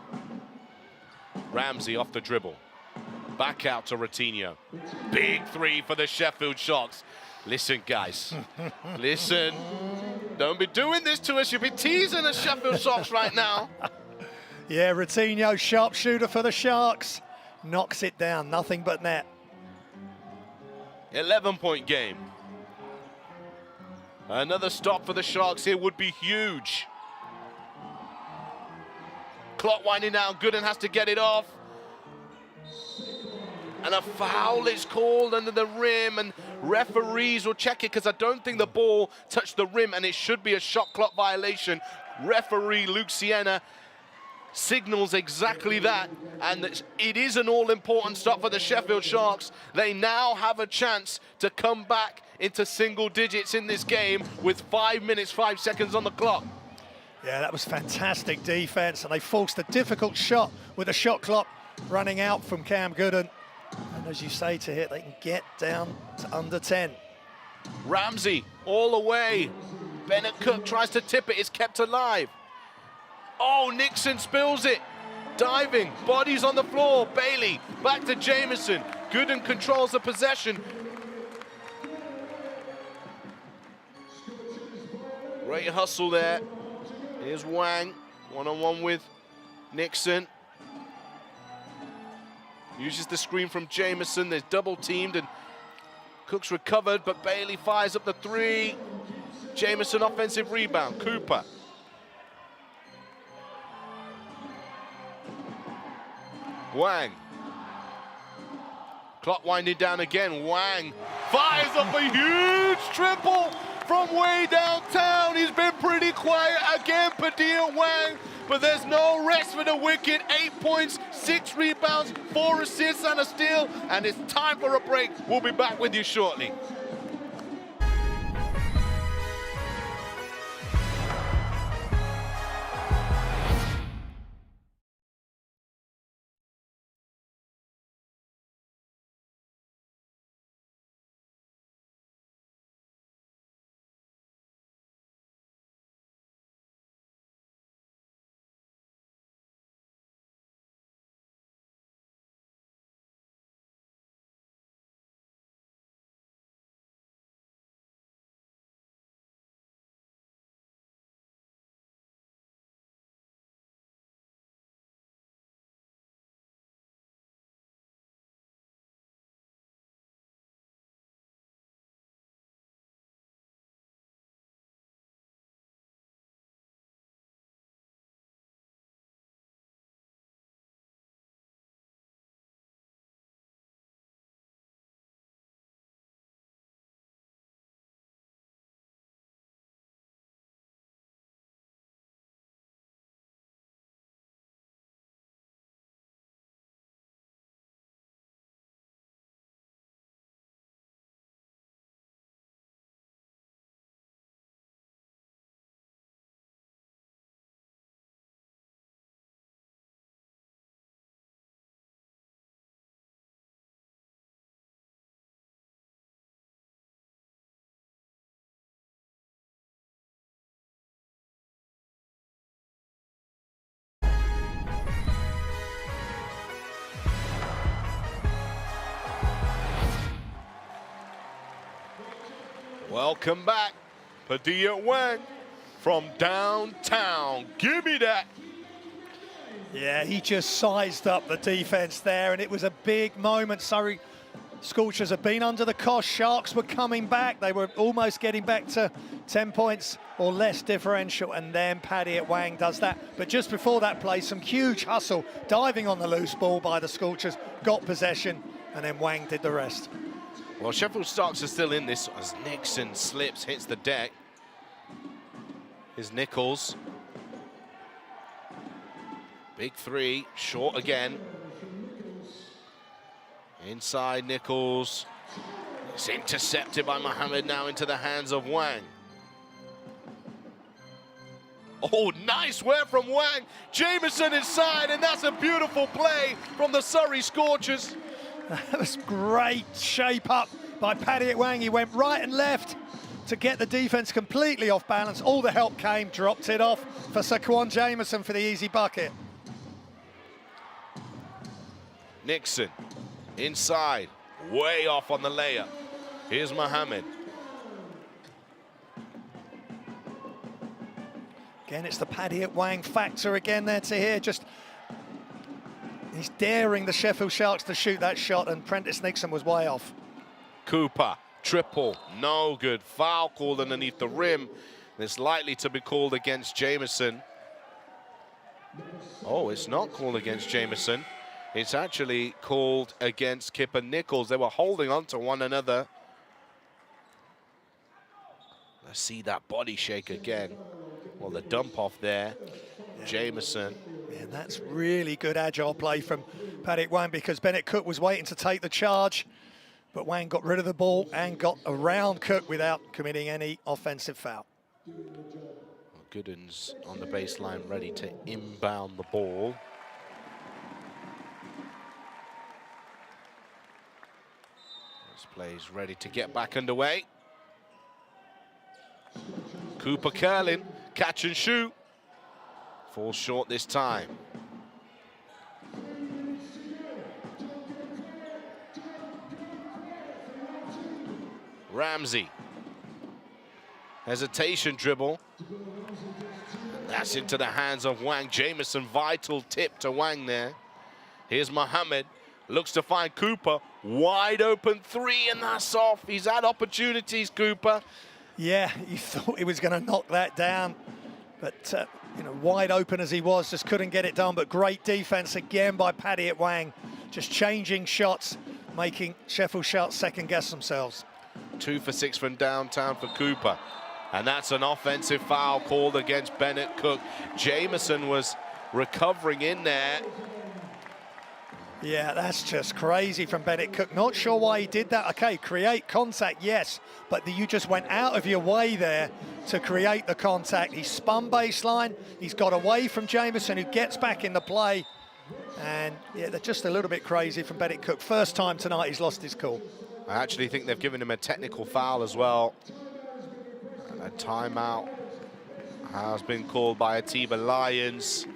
D: Ramsey off the dribble. Back out to Ratinho. Big three for the Sheffield Sharks. Listen, guys. Listen. Don't be doing this to us. You'll be teasing the Sheffield Sharks right now.
E: Yeah, Ratinho, sharpshooter for the Sharks. Knocks it down, nothing but net.
D: 11-point game. Another stop for the Sharks here would be huge. Clock winding down. Gooden has to get it off. And a foul is called under the rim, and referees will check it because I don't think the ball touched the rim, and it should be a shot clock violation. Referee Luke Sienna signals exactly that, and it is an all-important stop for the Sheffield Sharks. They now have a chance to come back into single digits in this game with 5 minutes, 5 seconds on the clock.
E: Yeah, that was fantastic defense, and they forced a difficult shot with a shot clock running out from Cam Gooden. And as you say, to hit, they can get down to under 10.
D: Ramsey all the way. Bennett Cook tries to tip it. It's kept alive. Oh, Nixon spills it. Diving, bodies on the floor. Bailey back to Jameson. Gooden controls the possession. Great hustle there. Here's Wang, one-on-one with Nixon. Uses the screen from Jameson. There's double teamed and Cook's recovered, but Bailey fires up the three. Jameson offensive rebound. Cooper. Wang. Clock winding down again. Wang fires up a huge triple from way downtown. He's been pretty quiet again, Padilla Wang, but there's no rest for the wicked. 8 points, 6 rebounds, 4 assists and a steal, and it's time for a break. We'll be back with you shortly. Welcome back, Padilla Wang from downtown. Give me that.
E: Yeah, he just sized up the defense there, and it was a big moment. Surrey Scorchers have been under the cosh. Sharks were coming back. They were almost getting back to 10 points or less differential, and then Paddy Wang does that. But just before that play, some huge hustle, diving on the loose ball by the Scorchers, got possession, and then Wang did the rest.
D: Well, Sheffield Sharks are still in this as Nixon slips, hits the deck. Here's Nichols. Big three, short again. Inside Nichols. It's intercepted by Mohammed, now into the hands of Wang. Oh, nice work from Wang. Jameson inside, and that's a beautiful play from the Surrey Scorchers.
E: That was great shape up by Paddy Wang. He went right and left to get the defense completely off balance. All the help came, dropped it off for Saquon Jameson for the easy bucket.
D: Nixon inside, way off on the layup. Here's Mohammed.
E: Again, it's the Paddy Wang factor again there to here. Just he's daring the Sheffield Sharks to shoot that shot, and Prentice Nixon was way off.
D: Cooper, triple, no good. Foul called underneath the rim. It's likely to be called against Jameson. Oh, it's not called against Jameson. It's actually called against Kipper Nichols. They were holding on to one another. Let's see that body shake again. Well, the dump off there, yeah. Jameson.
E: Yeah, that's really good agile play from Paddy Wang, because Bennett Cook was waiting to take the charge, but Wang got rid of the ball and got around Cook without committing any offensive foul.
D: Well, Gooden's on the baseline, ready to inbound the ball. This play's ready to get back underway. Cooper curling, catch and shoot. Falls short this time. Ramsey. Hesitation dribble. And that's into the hands of Wang. Jameson, vital tip to Wang there. Here's Mohammed. Looks to find Cooper. Wide open three, and that's off. He's had opportunities, Cooper.
E: Yeah, you thought he was going to knock that down, but you know, wide open as he was, just couldn't get it done. But great defense again by Paddy Wang, just changing shots, making Sheffield Sharks second guess themselves.
D: 2 for 6 from downtown for Cooper, and that's an offensive foul called against Bennett Cook. Jameson was recovering in there.
E: Yeah, that's just crazy from Bennett Cook. Not sure why he did that. Okay, create contact, yes, but you just went out of your way there to create the contact. He spun baseline, he's got away from Jameson, who gets back in the play. And yeah, they're just a little bit crazy from Bennett Cook. First time tonight he's lost his cool.
D: I actually think they've given him a technical foul as well. And a timeout has been called by Atiba Lions.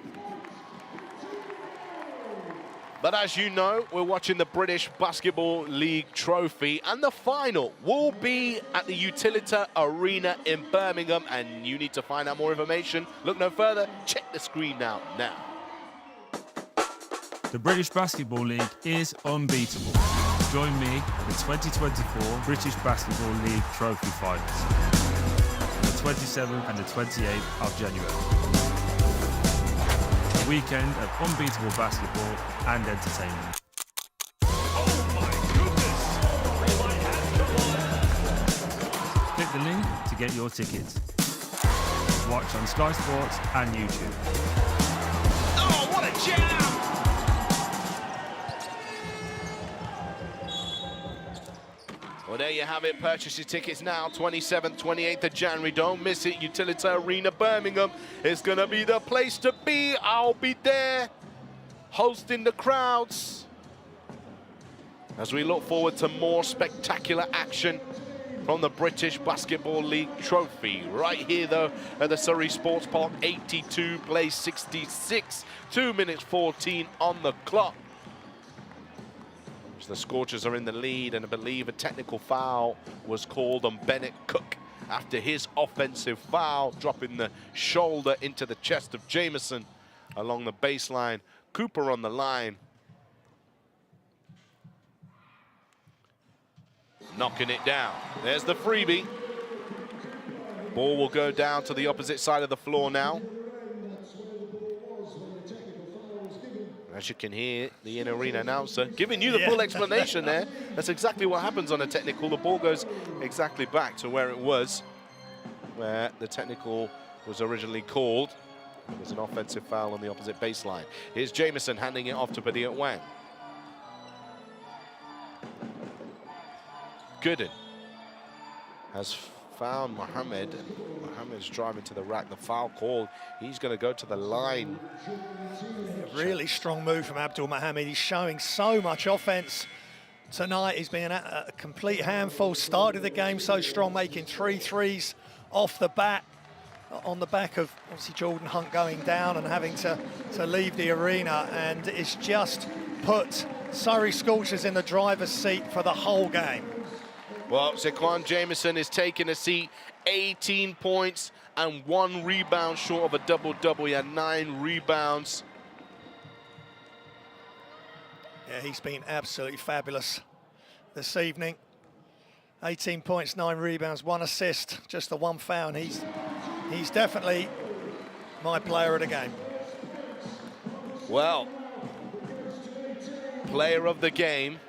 D: But as you know, we're watching the British Basketball League Trophy, and the final will be at the Utilita Arena in Birmingham, and you need to find out more information. Look no further, check the screen now.
K: The British Basketball League is unbeatable. Join me in the 2024 British Basketball League Trophy Finals on the 27th and the 28th of January. A weekend of unbeatable basketball and entertainment.
G: Oh my goodness!
K: Click the link to get your tickets. Watch on Sky Sports and YouTube.
G: Oh, what a jam!
D: Well, there you have it. Purchase your tickets now, 27th, 28th of January. Don't miss it. Utilita Arena, Birmingham. It's going to be the place to be. I'll be there, hosting the crowds, as we look forward to more spectacular action from the British Basketball League Trophy. Right here, though, at the Surrey Sports Park, 82 plays 66, 2 minutes 14 on the clock. As the Scorchers are in the lead, and I believe a technical foul was called on Bennett Cook after his offensive foul, dropping the shoulder into the chest of Jameson along the baseline. Cooper on the line. Knocking it down. There's the freebie. Ball will go down to the opposite side of the floor now. As you can hear, the in-arena announcer giving you the full explanation there. That's exactly what happens on a technical. The ball goes exactly back to where it was, where the technical was originally called. It was an offensive foul on the opposite baseline. Here's Jameson handing it off to Padilla Wang. Gooden has found Mohamed. Mohamed's driving to the rack. The foul called. He's going to go to the line.
E: Really strong move from Abdul Mohamed. He's showing so much offense tonight. He's been a complete handful. Started the game so strong, making 3 threes off the bat, on the back of obviously Jordan Hunt going down and having to leave the arena, and it's just put Surrey Scorchers in the driver's seat for the whole game.
D: Well, Zaquan Jameson is taking a seat. 18 points and 1 rebound short of a double-double. He had 9 rebounds.
E: Yeah, he's been absolutely fabulous this evening. 18 points, 9 rebounds, 1 assist, just the 1 foul. He's definitely my player of the game.
D: Well, player of the game.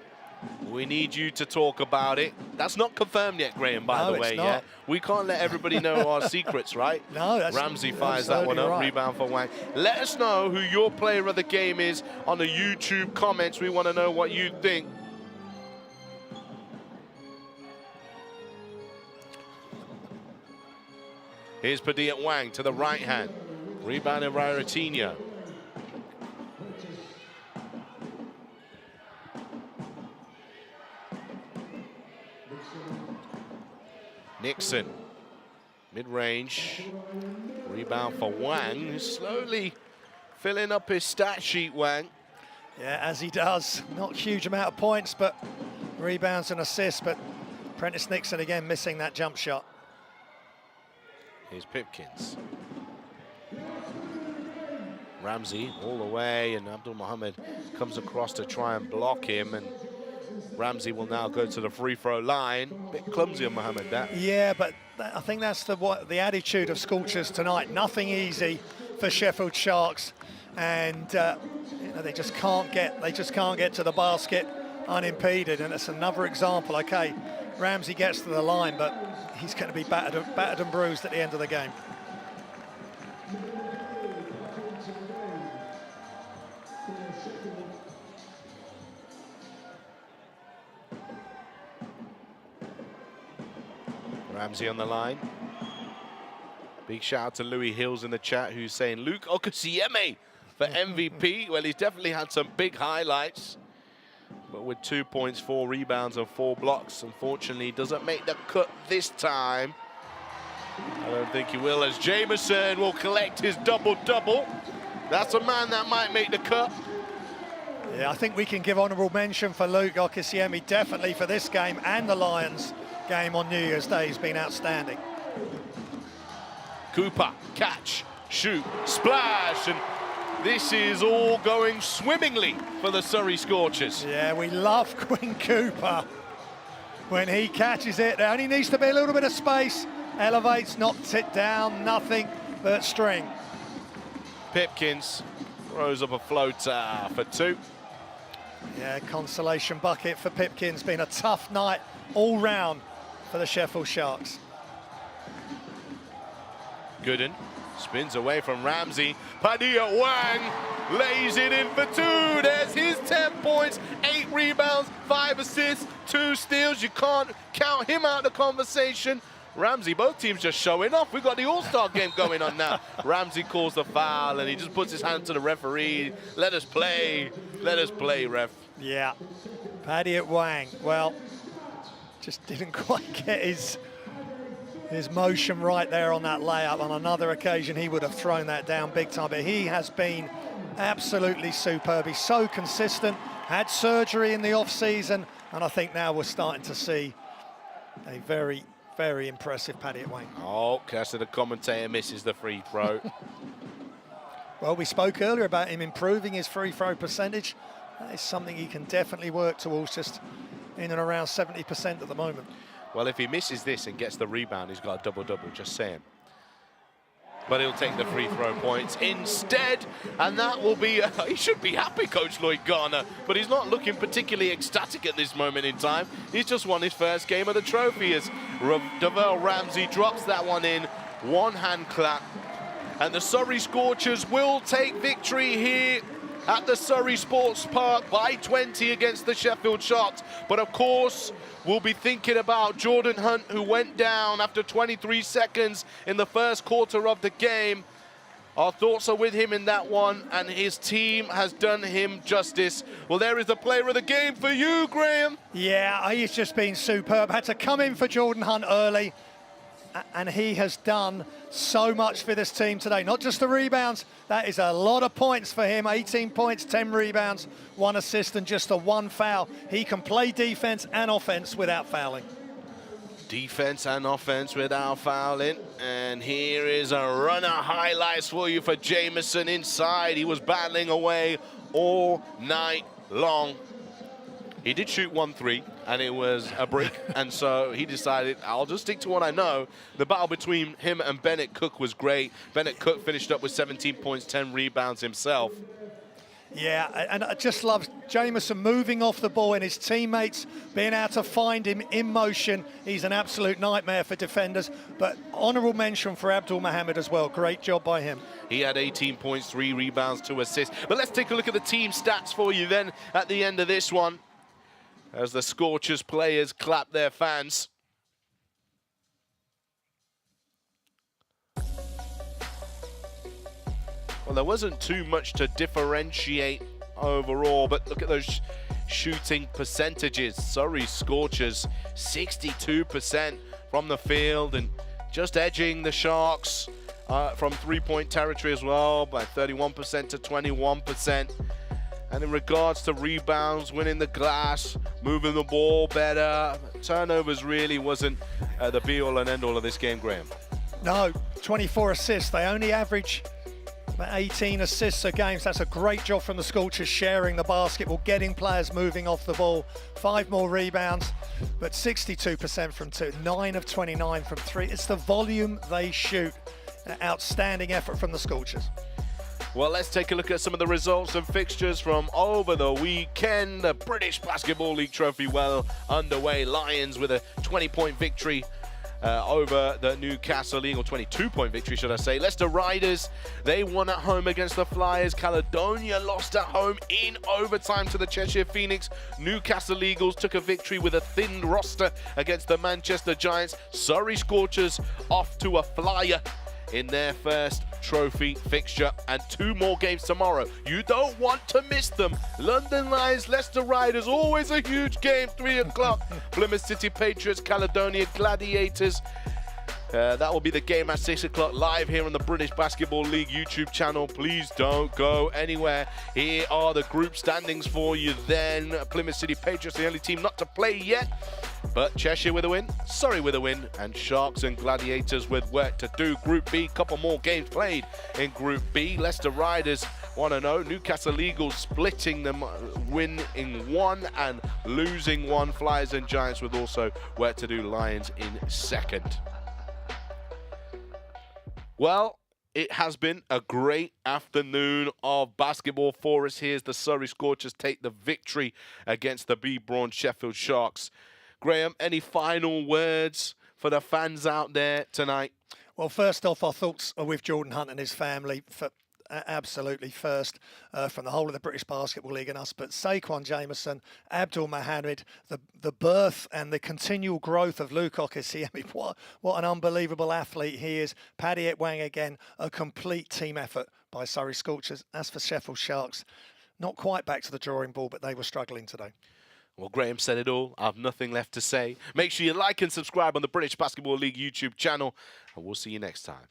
D: We need you to talk about it. That's not confirmed yet, Graham, by the way.
E: It's not.
D: Yeah, we can't let everybody know our secrets, right?
E: No, that's
D: Ramsey fires that one up,
E: right.
D: Rebound for Wang. Let us know who your player of the game is on the YouTube comments. We want to know what you think. Here's Padilla Wang to the right hand. Rebounded by Ratinho. Nixon, mid-range, rebound for Wang, who's slowly filling up his stat sheet, Wang.
E: Yeah, as he does. Not a huge amount of points, but rebounds and assists, but Prentice Nixon again missing that jump shot.
D: Here's Pipkins. Ramsey all the way, and Abdul Mohamed comes across to try and block him, and Ramsey will now go to the free throw line. Bit clumsy on Mohamed, that.
E: Yeah, but I think that's the attitude of Scorchers tonight. Nothing easy for Sheffield Sharks, and you know, they just can't get to the basket unimpeded. And it's another example. Okay, Ramsey gets to the line, but he's going to be battered and bruised at the end of the game.
D: Ramsey on the line. Big shout out to Louis Hills in the chat, who's saying Luke Okosieme for MVP. Well, he's definitely had some big highlights, but with 2 points, 4 rebounds and 4 blocks, unfortunately, doesn't make the cut this time. I don't think he will, as Jameson will collect his double-double. That's a man that might make the cut.
E: Yeah, I think we can give honourable mention for Luke Okosieme, definitely for this game and the Lions game on New Year's Day. He's been outstanding.
D: Cooper, catch, shoot, splash, and this is all going swimmingly for the Surrey Scorchers.
E: Yeah, we love Quinn Cooper. When he catches it, there only needs to be a little bit of space. Elevates, knocks it down, nothing but string.
D: Pipkins throws up a floater for 2.
E: Yeah, consolation bucket for Pipkins. Been a tough night all round for the Sheffield Sharks.
D: Gooden spins away from Ramsey. Padilla Wang lays it in for 2. There's his 10 points, 8 rebounds, 5 assists, 2 steals. You can't count him out of the conversation. Ramsey, both teams just showing off. We've got the All-Star game going on now. Ramsey calls the foul, and he just puts his hand to the referee. Let us play, ref.
E: Yeah, Paddy at Wang, well, just didn't quite get his motion right there on that layup. On another occasion, he would have thrown that down big time, but he has been absolutely superb. He's so consistent. had surgery in the off-season, and I think now we're starting to see a very, very impressive Paddy at Wang.
D: Oh, Kessler, the commentator, misses the free throw.
E: Well, we spoke earlier about him improving his free throw percentage. That is something he can definitely work towards, just in and around 70% at the moment.
D: Well, if he misses this and gets the rebound, he's got a double-double, just saying. But he'll take the free throw points instead, and that will be, he should be happy, Coach Lloyd Garner, but he's not looking particularly ecstatic at this moment in time. He's just won his first game of the trophy as Davell Ramsey drops that one in, one hand clap, and the Surrey Scorchers will take victory here at the Surrey Sports Park by 20 against the Sheffield Sharks. But of course, we'll be thinking about Jordan Hunt, who went down after 23 seconds in the first quarter of the game. Our thoughts are with him in that one, and his team has done him justice. Well, there is the player of the game for you, Graham.
E: Yeah, he's just been superb. Had to come in for Jordan Hunt early, and he has done so much for this team today. Not just the rebounds, that is a lot of points for him. 18 points, 10 rebounds, 1 assist and just a 1 foul. He can play defense and offense without fouling.
D: Defense and offense without fouling. And here is a runner highlights for you for Jameson inside. He was battling away all night long. He did shoot 1-3, and it was a brick, and so he decided, I'll just stick to what I know. The battle between him and Bennett Cook was great. Bennett Cook finished up with 17 points, 10 rebounds himself.
E: Yeah, and I just love Jameson moving off the ball and his teammates being able to find him in motion. He's an absolute nightmare for defenders, but honourable mention for Abdul Mohammed as well. Great job by him.
D: He had 18 points, 3 rebounds, 2 assists. But let's take a look at the team stats for you then at the end of this one, as the Scorchers players clap their fans. Well, there wasn't too much to differentiate overall, but look at those shooting percentages. Surrey Scorchers, 62% from the field, and just edging the Sharks from three-point territory as well by 31% to 21%. And in regards to rebounds, winning the glass, moving the ball better, turnovers really wasn't the be-all and end-all of this game, Graham.
E: No, 24 assists. They only average about 18 assists a game. So that's a great job from the Scorchers, sharing the basketball, getting players moving off the ball. 5 more rebounds, but 62% from 2, 9 of 29 from 3. It's the volume they shoot. Outstanding effort from the Scorchers.
D: Well, let's take a look at some of the results and fixtures from over the weekend. The British Basketball League Trophy well underway. Lions with a 20-point victory over the Newcastle Eagles, 22-point victory, should I say. Leicester Riders, they won at home against the Flyers. Caledonia lost at home in overtime to the Cheshire Phoenix. Newcastle Eagles took a victory with a thinned roster against the Manchester Giants. Surrey Scorchers off to a flyer in their first trophy fixture, and 2 more games tomorrow. You don't want to miss them. London Lions, Leicester Riders, always a huge game, 3 o'clock. Plymouth City Patriots, Caledonia Gladiators. That will be the game at 6 o'clock live here on the British Basketball League YouTube channel. Please don't go anywhere. Here are the group standings for you then. Plymouth City Patriots, the only team not to play yet, but Cheshire with a win, Surrey with a win, and Sharks and Gladiators with work to do. Group B, couple more games played in Group B. Leicester Riders 1-0, Newcastle Eagles splitting them, winning 1 and losing 1. Flyers and Giants with also work to do. Lions in second. Well, it has been a great afternoon of basketball for us. Here's the Surrey Scorchers take the victory against the Braun Sheffield Sharks. Graham, any final words for the fans out there tonight?
E: Well, first off, our thoughts are with Jordan Hunt and his family, for absolutely first, from the whole of the British Basketball League and us. But Saquon Jameson, Abdul Mohammed, the birth and the continual growth of Luke Okesi. I mean, what an unbelievable athlete he is. Paddy Wang again, a complete team effort by Surrey Scorchers. As for Sheffield Sharks, not quite back to the drawing board, but they were struggling today.
D: Well, Graham said it all. I have nothing left to say. Make sure you like and subscribe on the British Basketball League YouTube channel, and we'll see you next time.